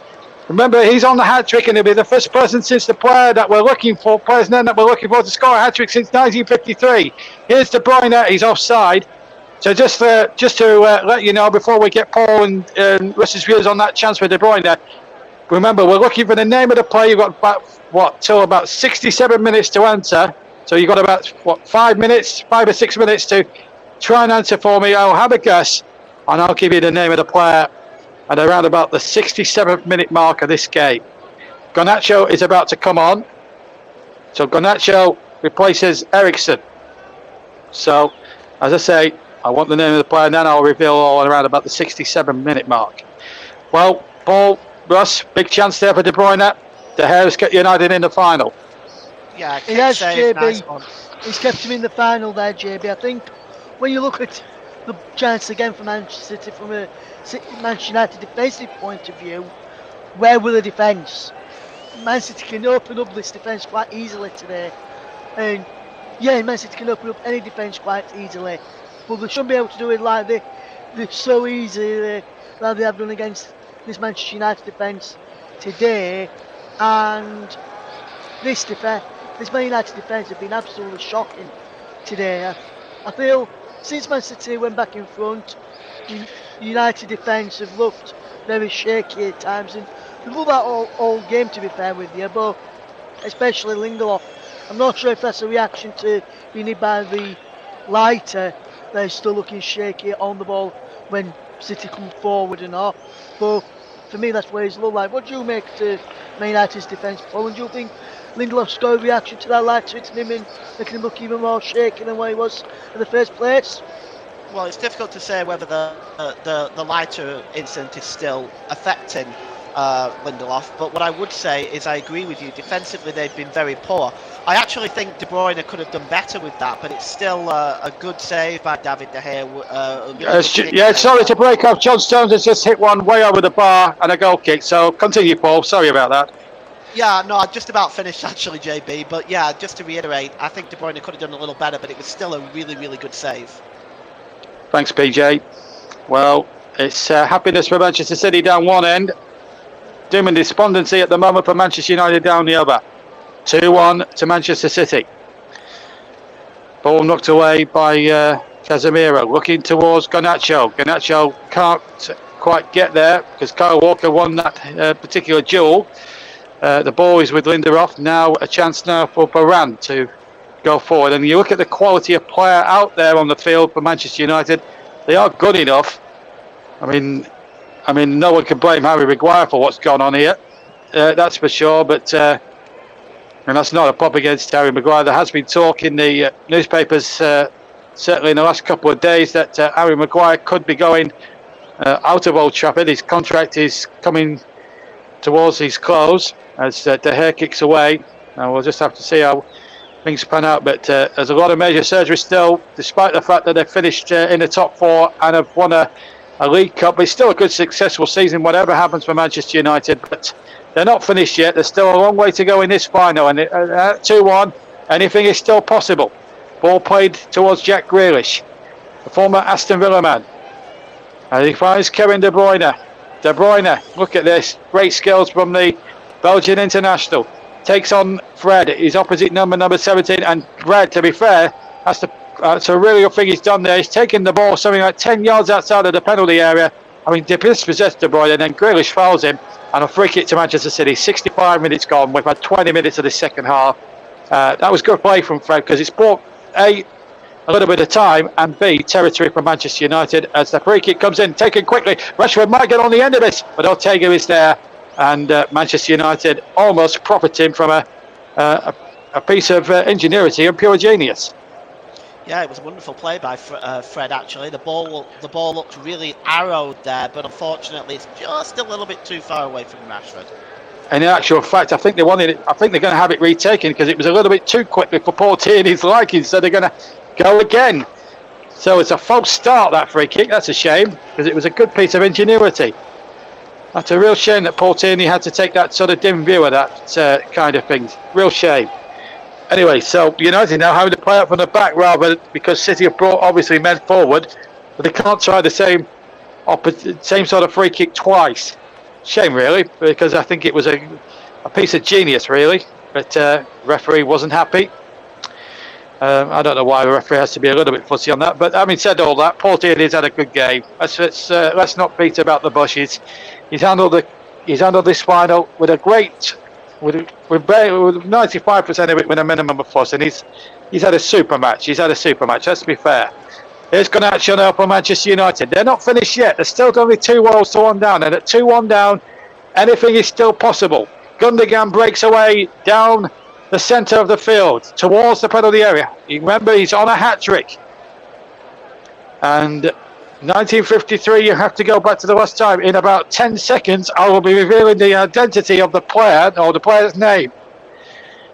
Remember, he's on the hat-trick, and he'll be the first person since the player's name that we're looking for to score a hat-trick since 1953. Here's De Bruyne. He's offside. So just to let you know, before we get Paul and Russ's views on that chance for De Bruyne, remember, we're looking for the name of the player. You've got about 67 minutes to answer. So you've got about 5 or 6 minutes to try and answer for me. I'll have a guess, and I'll give you the name of the player at around about the 67th minute mark of this game. Garnacho is about to come on. So Garnacho replaces Eriksson. So, as I say, I want the name of the player, and then I'll reveal all around about the 67-minute mark. Well, Paul, Russ, big chance there for De Bruyne. De Gea's got United in the final. Yeah, he has, JB. Nice one. He's kept him in the final there, JB. I think when you look at the chance again for Manchester City from a Manchester United defensive point of view, where will the defence? Man City can open up this defence quite easily today. And yeah, Man City can open up any defence quite easily. But they shouldn't be able to do it like they're so easy like they have done against this Manchester United defence today. And this Man United defence have been absolutely shocking today. I feel since Man City went back in front, United defence have looked very shaky at times, and they've looked that all game, to be fair with you, but especially Lindelof. I'm not sure if that's a reaction to being hit by the lighter. They're still looking shaky on the ball when City come forward and all, but for me that's what he's looked like. What do you make to Man United's defence, Paul? And do you think Lindelof's got a reaction to that lighter hitting him and making him look even more shaky than what he was in the first place? Well, it's difficult to say whether the lighter incident is still affecting Lindelof, but what I would say is I agree with you. Defensively, they've been very poor. I actually think De Bruyne could have done better with that, but it's still a good save by David De Gea. Sorry to break off. John Stones has just hit one way over the bar and a goal kick. So continue, Paul. Sorry about that. Yeah, no, I just about finished actually, JB. But yeah, just to reiterate, I think De Bruyne could have done a little better, but it was still a really, really good save. Thanks, PJ. Well, it's happiness for Manchester City down one end. Doom and despondency at the moment for Manchester United down the other. 2-1 to Manchester City. Ball knocked away by Casemiro. Looking towards Garnacho. Garnacho can't quite get there because Kyle Walker won that particular duel. The ball is with Lindelof. Now a chance now for Varane to go forward. And you look at the quality of player out there on the field for Manchester United. They are good enough. I mean, no one can blame Harry Maguire for what's gone on here. That's for sure. But and that's not a pop against Harry Maguire. There has been talk in the newspapers, certainly in the last couple of days, that Harry Maguire could be going out of Old Trafford. His contract is coming towards his close as De Gea kicks away. And we'll just have to see how things pan out. But there's a lot of major surgery still, despite the fact that they've finished in the top four and have won a League Cup. It's still a good, successful season, whatever happens for Manchester United. But they're not finished yet. There's still a long way to go in this final. And at 2-1, anything is still possible. Ball played towards Jack Grealish, the former Aston Villa man. And he finds Kevin De Bruyne. De Bruyne, look at this. Great skills from the Belgian international. Takes on Fred, his opposite number 17. And Fred, to be fair, that's a really good thing he's done there. He's taken the ball something like 10 yards outside of the penalty area. I mean, dispossessed De Bruyne, and then Grealish fouls him. And a free kick to Manchester City. 65 minutes gone. We've had 20 minutes of the second half. That was good play from Fred because it's brought A, a little bit of time, and B, territory for Manchester United as the free kick comes in, taken quickly. Rashford might get on the end of this, but Ortega is there, and Manchester United almost profiting from a piece of ingenuity and pure genius. Yeah, it was a wonderful play by Fred. Actually, the ball looked really arrowed there, but unfortunately, it's just a little bit too far away from Rashford. And in actual fact, I think they wanted it. I think they're going to have it retaken because it was a little bit too quickly for Paul Tierney's liking. So they're going to go again. So it's a false start, that free kick. That's a shame because it was a good piece of ingenuity. That's a real shame that Paul Tierney had to take that sort of dim view of that kind of thing. Real shame. Anyway, so United now having to play out from the back rather because City have brought obviously men forward, but they can't try the same sort of free kick twice. Shame really, because I think it was a piece of genius really, but referee wasn't happy. I don't know why the referee has to be a little bit fussy on that, but having said all that, Paul Tierney's had a good game. Let's not beat about the bushes. He's handled this final with a great. With 95% of it with a minimum of fuss, and he's had a super match. Let's be fair. Here's Garnacho now for Manchester United. They're not finished yet. There's still only 2 goals to 1 down, and at 2-1 down, anything is still possible. Gundogan breaks away down the centre of the field towards the penalty area. You remember, he's on a hat trick. And 1953, you have to go back to the last time. In about 10 seconds, I will be revealing the identity of the player, or the player's name.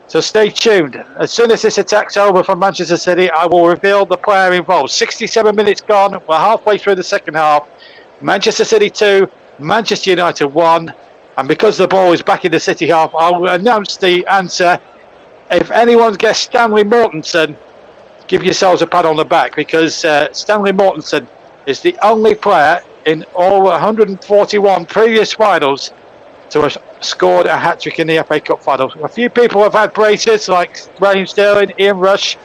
So stay tuned. As soon as this attack's over from Manchester City, I will reveal the player involved. 67 minutes gone. We're halfway through the second half. Manchester City 2, Manchester United 1. And because the ball is back in the City half, I'll announce the answer. If anyone gets Stanley Mortensen, give yourselves a pat on the back, because Stanley Mortensen is the only player in all 141 previous finals to have scored a hat-trick in the FA Cup final. A few people have had braces, like Raheem Sterling, Ian Rush,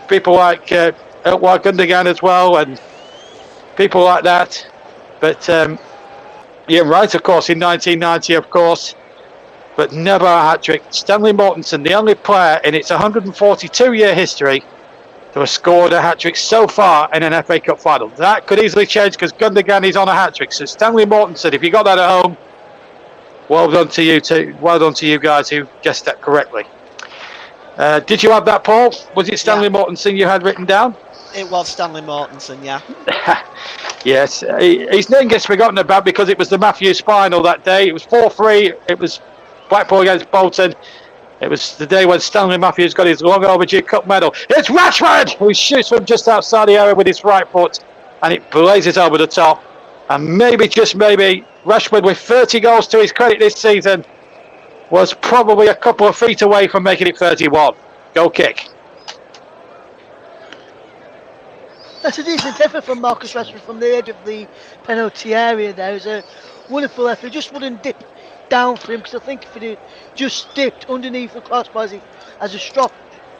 people like Ilkay Gundogan as well, and people like that. But Ian Wright, of course, in 1990, of course, but never a hat-trick. Stanley Mortensen, the only player in its 142-year history to have scored a hat-trick so far in an FA Cup final. That could easily change because Gundogan is on a hat-trick. So Stanley Mortensen, if you got that at home, well done to you too. Well done to you guys who guessed that correctly. Did you have that, Paul? Was it Stanley Mortensen you had written down? It was Stanley Mortensen, yeah. Yes, his name gets forgotten about because it was the Matthews final that day. It was 4-3. It was Blackpool against Bolton. It was the day when Stanley Matthews got his long overdue cup medal. It's Rashford who shoots from just outside the area with his right foot, and it blazes over the top. And maybe, just maybe, Rashford, with 30 goals to his credit this season, was probably a couple of feet away from making it 31. Go kick. That's a decent effort from Marcus Rashford from the edge of the penalty area there. It was a wonderful effort. It just wouldn't dip down for him, because I think if it had just dipped underneath the crossbar as a strop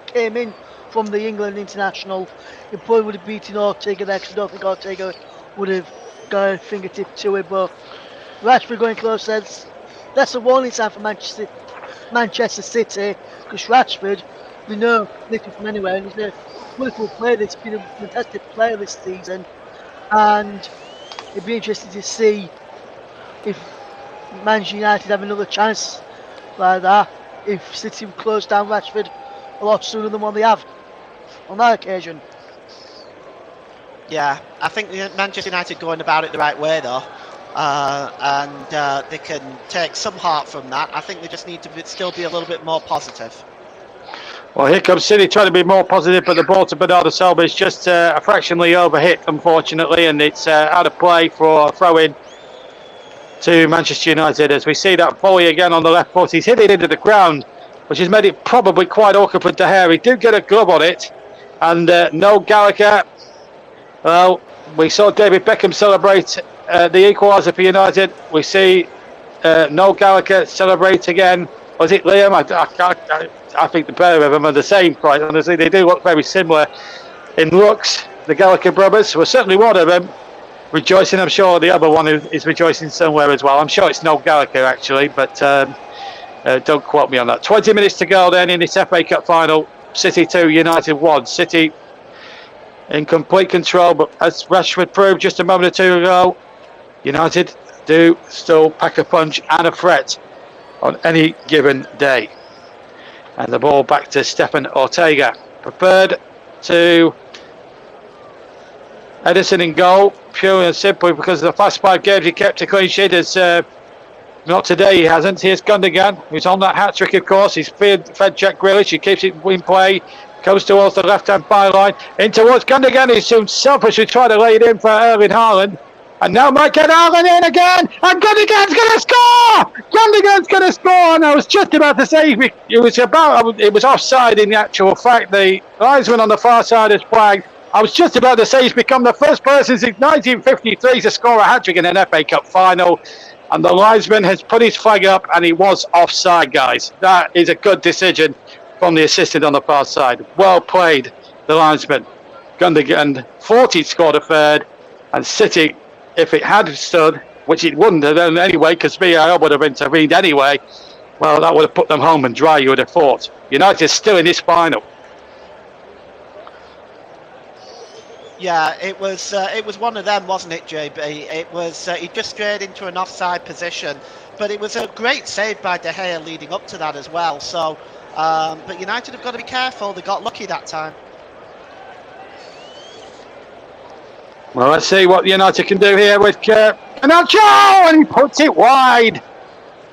came in from the England international, it probably would have beaten Ortega there, because I don't think Ortega would have got a fingertip to it. But Rashford going close, that's a warning sign for Manchester City, because Rashford, we know, lifted from anywhere, and he's a wonderful player. He's been a fantastic player this season, and it'd be interesting to see if Manchester United have another chance like that, if City would close down Rashford a lot sooner than what they have on that occasion. Yeah, I think Manchester United going about it the right way though, and they can take some heart from that. I think they just need to still be a little bit more positive. Well, here comes City trying to be more positive, but the ball to Bernardo Silva is just a fractionally overhit, unfortunately, and it's out of play for a throw-in to Manchester United. As we see that volley again on the left foot, he's hit it into the ground, which has made it probably quite awkward for De Gea. He did get a glove on it, and no Gallagher. Well, we saw David Beckham celebrate the equaliser for United. We see no Gallagher celebrate again. Was it Liam? I think the pair of them are the same price. Honestly, they do look very similar in looks. The Gallagher brothers were certainly one of them rejoicing. I'm sure the other one is rejoicing somewhere as well. I'm sure it's no Gallagher actually, but don't quote me on that. 20 minutes to go then in this FA Cup final. City 2, United 1. City in complete control, but as Rashford proved just a moment or two ago, United do still pack a punch and a threat on any given day. And the ball back to Stefan Ortega. Preferred to Edison in goal, purely and simply because of the last 5 games he kept a clean sheet. As not today, he hasn't. Here's Gundogan, who's on that hat-trick, of course. He's fed Jack Grealish. He keeps it in play. Goes towards the left-hand byline. In towards Gundogan. He's soon selfishly trying to lay it in for Erling Haaland. And now might get Haaland in again. And Gundogan's going to score! Gundogan's going to score! And I was just about to say it was offside in the actual fact. The linesman on the far side is flagged. I was just about to say he's become the first person since 1953 to score a hat-trick in an FA Cup final. And the linesman has put his flag up and he was offside, guys. That is a good decision from the assistant on the far side. Well played, the linesman. Gundogan thought he'd scored a third. And City, if it had stood, which it wouldn't have done anyway, because VAR would have intervened anyway, well, that would have put them home and dry, you would have thought. United's still in this final. Yeah, it was one of them, wasn't it, JB? It was he just strayed into an offside position, but it was a great save by De Gea leading up to that as well. So, but United have got to be careful. They got lucky that time. Well, let's see what United can do here with Garnacho, and he puts it wide.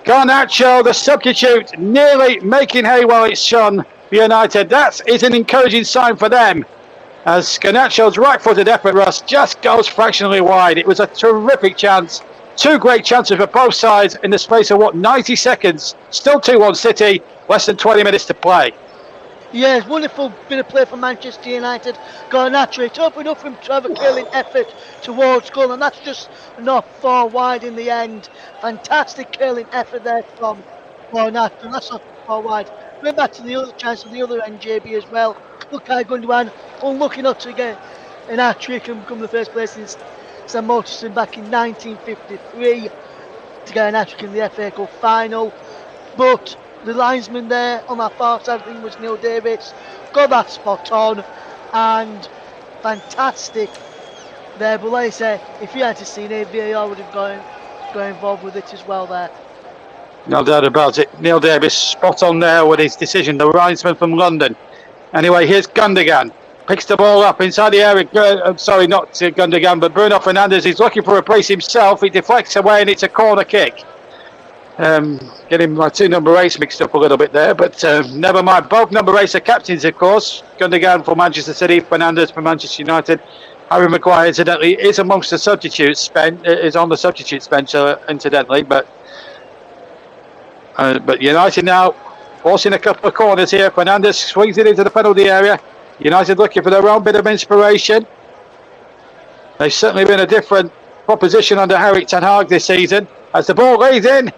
Garnacho, the substitute, nearly making hay while it's shone for United. That is an encouraging sign for them, as Garnacho's right-footed effort, Russ, just goes fractionally wide. It was a terrific chance. Two great chances for both sides in the space of, 90 seconds. Still 2-1 City, less than 20 minutes to play. Yes, wonderful bit of play from Manchester United. Garnacho, it opened up from Trevor Curling effort towards goal, and that's just not far wide in the end. Fantastic curling effort there from Garnacho, and that's not far wide. Going back to the other chance on the other end, JB, as well. Ilkay Gundogan, unlucky not to get an hat-trick and become the first place since Sam Mortensen back in 1953 to get an hat-trick in the FA Cup final. But the linesman there on that far side, I think, was Neil Davis. Got that spot on, and fantastic there. But like I say, if you had to see it, VAR would have got involved with it as well there. No doubt about it. Neil Davis spot on there with his decision, the linesman from London. Anyway, here's Gundogan. Picks the ball up inside the area. Sorry, not Gundogan, but Bruno Fernandes. He's looking for a brace himself. He deflects away, and it's a corner kick. Getting my two number 8s mixed up a little bit there, but never mind. Both number 8s are captains, of course. Gundogan for Manchester City, Fernandes for Manchester United. Harry Maguire, incidentally, is amongst the substitutes. Is on the substitutes bench, incidentally, but United now forcing a couple of corners here. Fernandes swings it into the penalty area. United looking for their own bit of inspiration. They've certainly been a different proposition under Harry Ten Hag this season. As the ball lays in,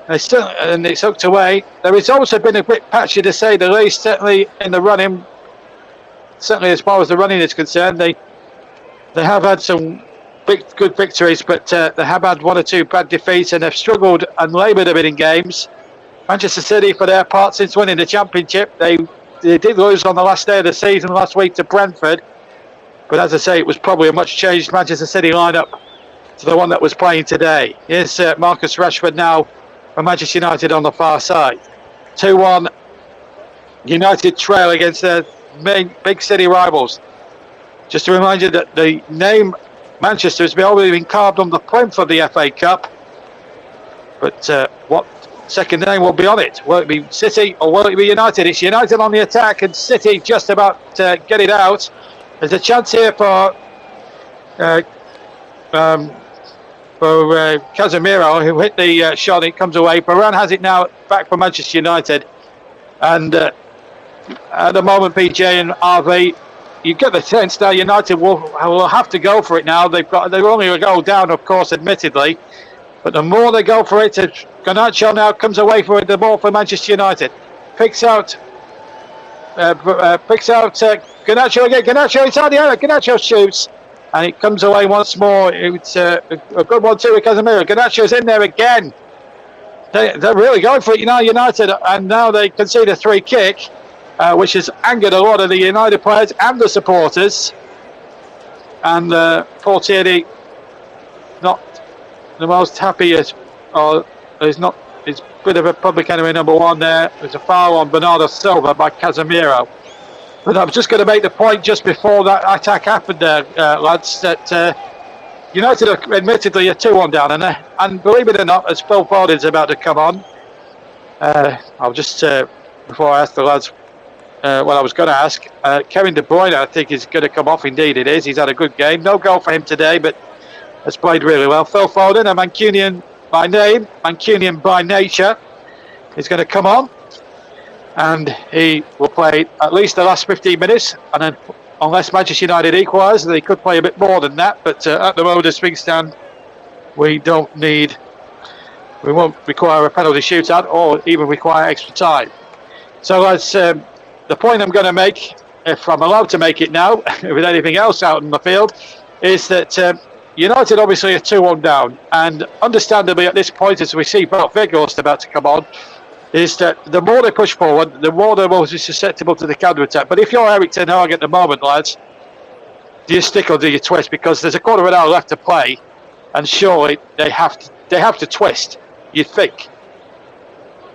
and it's hooked away. There has also been a bit patchy, to say the least, certainly in the running. Certainly as far as the running is concerned, they have had some good victories, but they have had one or two bad defeats, and they've struggled and laboured a bit in games. Manchester City, for their part, since winning the Championship, they did lose on the last day of the season last week to Brentford. But as I say, it was probably a much changed Manchester City lineup to the one that was playing today. Here's Marcus Rashford now for Manchester United on the far side. 2-1 United trail against their main big city rivals. Just to remind you that the name Manchester has already been carved on the plinth of the FA Cup. But what second name will be on it? Will it be City or will it be United? It's United on the attack and City just about to get it out. There's a chance here for Casemiro, who hit the shot. It comes away. Varane has it now back for Manchester United. And at the moment, PJ and RV, you get the sense that United will have to go for it now. They're only a goal down, of course, admittedly. But the more they go for it, Garnacho now comes away for it, the ball for Manchester United. Picks out Garnacho again. Garnacho inside the area. Garnacho shoots. And it comes away once more. It's a good one too with Casemiro. Garnacho's in there again. They're really going for it, United. And now they concede a free kick, which has angered a lot of the United players and the supporters. And Paul Tierney, not the most happiest, he's a bit of a public enemy number 1 there. There's a foul on Bernardo Silva by Casemiro. But I was just going to make the point just before that attack happened there, lads, that United are admittedly a 2-1 down. And believe it or not, as Phil Foden's about to come on, I'll just, before I ask the lads what I was going to ask, Kevin De Bruyne, I think, is going to come off. Indeed it is. He's had a good game. No goal for him today, but has played really well. Phil Foden, a Mancunian by name, Mancunian by nature, is going to come on. And he will play at least the last 15 minutes. And then, unless Manchester United equalise, they could play a bit more than that. But at the moment, as things stand, we won't require a penalty shootout or even require extra time. So as the point I'm going to make, if I'm allowed to make it now, with anything else out in the field, is that United obviously are 2-1 down. And understandably at this point, as we see Bart Weghorst about to come on, is that the more they push forward, the more they're most susceptible to the counter-attack. But if you're Eric Ten Hag at the moment, lads, do you stick or do you twist? Because there's a quarter of an hour left to play, and surely they have to twist, you'd think.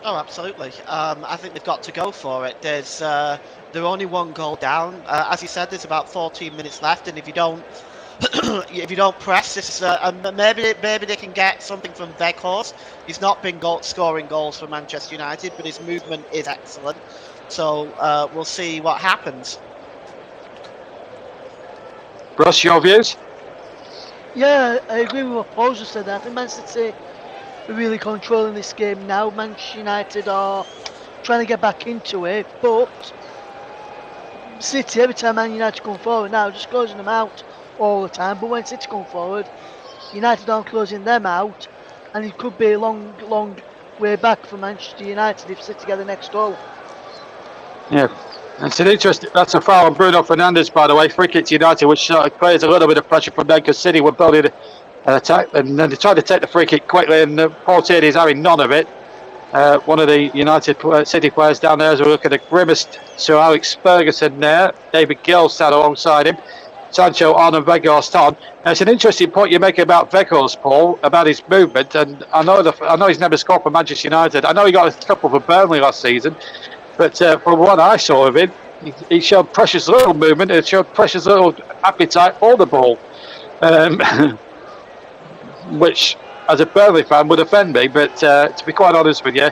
Oh, absolutely. I think they've got to go for it. They're only 1 goal down. As you said, there's about 14 minutes left, and if you don't if you don't press, this maybe they can get something from Weghorst. He's not been scoring goals for Manchester United, but his movement is excellent. So we'll see what happens. Russ, your views? Yeah, I agree with what Paul just said. I think Man City are really controlling this game now. Manchester United are trying to get back into it, but City, every time Man United come forward now, just closing them out all the time. But when City come forward, United aren't closing them out, and it could be a long way back for Manchester United if City get the next goal. Yeah. It's an interesting. That's a foul on Bruno Fernandes, by the way. Free kick to United, which creates a little bit of pressure from them because City were building an attack, and then they tried to take the free kick quickly, and Paul Tierney is having none of it. One of the United City players down there, as we look at the grimmest Sir Alex Ferguson there. David Gill sat alongside him. Sancho on and Weghorst on. Now, it's an interesting point you make about Weghorst, Paul, about his movement. And I know he's never scored for Manchester United. I know he got a couple for Burnley last season. But from what I saw of it, he showed precious little movement. It showed precious little appetite for the ball, which, as a Burnley fan, would offend me. But to be quite honest with you,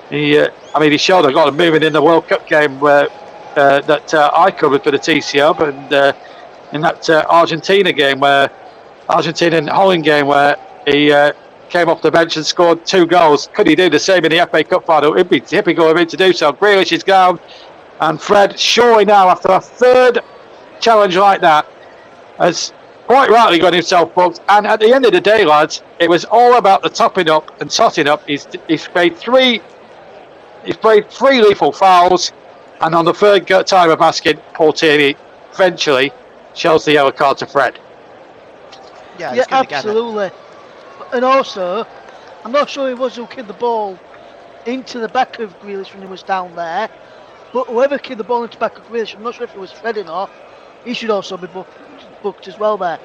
he showed a lot of movement in the World Cup game that I covered for the TCO, and in that Argentina and Holland game where he came off the bench and scored 2 goals. Could he do the same in the FA Cup final? It'd be typical of him to do so. Grealish is gone, and Fred, surely now, after a third challenge like that, has quite rightly got himself booked. And at the end of the day, lads, it was all about the topping up and totting up. He's played three lethal fouls, and on the third time of asking, Paul Tierney eventually shows the yellow card to Fred. Yeah, absolutely. And also, I'm not sure he was who kicked the ball into the back of Grealish when he was down there, but whoever kicked the ball into the back of Grealish, I'm not sure if it was Fred or not, he should also be booked as well there.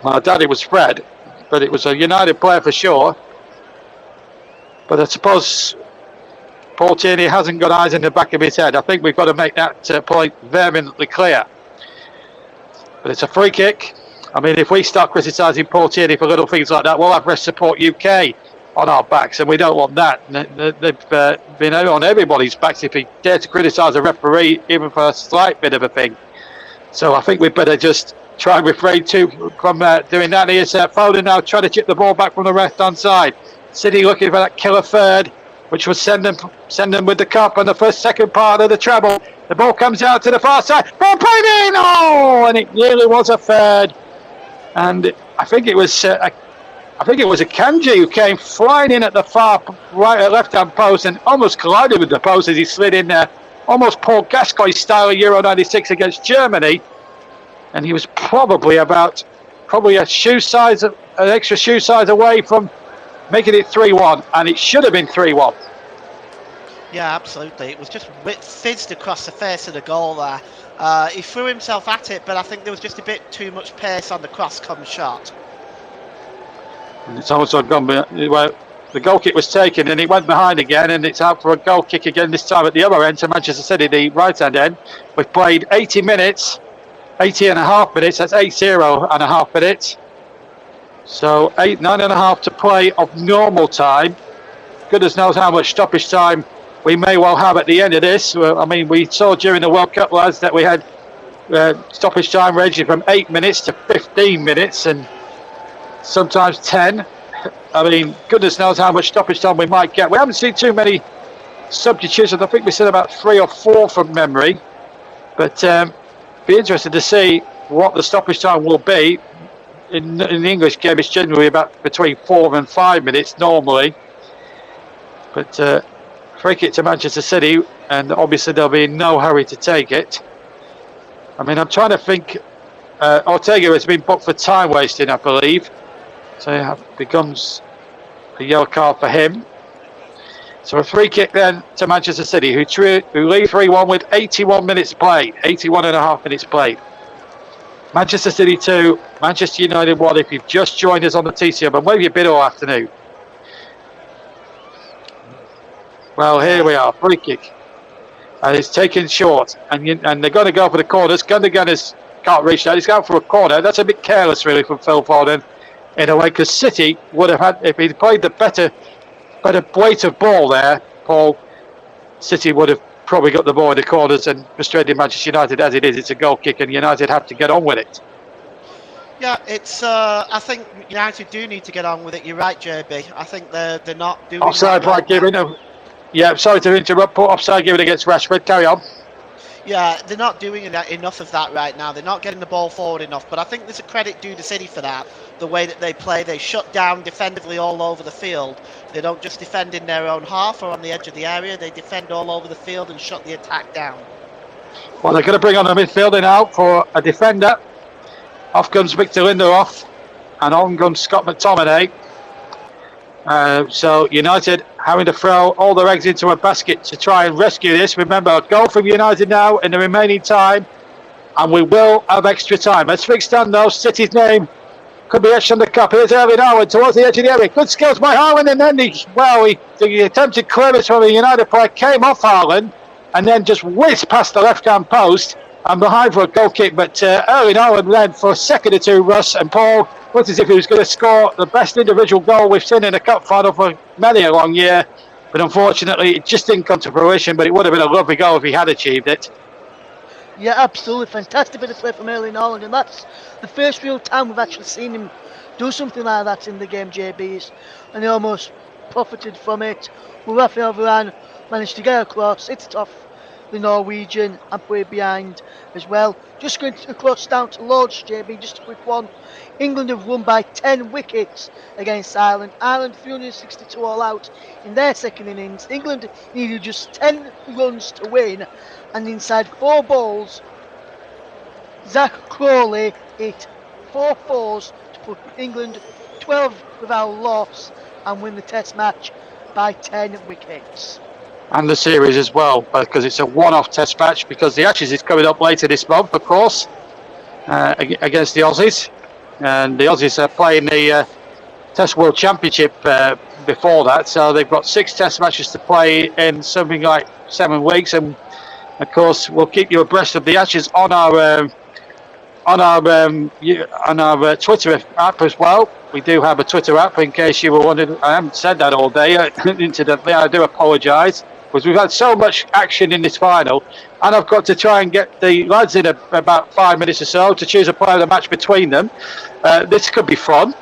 Well, I doubt it was Fred, but it was a United player for sure. But I suppose Paul Tierney hasn't got eyes in the back of his head. I think we've got to make that point vehemently clear. But it's a free kick. I mean, if we start criticising Paul Tierney for little things like that, we'll have Rest Support UK on our backs, and we don't want that. They've been on everybody's backs if he dare to criticise a referee, even for a slight bit of a thing. So I think we'd better just try and refrain from doing that. Here's Foden now trying to chip the ball back from the left-hand side. City looking for that killer third, which will send them with the cup on the second part of the treble. The ball comes out to the far side. Ball played in! Oh, and it nearly was a third. And I think it was Akanji who came flying in at the far left-hand post and almost collided with the post as he slid in there, almost Paul Gascoigne style of Euro '96 against Germany. And he was probably an extra shoe size away from making it 3-1, and it should have been 3-1. Yeah, absolutely. It was just fizzed across the face of the goal there. He threw himself at it, but I think there was just a bit too much pace on the cross-come shot. And it's also gone. Well, the goal kick was taken, and it went behind again, and it's out for a goal kick again. This time at the other end to Manchester City, the right-hand end. We've played 80 and a half minutes. That's 80 and a half minutes. So 9.5 to play of normal time. Goodness knows how much stoppage time we may well have at the end of this. I mean, we saw during the World Cup, lads, that we had stoppage time ranging from 8 minutes to 15 minutes and sometimes 10. I mean, goodness knows how much stoppage time we might get. We haven't seen too many substitutions. I think we said about 3 or 4 from memory. But be interested to see what the stoppage time will be. In the English game, it's generally about between 4 and 5 minutes normally. But free kick to Manchester City, and obviously they'll be in no hurry to take it. I mean, I'm trying to think. Ortega has been booked for time wasting, I believe. So it becomes a yellow card for him. So a free kick then to Manchester City, who lead 3-1 with 81 minutes played, 81 and a half minutes played. Manchester City 2, Manchester United 1. If you've just joined us on the TCO, but where have you been all afternoon? Well, here we are, free kick. And it's taken short, and they're going to go for the corners. Gundogan has can't reach that. He's out for a corner. That's a bit careless, really, from Phil Foden, in a way, because City would have had, if he'd played the better weight of ball there, Paul, City would have probably got the ball in the corners and frustrated Manchester United. As it is, it's a goal kick, and United have to get on with it. Yeah, it's. I think United do need to get on with it. You're right, JB. I think they're not doing. Offside by Given. Yeah, sorry to interrupt. Paul, offside given against Rashford. Carry on. Yeah, they're not doing enough of that right now. They're not getting the ball forward enough. But I think there's a credit due to City for that. The way that they play, they shut down defensively all over the field. They don't just defend in their own half or on the edge of the area. They defend all over the field and shut the attack down. Well, they're going to bring on a midfielder now for a defender. Off comes Victor Lindelof, and on comes Scott McTominay. So United having to throw all their eggs into a basket to try and rescue this. Remember, a goal from United now in the remaining time, and we will have extra time. As things stand though, City's name could be etched on the cup. Here's Erling Haaland towards the edge of the area. Good skills by Haaland, and then the attempted clearance from the United player came off Haaland, and then just whizzed past the left-hand post and behind for a goal kick. But Erling Haaland led for a second or two, Russ, and Paul looked as if he was going to score the best individual goal we've seen in a cup final for many a long year. But unfortunately, it just didn't come to fruition. But it would have been a lovely goal if he had achieved it. Yeah, absolutely. Fantastic bit of play from Erling Haaland. And that's the first real time we've actually seen him do something like that in the game, JB's. And he almost profited from it. Well, Rafael Varane managed to get across. It's off the Norwegian and play behind as well. Just going across down to Lords, JB, just a quick one. England have won by 10 wickets against Ireland. Ireland 362 all out in their second innings. England needed just 10 runs to win, and inside 4 balls, Zach Crawley hit 4 fours to put England 12 without loss and win the test match by 10 wickets. And the series as well, because it's a one-off test match, because the Ashes is coming up later this month, of course, against the Aussies. And the Aussies are playing the Test World Championship before that, so they've got 6 test matches to play in something like 7 weeks. And of course, we'll keep you abreast of the Ashes on our Twitter app as well. We do have a Twitter app, in case you were wondering. I haven't said that all day, incidentally. I do apologise, because we've had so much action in this final, and I've got to try and get the lads in about 5 minutes or so to choose a player of the match between them. This could be fun.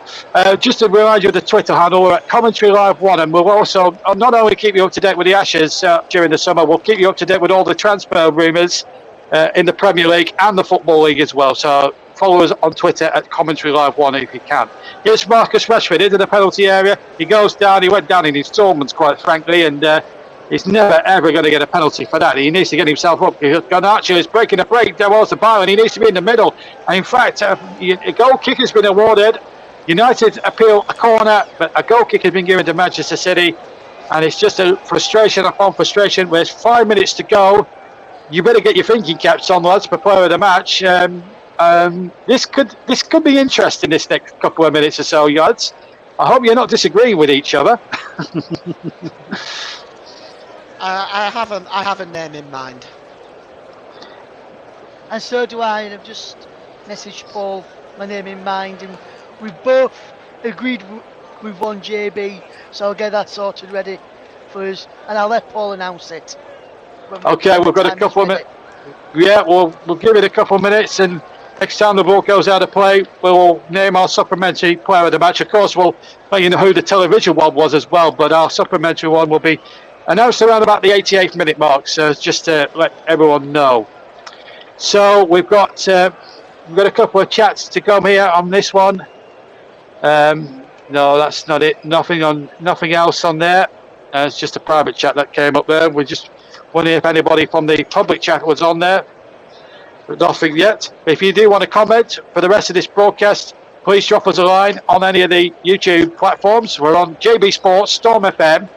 Just to remind you of the Twitter handle, we're at Commentary Live 1, and we'll also not only keep you up to date with the Ashes during the summer, we'll keep you up to date with all the transfer rumours in the Premier League and the Football League as well. So follow us on Twitter at Commentary Live 1 if you can. Here's Marcus Rashford into the penalty area. He goes down. He went down in installments, quite frankly, and he's never ever going to get a penalty for that. He needs to get himself up. Garnacho is breaking a break towards the bar, and he needs to be in the middle. And in fact, a goal kick has been awarded. United appeal a corner, but a goal kick has been given to Manchester City, and it's just a frustration upon frustration. There's 5 minutes to go. You better get your thinking caps on, lads, for player of the match. This could be interesting, this next couple of minutes or so, lads. I hope you're not disagreeing with each other. I have a name in mind. And so do I, and I've just messaged Paul my name in mind, and we've both agreed with one, JB, so I'll get that sorted ready for us, and I'll let Paul announce it. Okay, we've got a couple of minutes. Yeah, we'll give it a couple of minutes, and next time the ball goes out of play, we'll name our supplementary player of the match. Of course, we'll let you know who the television one was as well, but our supplementary one will be announced around about the 88th minute mark, so just to let everyone know. So we've got a couple of chats to come here on this one. No, that's not it. Nothing else on there. It's just a private chat that came up there. We're just wondering if anybody from the public chat was on there. But nothing yet. If you do want to comment for the rest of this broadcast, please drop us a line on any of the YouTube platforms. We're on JB Sports, Storm FM.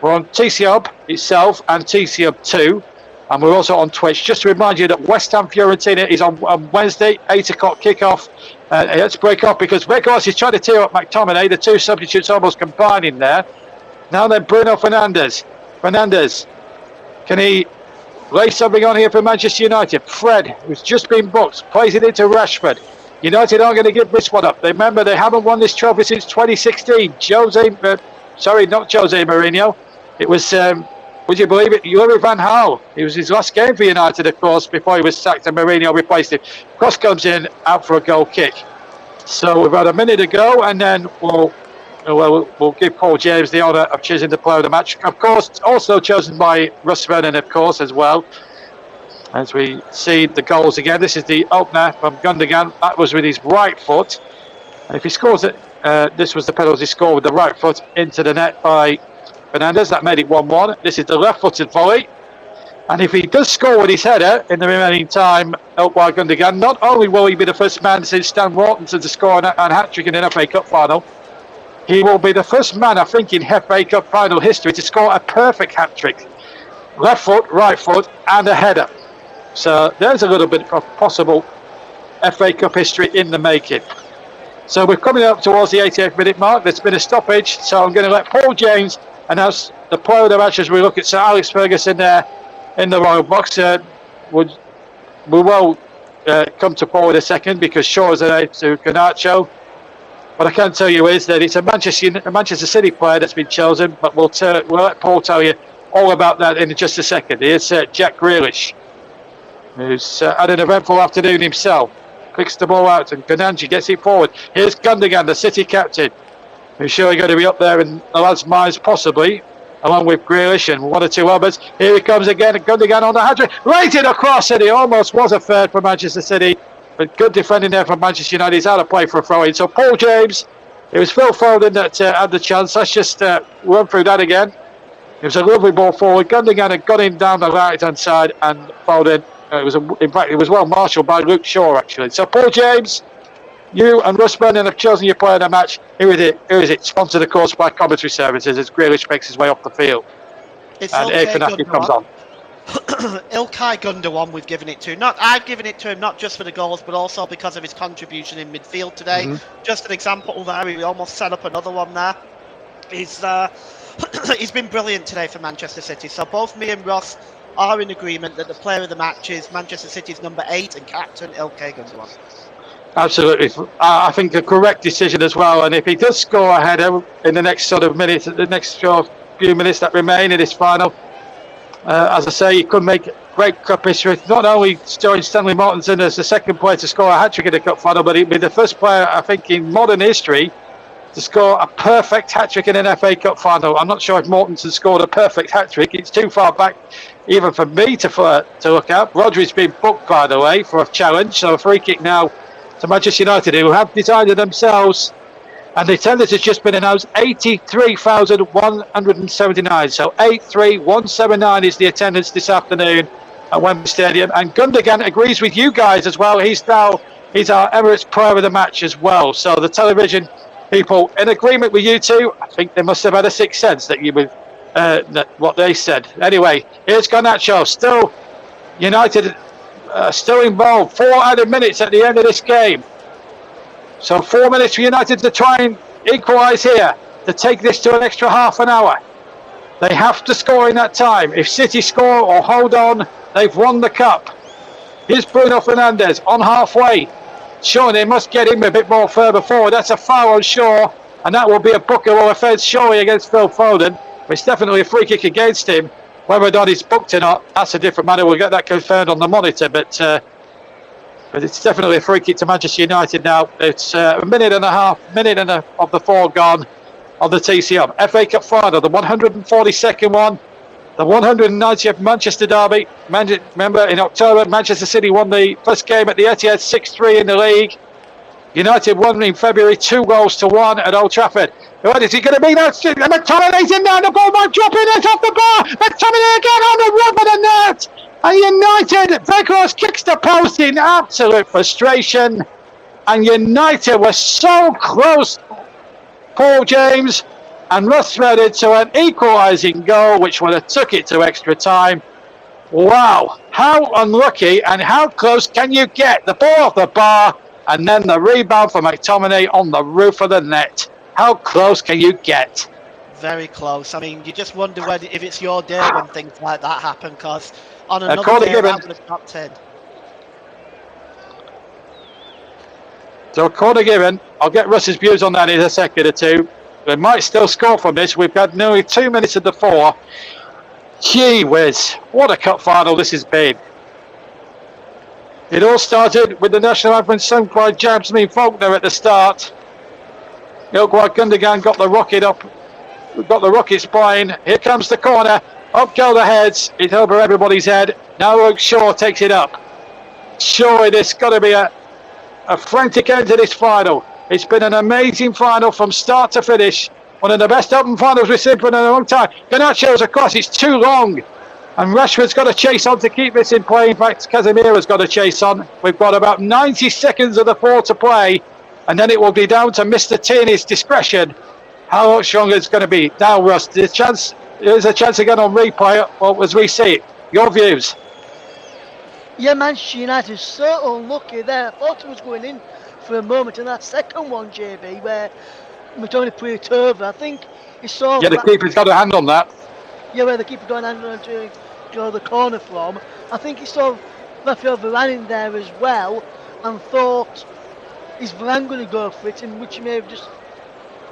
We're on TC Hub itself and TC Hub 2. And we're also on Twitch. Just to remind you that West Ham Fiorentina is on Wednesday, 8 o'clock kickoff. Let's break off because Weghorst is trying to tear up McTominay. The two substitutes almost combining there. Now then, Bruno Fernandes. Can he lay something on here for Manchester United. Fred, who's just been booked, plays it into Rashford. United aren't going to give this one up. Remember, they haven't won this trophy since 2016. Not Jose Mourinho. It was, would you believe it, Louis van Gaal. It was his last game for United, of course, before he was sacked and Mourinho replaced him. Cross comes in, out for a goal kick. So we've had a minute to go, and then we'll give Paul James the honour of choosing the player of the match. Of course, also chosen by Russ Vernon, of course, as well. As we see the goals again, this is the opener from Gundogan. That was with his right foot. And if he scores it, this was the penalty score with the right foot into the net by Fernandes. That made it 1-1. This is the left-footed volley. And if he does score with his header in the remaining time, helped by Gundogan, not only will he be the first man since Stan Wharton to score a hat-trick in an FA Cup final, he will be the first man, I think, in FA Cup final history to score a perfect hat-trick. Left foot, right foot, and a header. So there's a little bit of possible FA Cup history in the making. So we're coming up towards the 88th minute mark. There's been a stoppage, so I'm going to let Paul James announce the player of the match as we look at Sir Alex Ferguson there in the royal box. We will come to Paul in a second because Shaw is an to Garnacho. What I can tell you is that it's a Manchester City player that's been chosen, but we'll let Paul tell you all about that in just a second. Here's Jack Grealish, who's had an eventful afternoon himself. Kicks the ball out and Garnacho gets it forward. Here's Gundogan, the City captain, who's surely going to be up there in the lads' minds possibly, along with Grealish and one or two others. Here he comes again, Gundogan on the hat-trick, rated across, and he almost was a third for Manchester City, but good defending there from Manchester United. He's out of play for a throw-in. So Paul James, it was Phil Foden that had the chance. Let's just run through that again. It was a lovely ball forward. Gundogan had got him down the right-hand side, and Foden, in fact, it was well marshalled by Luke Shaw, actually. So Paul James, you and Russ Vernon have chosen your player of the match. Here is it. Sponsored, of course, by Commentary Services as Grealish makes his way off the field. It's and okay, Gundogan comes on. Ilkay Gundogan, we've given it to. I've given it to him not just for the goals, but also because of his contribution in midfield today. Mm-hmm. Just an example there, we almost set up another one there. He's been brilliant today for Manchester City. So both me and Ross are in agreement that the player of the match is Manchester City's number 8 and captain Ilkay Gundogan. Absolutely, I think a correct decision as well. And if he does score a header in the next sort of minutes, the next few minutes that remain in this final, as I say, he could make great cup history. Not only join Stanley Mortensen as the second player to score a hat-trick in the cup final, but he'd be the first player, I think, in modern history to score a perfect hat-trick in an FA Cup final. I'm not sure if Mortensen scored a perfect hat-trick. It's too far back even for me to look at. Rodri's been booked, by the way, for a challenge. So a free kick now to Manchester United, who have decided themselves, and the attendance has just been announced, 83,179. So 83,179 is the attendance this afternoon at Wembley Stadium. And Gundogan agrees with you guys as well. He's our Emirates player of the match as well. So the television people in agreement with you two. I think they must have had a sixth sense that you would what they said. Anyway, here's Garnacho. Still United still involved. 4 added minutes at the end of this game. So 4 minutes for United to try and equalise here, to take this to an extra half an hour. They have to score in that time. If City score or hold on, they've won the cup. Here's Bruno Fernandes on halfway. Sure, they must get him a bit more further forward. That's a foul on Shaw, and that will be a bookable offence surely against Phil Foden. But it's definitely a free kick against him. Whether or not he's booked or not, that's a different matter. We'll get that confirmed on the monitor, but it's definitely a free kick to Manchester United now. It's a minute and a half of the 4 gone on the TCM. FA Cup final, the 142nd one, the 190th Manchester derby. Remember, in October, Manchester City won the first game at the Etihad 6-3 in the league. United won in February 2-1 at Old Trafford. What is he going to be now? McTominay's in there, the goalman dropping it off the bar. McTominay again on the run of the net. And United, Vegas kicks the post in absolute frustration. And United were so close, Paul James and Russ Vernon, to an equalising goal, which would have took it to extra time. Wow, how unlucky and how close can you get? The ball off the bar and then the rebound for McTominay on the roof of the net. How close can you get? Very close. I mean, you just wonder if it's your day when things like that happen, because On another Corner day, given. that would have dropped in. So corner given. I'll get Russ's views on that in a second or two. We might still score from this. We've got nearly 2 minutes of the 4. Gee whiz, what a cup final this has been. It all started with the national anthem sung by Jasmine Faulkner at the start. Ilkwai Gundogan got the rocket up, got the rocket spine. Here comes the corner. Up go the heads. It's over everybody's head. Now Luke Shaw takes it up. Surely there's got to be a frantic end to this final. It's been an amazing final from start to finish. One of the best open finals we've seen for a long time. Garnacho's across, it's too long. And Rashford's got to chase on to keep this in play. In fact, Casemiro's got to chase on. We've got about 90 seconds of the 4 to play. And then it will be down to Mr. Tierney's discretion how much longer it's going to be. Now, Russ, there's a chance again on replay, well, as we see it. Your views? Yeah, Manchester United so unlucky there. I thought it was going in for a moment in that second one, JB, where McTominay put it over. I think he saw... Yeah, the keeper's got a hand on that. Yeah, where the keeper got an hand on to draw the corner from. I think he saw Rafael Varane in there as well and thought, is Varane going to go for it? In which he may have just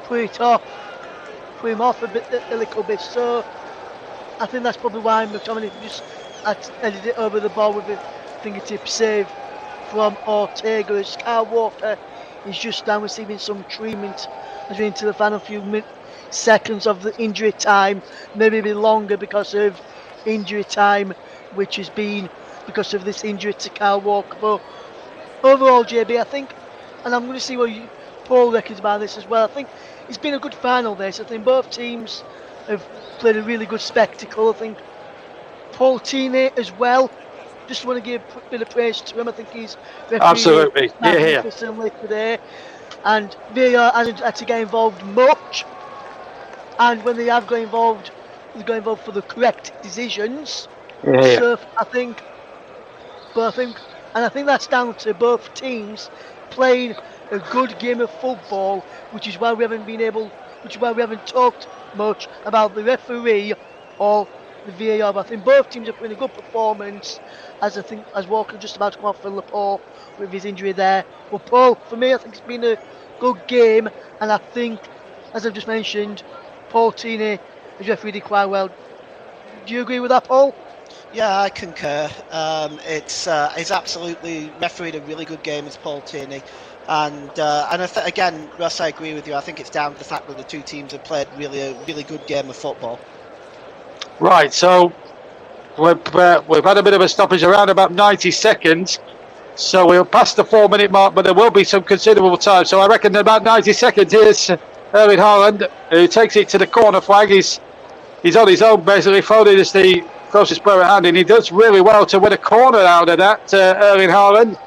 put him off a little bit. So I think that's probably why McTominay just headed it over the ball with a fingertip save from Ortega. As Kyle Walker is just now receiving some treatment as we're into the final few seconds of the injury time, maybe a bit longer because of injury time, which has been because of this injury to Kyle Walker. But overall, JB, I think, and I'm going to see what Paul reckons about this as well, I think it's been a good final this. I think both teams have played a really good spectacle. I think Paul Tierney as well, just want to give a bit of praise to him. I think he's absolutely magnificently today, and VAR hasn't had to get involved much, and when they have got involved, they got involved for the correct decisions. So I think that's down to both teams playing a good game of football, which is why we haven't talked much about the referee or the VAR. But I think both teams are putting a good performance, as Walker just about to come off for Laporte with his injury there. But Paul, for me, I think it's been a good game, and I think, as I've just mentioned, Paul Tierney has refereed it quite well. Do you agree with that, Paul? Yeah, I concur. He's absolutely refereed a really good game as Paul Tierney, and again, Russ, I agree with you. I think it's down to the fact that the two teams have played a really good game of football. Right, so we've had a bit of a stoppage around about 90 seconds, so we're past the 4-minute mark, but there will be some considerable time. So I reckon in about 90 seconds, here's Erling Haaland, who takes it to the corner flag. He's on his own, basically. Foden is the closest player at hand, and he does really well to win a corner out of that. Erling Haaland,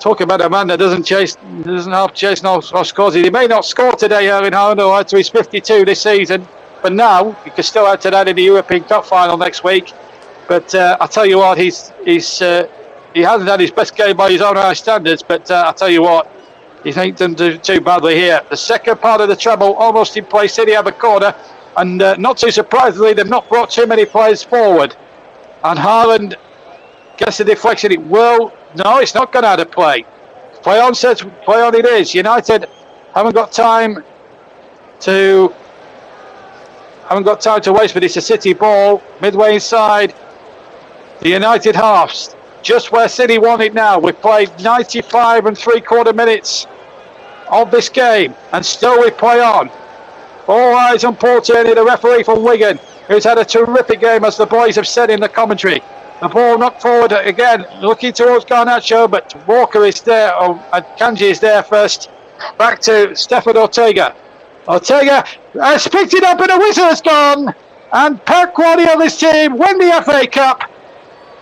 talking about a man that doesn't half chase no scores. He may not score today, Erling Haaland, or to his 52 this season, but now he can still add to that in the European Cup final next week. But I tell you what, he hasn't had his best game by his own high standards, but I tell you what, he ain't done too badly here. The second part of the treble almost in place. City have a corner, and not too surprisingly, they've not brought too many players forward. And Haaland gets the deflection. It's not gone out of play. Play on it is. United haven't got time to waste, but it's a City ball midway inside the United halves, just where City want it now. We've played 95 and 3/4 minutes of this game, and still we play on. All eyes on Paul Tierney, the referee from Wigan, who's had a terrific game, as the boys have said in the commentary. The ball knocked forward again, looking towards Garnacho, but Walker is there, and Kanji is there first. Back to Stefan Ortega. Ortega has picked it up, and a whistle has gone. And Pep Guardiola's team win the FA Cup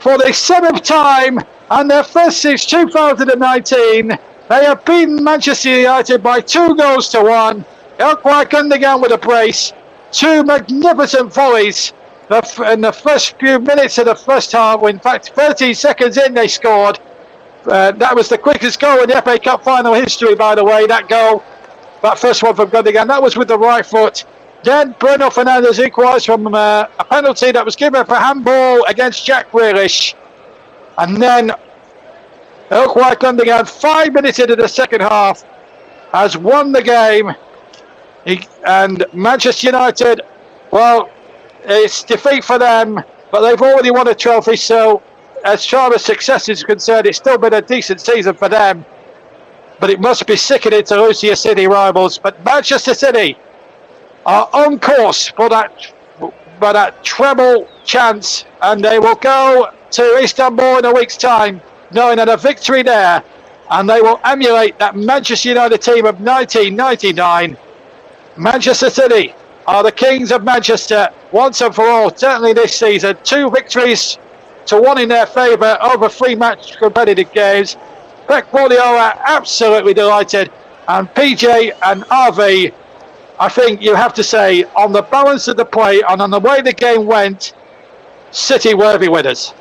for the 7th time, and their first since 2019. They have beaten Manchester United by 2-1. Ilkwai Gundogan with a brace. 2 magnificent volleys in the first few minutes of the first half. In fact, 13 seconds in, they scored. That was the quickest goal in the FA Cup final history, by the way, that goal. That first one from Gundogan, that was with the right foot. then Bruno Fernandes equalised from a penalty that was given for handball against Jack Grealish. And then Ilkay Gundogan, 5 minutes into the second half, has won the game. And Manchester United, well, it's defeat for them, but they've already won a trophy. So as far as success is concerned, it's still been a decent season for them. But it must be sickening to lose to your City rivals. But Manchester City are on course for that treble chance, and they will go to Istanbul in a week's time, knowing that a victory there, and they will emulate that Manchester United team of 1999. Manchester City are the kings of Manchester once and for all, certainly this season. 2 victories to 1 in their favour over 3 match competitive games. Pep Guardiola absolutely delighted, and PJ and RV, I think you have to say, on the balance of the play and on the way the game went, City worthy winners.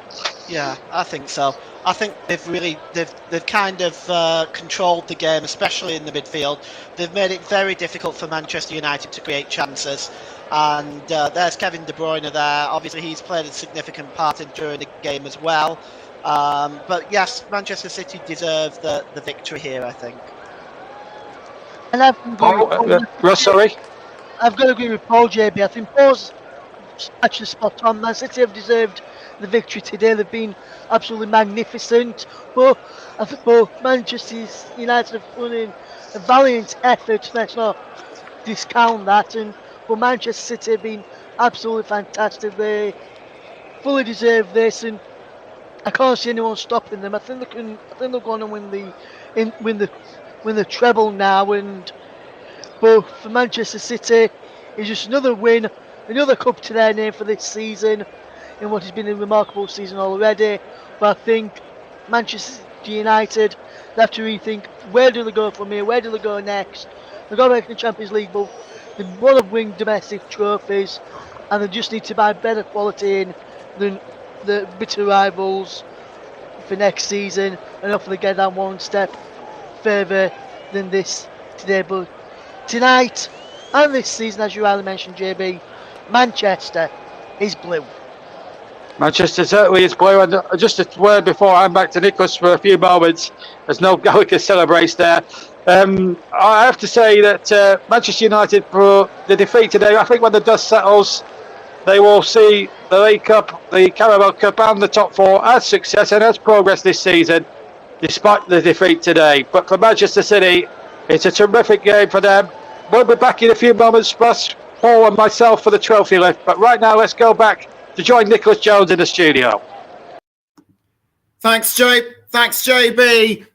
Yeah, I think so. I think they've kind of controlled the game, especially in the midfield. They've made it very difficult for Manchester United to create chances. And there's Kevin De Bruyne there. Obviously, he's played a significant part during the game as well. But yes, Manchester City deserve the victory here, I think. And I've got to agree with Paul, JB. I think Paul's actually spot on. Man City have deserved the victory today. They've been absolutely magnificent. But I think both Manchester United have put in a valiant effort. Let's not discount that. But Manchester City have been absolutely fantastic. They fully deserve this, and I can't see anyone stopping them. I think they're going to win the treble now. And but for Manchester City, it's just another win, another cup to their name for this season, in what has been a remarkable season already. But I think Manchester United, they have to rethink, where do they go from here? Where do they go next? They've got to make the Champions League, but they want to win domestic trophies, and they just need to buy better quality in than the bitter rivals for next season, and hopefully get that one step further than this today. But tonight and this season, as you rightly mentioned, JB, Manchester is blue. Manchester certainly is blue, and just a word before I hand back to Nicholas for a few moments, as Noel Gallagher celebrates there. I have to say that Manchester United, for the defeat today, I think when the dust settles, they will see the League Cup, the Carabao Cup and the top 4 as success and as progress this season, despite the defeat today. But for Manchester City, it's a terrific game for them. We'll be back in a few moments, Russ, Paul and myself, for the trophy lift. But right now, let's go back to join Nicholas Jones in the studio. Thanks, JB.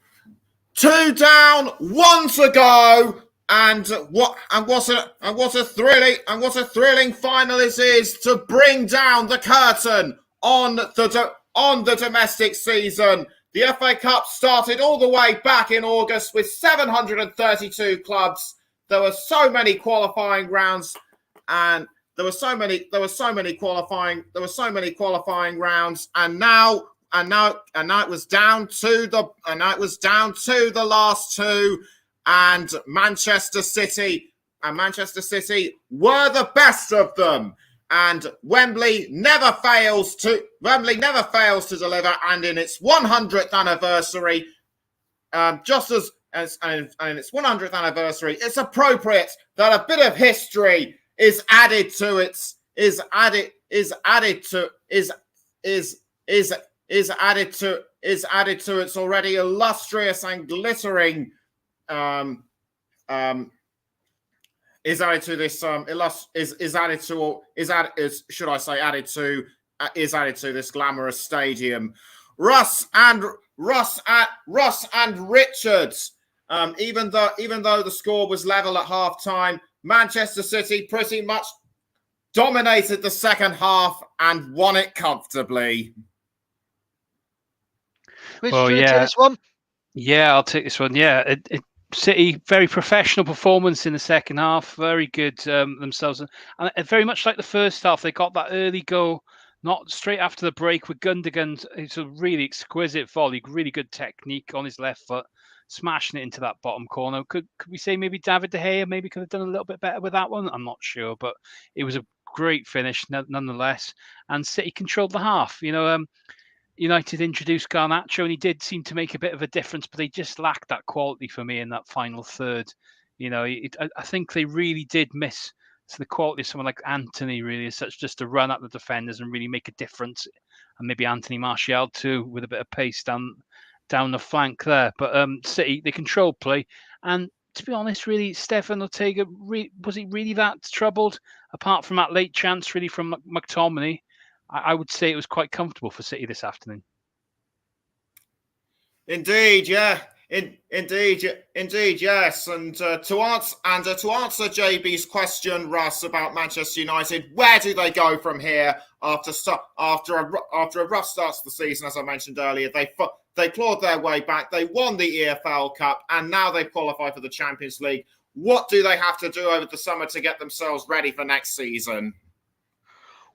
2 down, 1 to go, and what a thrilling final it is to bring down the curtain on the domestic season. The FA Cup started all the way back in August with 732 clubs. There were so many qualifying rounds, and there were so many qualifying rounds, and now it was down to the last 2, and Manchester City were the best of them. And Wembley never fails to deliver. And in its 100th anniversary, in its 100th anniversary, it's appropriate that a bit of history is added to its already illustrious and glittering is added to this this glamorous stadium. Russ and Richards. Even though the score was level at half time, Manchester City pretty much dominated the second half and won it comfortably. Richard, take this one? Yeah, I'll take this one. Yeah, City, very professional performance in the second half, very good themselves, and very much like the first half, they got that early goal not straight after the break with Gundogan. It's a really exquisite volley, really good technique on his left foot, smashing it into that bottom corner. Could we say maybe David De Gea maybe could have done a little bit better with that one? I'm not sure, but it was a great finish nonetheless. And City controlled the half. United introduced Garnacho, and he did seem to make a bit of a difference, but they just lacked that quality for me in that final third. I think they really did miss the quality of someone like Anthony, really, as such, just to run at the defenders and really make a difference. And maybe Anthony Martial too, with a bit of pace down the flank there. But City, they controlled play, and to be honest, really, Stefan Ortega, was he really that troubled? Apart from that late chance, really, from McTominay, I would say it was quite comfortable for City this afternoon. Indeed, yeah. Indeed, yes. And to answer JB's question, Russ, about Manchester United, where do they go from here after a rough start to the season? As I mentioned earlier, they clawed their way back. They won the EFL Cup, and now they've qualified for the Champions League. What do they have to do over the summer to get themselves ready for next season?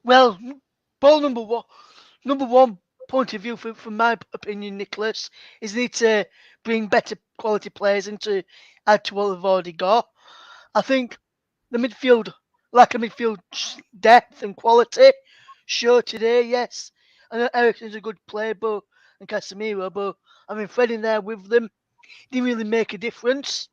Well, ball number one point of view, from my opinion, Nicholas, is they need to bring better quality players in to add to what they've already got. I think the midfield, lack of midfield depth and quality, sure today, yes. I know Eriksen's a good player, and Casemiro, but I mean, Fred in there with them didn't really make a difference.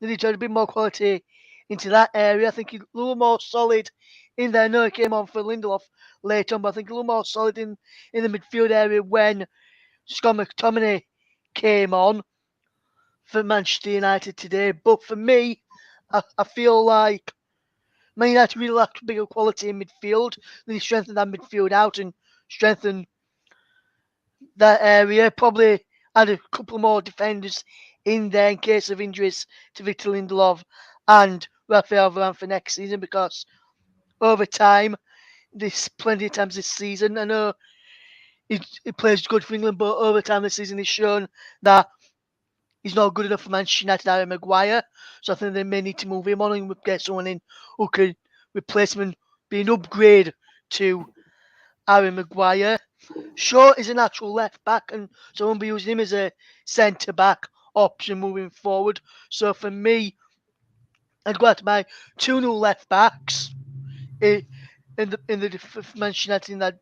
They need to add a bit more quality into that area. I think he's a little more solid in there. I know he came on for Lindelof later on, but I think a little more solid in the midfield area when Scott McTominay came on for Manchester United today. But for me, I feel like Man United really lack bigger quality in midfield. They need to strengthen that midfield out and strengthen that area. Probably add a couple more defenders in there in case of injuries to Victor Lindelof and Rafael Varane for next season, because over time, plenty of times this season, I know he plays good for England, but over time this season he's shown that he's not good enough for Manchester United. Harry Maguire, so I think they may need to move him on and get someone in who could replace him and be an upgrade to Harry Maguire. Shaw is a natural left back, and so I won't be using him as a centre back option moving forward. So for me, I'd go out to buy 2 new left backs in the Manchester United in that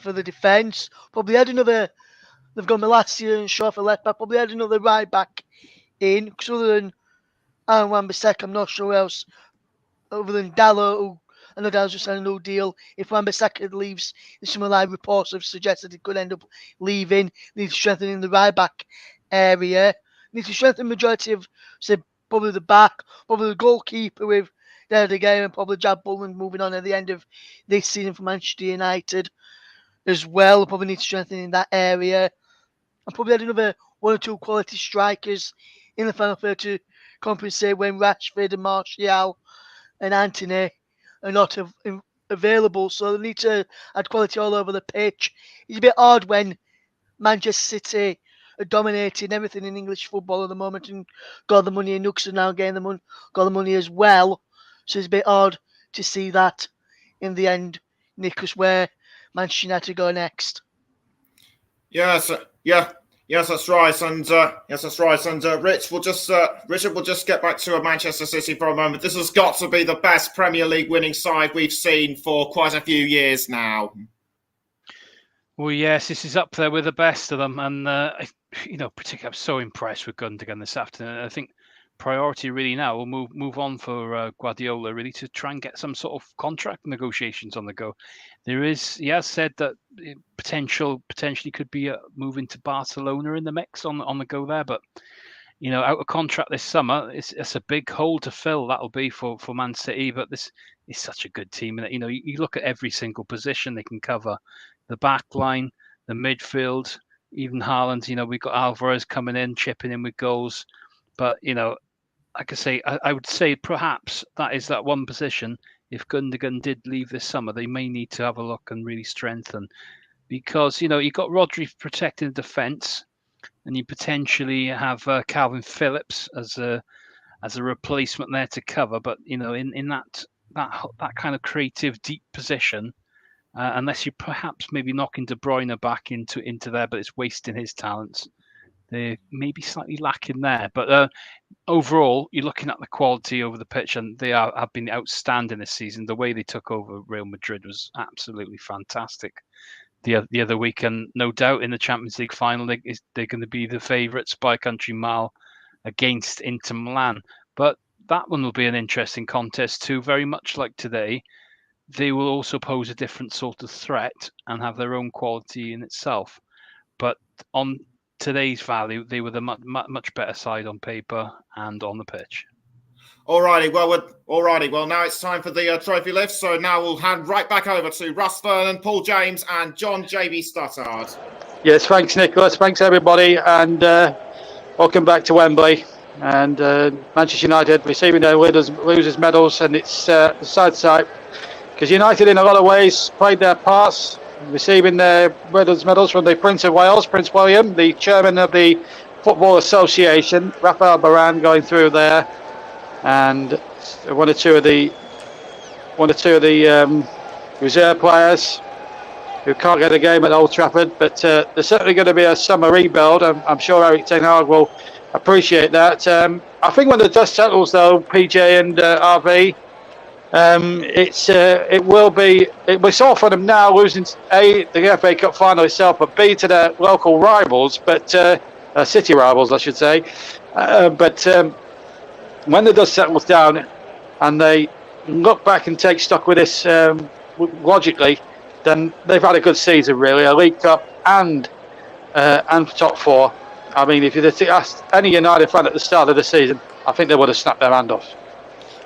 for the defence. Probably had another. They've gone the last year and Shaw for left back. Probably had another right back in, because other than Aaron Wan-Bissaka, I'm not sure who else. Other than Dallo, who I know Dallo's just had a no deal. If Wan-Bissaka leaves, some of the reports have suggested he could end up leaving. Need to strengthen in the right back area. Need to strengthen the majority of, say, probably the back, probably the goalkeeper with David De Gea, and probably Jab Bullen moving on at the end of this season for Manchester United as well. Probably need to strengthen in that area. And probably had another 1 or 2 quality strikers in the final third to compensate when Rashford and Martial and Anthony are not available. So they need to add quality all over the pitch. It's a bit odd when Manchester City are dominating everything in English football at the moment and got the money, and Nooks are now getting got the money as well. So it's a bit odd to see that in the end, Nicholas, where Manchester United go next. Yes, that's right. And Richard will just get back to Manchester City for a moment. This has got to be the best Premier League winning side we've seen for quite a few years now. Well, yes, this is up there with the best of them, and particularly I'm so impressed with Gundogan this afternoon. I think priority really now will move on for Guardiola, really, to try and get some sort of contract negotiations on the go. He has said that potentially could be moving to Barcelona in the mix on the go there, but out of contract this summer, it's a big hole to fill. That'll be for Man City, but this is such a good team, and you look at every single position they can cover, the back line, the midfield, even Haaland. We've got Alvarez coming in, chipping in with goals, but like I say, I would say perhaps that is that one position. If Gundogan did leave this summer, they may need to have a look and really strengthen, because you got Rodri protecting the defence, and you potentially have Calvin Phillips as a replacement there to cover. But in that kind of creative deep position, unless you're perhaps maybe knocking De Bruyne back into there, but it's wasting his talents. They're maybe slightly lacking there. But overall, you're looking at the quality over the pitch, and they have been outstanding this season. The way they took over Real Madrid was absolutely fantastic the other week, and no doubt in the Champions League final, they're going to be the favourites by a country mile against Inter Milan. But that one will be an interesting contest too, very much like today. They will also pose a different sort of threat and have their own quality in itself. But on today's value, they were the much better side on paper and on the pitch. Alrighty, well, now it's time for the trophy lift. So now we'll hand right back over to Russ Vernon, Paul James, and John JB Stuttard. Yes, thanks, Nicholas. Thanks, everybody, and welcome back to Wembley. And Manchester United receiving their losers' medals, and it's a sad sight because United, in a lot of ways, played their parts, receiving their medals from the Prince of Wales, Prince William, the chairman of the Football Association, Rafael Varane, going through there, and one or two of the reserve players who can't get a game at Old Trafford. But there's certainly going to be a summer rebuild. I'm sure Eric Ten Hag will appreciate that. I think when the dust settles, though, PJ and RV, we saw for them now losing the FA Cup final itself, but B, to their local rivals, but city rivals, I should say. But when the dust settles down and they look back and take stock with this logically, then they've had a good season, really, a League Cup and top four. I mean, if you'd asked any United fan at the start of the season, I think they would have snapped their hand off.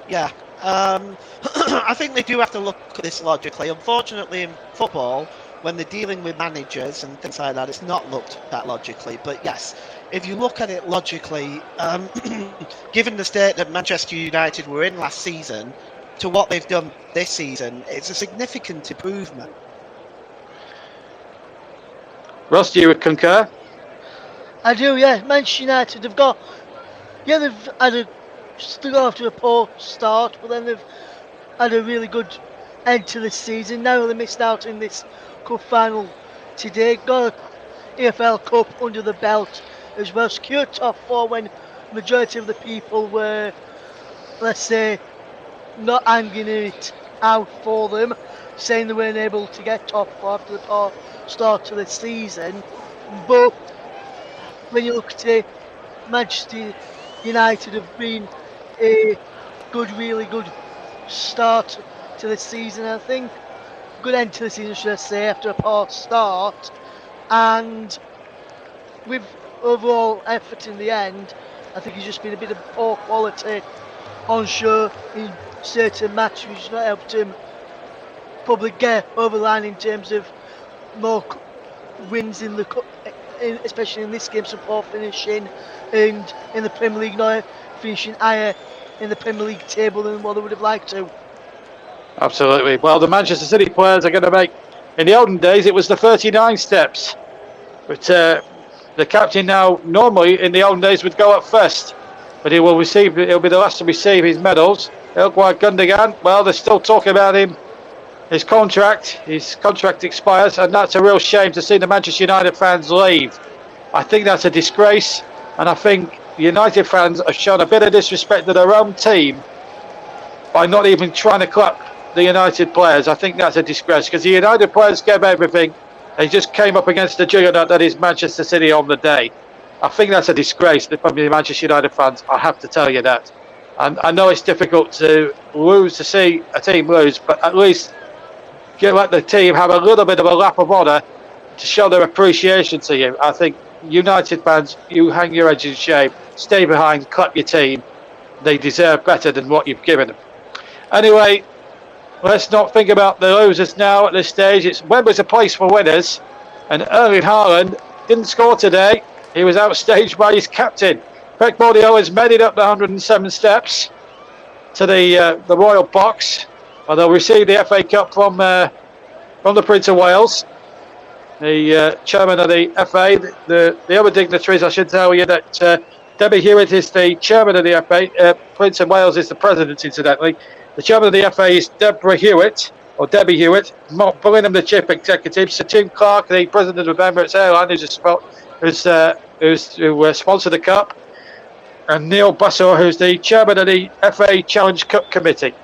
Yeah. I think they do have to look at this logically. Unfortunately, in football, when they're dealing with managers and things like that, it's not looked at logically. But yes, if you look at it logically, given the state that Manchester United were in last season to what they've done this season, it's a significant improvement. Ross, do you concur? I do, yeah. Manchester United, they've had still got off to a poor start, but then they've had a really good end to the season. Now they missed out in this cup final today. Got an EFL Cup under the belt as well. Secured top four when majority of the people were, let's say, not hanging it out for them, saying they weren't able to get top four after the poor start to the season. But when you look at it, Manchester United have been a really good start to the season, I think. Good end to the season, should I say, after a poor start. And with overall effort in the end, I think it's just been a bit of poor quality on show in certain matches, which has not helped him probably get over the line in terms of more wins in the cup, especially in this game, support finishing, and in the Premier League now finishing higher in the Premier League table than what they would have liked to. Absolutely. Well, the Manchester City players are going to make, in the olden days, it was the 39 steps. But the captain now, normally in the olden days, would go up first. But he'll be the last to receive his medals. Ilkay Gundogan, well, they're still talking about him. His contract expires, and that's a real shame to see the Manchester United fans leave. I think that's a disgrace, and I think United fans have shown a bit of disrespect to their own team by not even trying to clap the United players. I think that's a disgrace because the United players gave everything. They just came up against the juggernaut that is Manchester City on the day. I think that's a disgrace from the Manchester United fans. I have to tell you that. And I know it's difficult to see a team lose, but at least let the team have a little bit of a lap of honour to show their appreciation to you. I think United fans, you hang your heads in shame, stay behind, clap your team. They deserve better than what you've given them. Anyway, let's not think about the losers now at this stage. Wembley's a place for winners, and Erling Haaland didn't score today. He was outstaged by his captain. Pep Guardiola has made it up the 107 steps to the Royal Box. Well, they'll receive the FA Cup from the Prince of Wales, the chairman of the FA. The other dignitaries, I should tell you that Debbie Hewitt is the chairman of the FA. Prince of Wales is the president, incidentally. The chairman of the FA is Deborah Hewitt, or Debbie Hewitt, Mark Bullingham, the chief executive, Sir Tim Clark, the president of Emirates Airline, who sponsored the cup, and Neil Bassor, who's the chairman of the FA Challenge Cup Committee.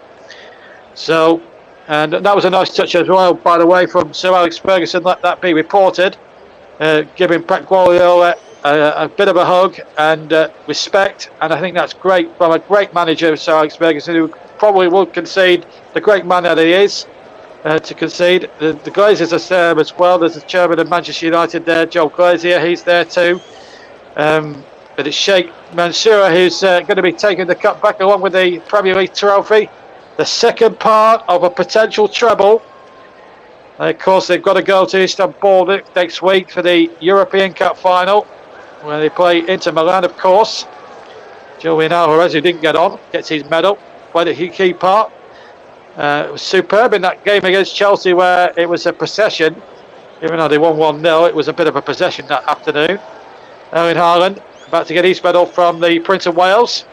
So, and that was a nice touch as well, by the way, from Sir Alex Ferguson. Let that be reported, giving Pep Guardiola a bit of a hug and respect, and I think that's great from a great manager, Sir Alex Ferguson, who probably would concede, the great man that he is, to concede. The Glazers are there as well. There's the chairman of Manchester United there, Joe Glazier, he's there too. But it's Sheikh Mansour who's going to be taking the cup back along with the Premier League trophy, the second part of a potential treble. Of course, they've got to go to Istanbul next week for the European Cup final, where they play Inter Milan, of course. Julian Alvarez, who didn't get on, gets his medal, played a key part. It was superb in that game against Chelsea, where it was a procession. Even though they won 1-0, it was a bit of a possession that afternoon. Erling Haaland about to get his medal from the Prince of Wales.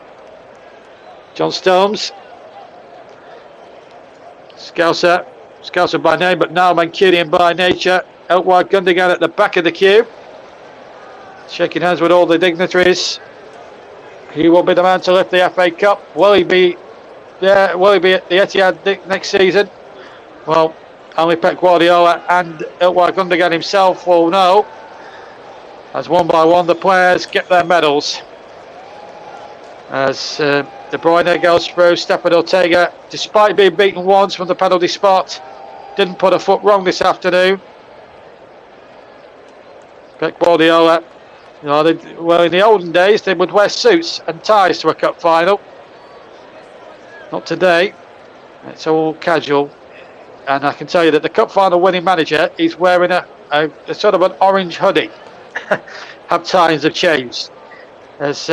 John Stones, Scouser by name, but now Mancunian by nature. Elkwar Gundogan at the back of the queue, shaking hands with all the dignitaries. He will be the man to lift the FA Cup. Will he be there? Will he be at the Etihad next season? Well, only Pep Guardiola and Elkwar Gundogan himself will know, as one by one the players get their medals. As De Bruyne goes through, Stefan Ortega, despite being beaten once from the penalty spot, didn't put a foot wrong this afternoon. Pep Guardiola, well, in the olden days they would wear suits and ties to a cup final. Not today. It's all casual. And I can tell you that the cup final winning manager is wearing a sort of an orange hoodie. Times have changed. As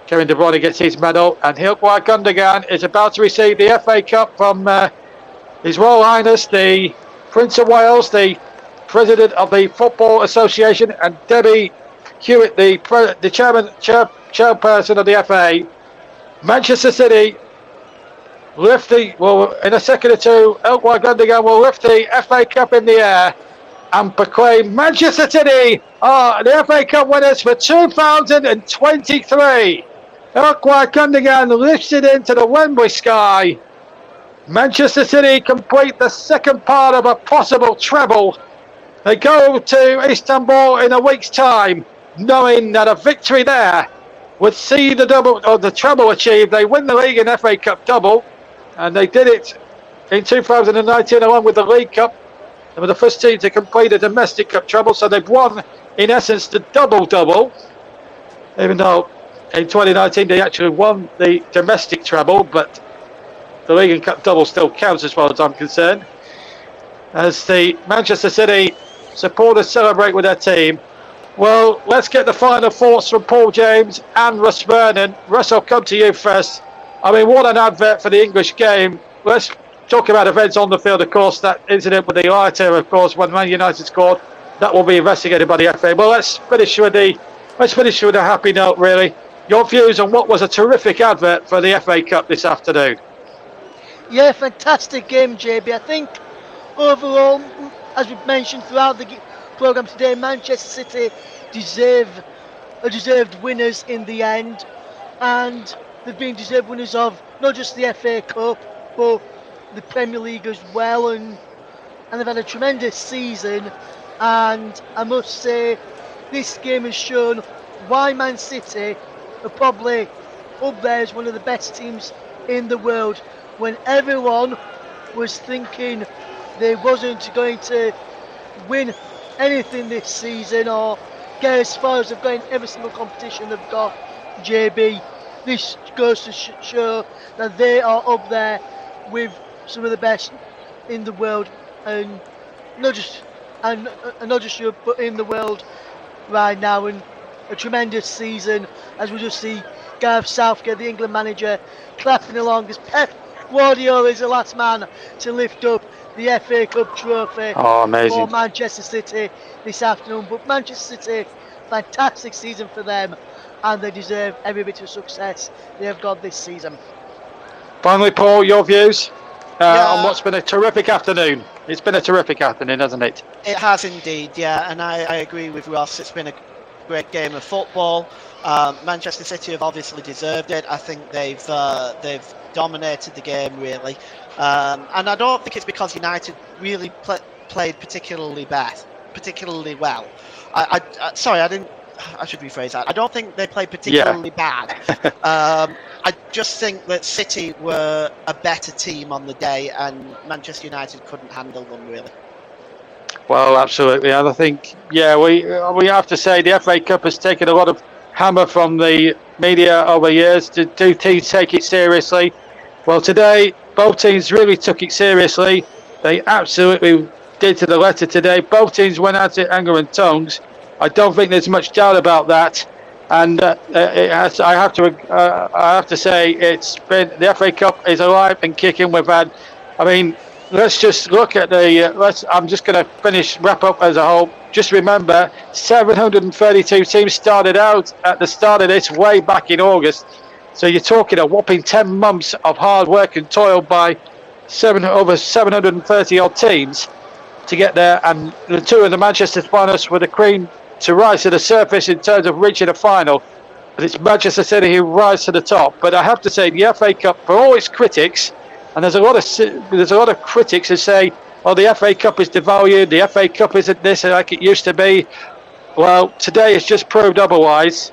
Kevin De Bruyne gets his medal, and Elkwar Gundogan is about to receive the FA Cup from His Royal Highness the Prince of Wales, the President of the Football Association, and Debbie Hewitt, the chairperson of the FA. Manchester City in a second or two, Elkwar Gundogan will lift the FA Cup in the air and proclaim Manchester City are the FA Cup winners for 2023. Elkwar Gundogan lifts it into the Wembley sky. Manchester City complete the second part of a possible treble. They go to Istanbul in a week's time, knowing that a victory there would see the treble achieved. They win the league and FA Cup double, and they did it in 2019 along with the League Cup. They were the first team to complete a domestic cup treble, so they've won, in essence, the double-double. Even though in 2019 they actually won the domestic treble, but the League and Cup double still counts as far as I'm concerned. As the Manchester City supporters celebrate with their team. Well, let's get the final thoughts from Paul James and Russ Vernon. Russ, I'll come to you first. I mean, what an advert for the English game. Let's talk about events on the field, of course. That incident with the lighter, of course, when Man United scored, that will be investigated by the FA. Well, let's finish with a happy note, really. Your views on what was a terrific advert for the FA Cup this afternoon. Yeah, fantastic game, JB. I think overall, as we've mentioned throughout the programme today, Manchester City are deserved winners in the end, and they've been deserved winners of not just the FA Cup, but the Premier League as well, and they've had a tremendous season. And I must say, this game has shown why Man City are probably up there as one of the best teams in the world, when everyone was thinking they wasn't going to win anything this season or get as far as they've got in every single competition they've got. JB, this goes to show that they are up there with some of the best in the world, and not just Europe, but in the world right now. And a tremendous season, as we just see Gareth Southgate, the England manager, clapping along as Pep Guardiola is the last man to lift up the FA Cup trophy for Manchester City this afternoon. But Manchester City, fantastic season for them, and they deserve every bit of success they have got this season. Finally, Paul, your views? on what's been a terrific afternoon. It's been a terrific afternoon, hasn't it? It has indeed, yeah, and I agree with Ross. It's been a great game of football. Manchester City have obviously deserved it. I think they've dominated the game really, and I don't think it's because United really played particularly well. I should rephrase that. I don't think they played particularly bad. I just think that City were a better team on the day, and Manchester United couldn't handle them really. Well, absolutely, and I think we have to say the FA Cup has taken a lot of hammer from the media over years. Do teams take it seriously? Well, today both teams really took it seriously. They absolutely did to the letter today. Both teams went at it anger and tongues. I don't think there's much doubt about that. And I have to say, it's been, the FA Cup is alive and kicking. Let's just look at I'm just going to wrap up as a whole. Just remember, 732 teams started out at the start of this way back in August. So you're talking a whopping 10 months of hard work and toil by over 730 odd teams to get there. And the two of the Manchester finalists were the cream to rise to the surface in terms of reaching a final. But it's Manchester City who rise to the top. But I have to say, the FA Cup, for all its critics, and there's a lot of critics who say, "Oh, the FA Cup is devalued. The FA Cup isn't this like it used to be." Well, today it's just proved otherwise.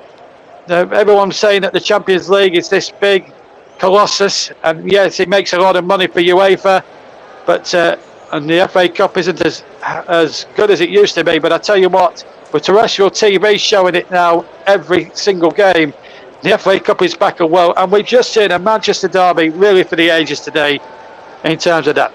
Everyone's saying that the Champions League is this big colossus, and yes, it makes a lot of money for UEFA, but and the FA Cup isn't as good as it used to be. But I tell you what, with terrestrial TV showing it now every single game, the FA Cup is back and well, and we've just seen a Manchester derby really for the ages today in terms of that.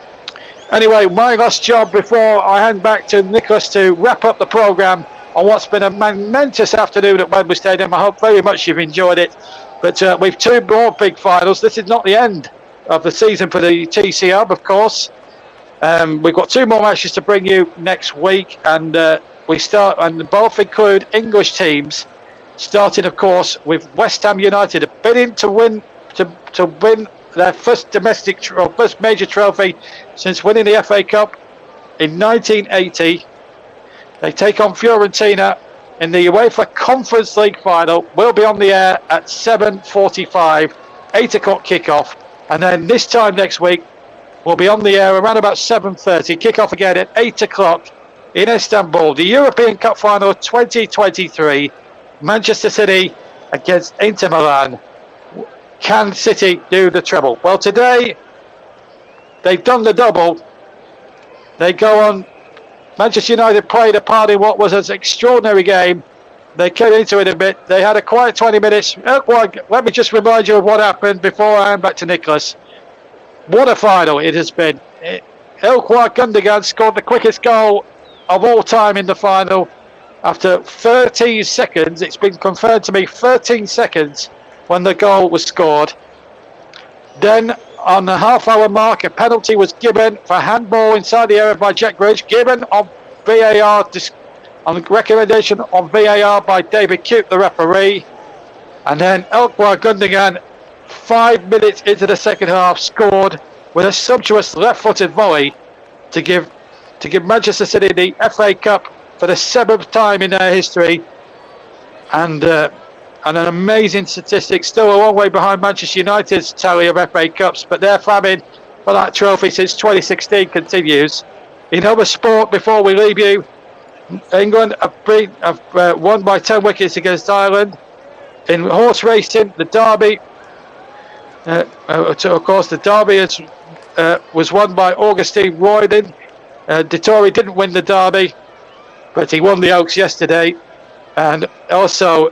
Anyway, my last job before I hand back to Nicholas to wrap up the programme on what's been a momentous afternoon at Wembley Stadium. I hope very much you've enjoyed it. But we've two more big finals. This is not the end of the season for the TC Hub, of course. We've got two more matches to bring you next week, and we start, and both include English teams. Starting, of course, with West Ham United bidding to win their first first major trophy since winning the FA Cup in 1980. They take on Fiorentina in the UEFA Conference League final. We'll be on the air at 7:45, 8 o'clock kickoff, and then this time next week we'll be on the air around about 7:30. Kickoff again at 8 o'clock in Istanbul. The European Cup final 2023. Manchester City against Inter Milan. Can City do the treble? Well, today they've done the double. They go on. Manchester United played a part in what was an extraordinary game. They came into it a bit. They had a quiet 20 minutes. Let me just remind you of what happened before I hand back to Nicholas. What a final it has been. Ilkay Gundogan scored the quickest goal of all time in the final. After 13 seconds, it's been confirmed to me, 13 seconds when the goal was scored. Then on the half-hour mark, a penalty was given for handball inside the area by Jack Grealish, given on VAR, on recommendation on VAR by David Coote, the referee. And then Ilkay Gundogan, 5 minutes into the second half, scored with a sumptuous left-footed volley to give Manchester City the FA Cup for the 7th time in their history, and an amazing statistic, still a long way behind Manchester United's tally of FA Cups, but their famine for that trophy since 2016 continues. In other sport, before we leave you, England have won by 10 wickets against Ireland. In horse racing, the Derby, of course, the Derby was won by Augustine Royden. Dettori didn't win the Derby, but he won the Oaks yesterday. And also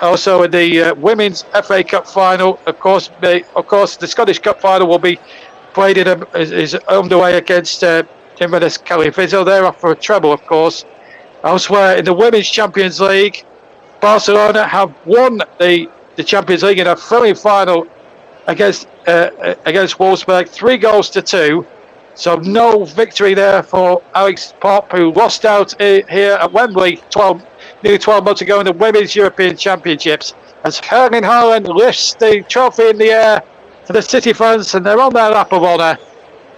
in the women's FA Cup final, of course, the Scottish Cup final will be played is underway against Inverness Kelly Fizzo. They're off for a treble, of course. Elsewhere in the Women's Champions League, Barcelona have won the Champions League in a thrilling final against Wolfsburg, 3-2. So no victory there for Alex Popp, who lost out here at Wembley nearly 12 months ago in the Women's European Championships. As Erling Haaland lifts the trophy in the air to the City fans, and they're on their lap of honour.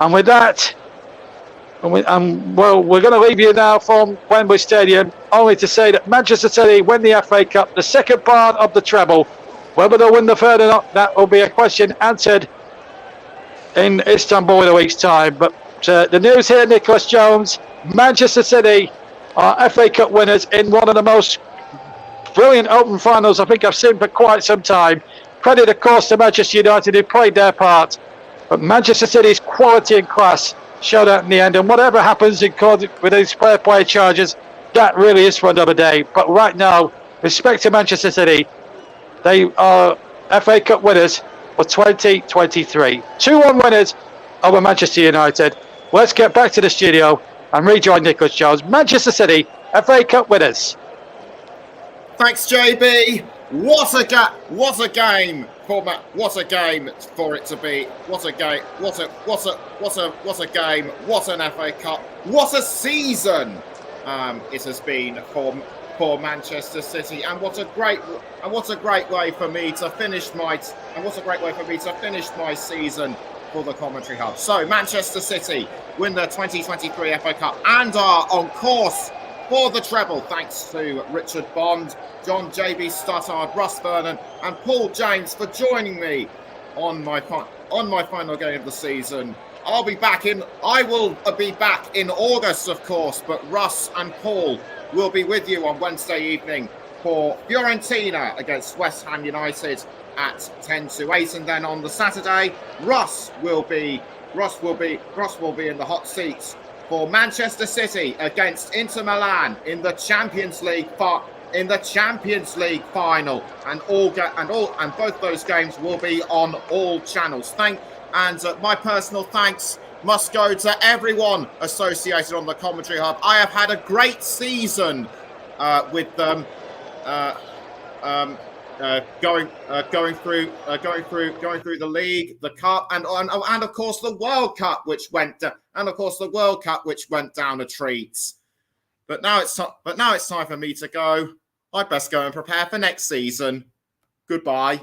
And with that, we're going to leave you now from Wembley Stadium, only to say that Manchester City win the FA Cup, the second part of the treble. Whether they'll win the third or not, that will be a question answered in Istanbul in a week's time. But the news here, Nicholas Jones, Manchester City are FA Cup winners in one of the most brilliant open finals I think I've seen for quite some time. Credit, of course, to Manchester United who played their part. But Manchester City's quality and class showed out in the end. And whatever happens with these fair play charges, that really is for another day. But right now, respect to Manchester City, they are FA Cup winners for 2023. 2-1 winners over Manchester United. Let's get back to the studio and rejoin Nicholas Jones. Manchester City, FA Cup winners. Thanks, JB. What a game for it to be. What a game. What a game. What an FA Cup. What a season it has been for Manchester City, and what a great way for me to finish my season for the Commentary Hub. So Manchester City win the 2023 FA Cup and are on course for the treble, thanks to Richard Bond, John JB Stuttard, Russ Vernon, and Paul James for joining me on my final game of the season. I will be back in August, of course, but Russ and Paul will be with you on Wednesday evening for Fiorentina against West Ham United at 7:50, and then on the Saturday, Russ will be in the hot seats for Manchester City against Inter Milan in the Champions League final, and both those games will be on all channels. My personal thanks must go to everyone associated on the Commentary Hub. I have had a great season with them, going through the league, the cup, and of course the World Cup, which went down a treat. But now it's time for me to go. I'd best go and prepare for next season. Goodbye.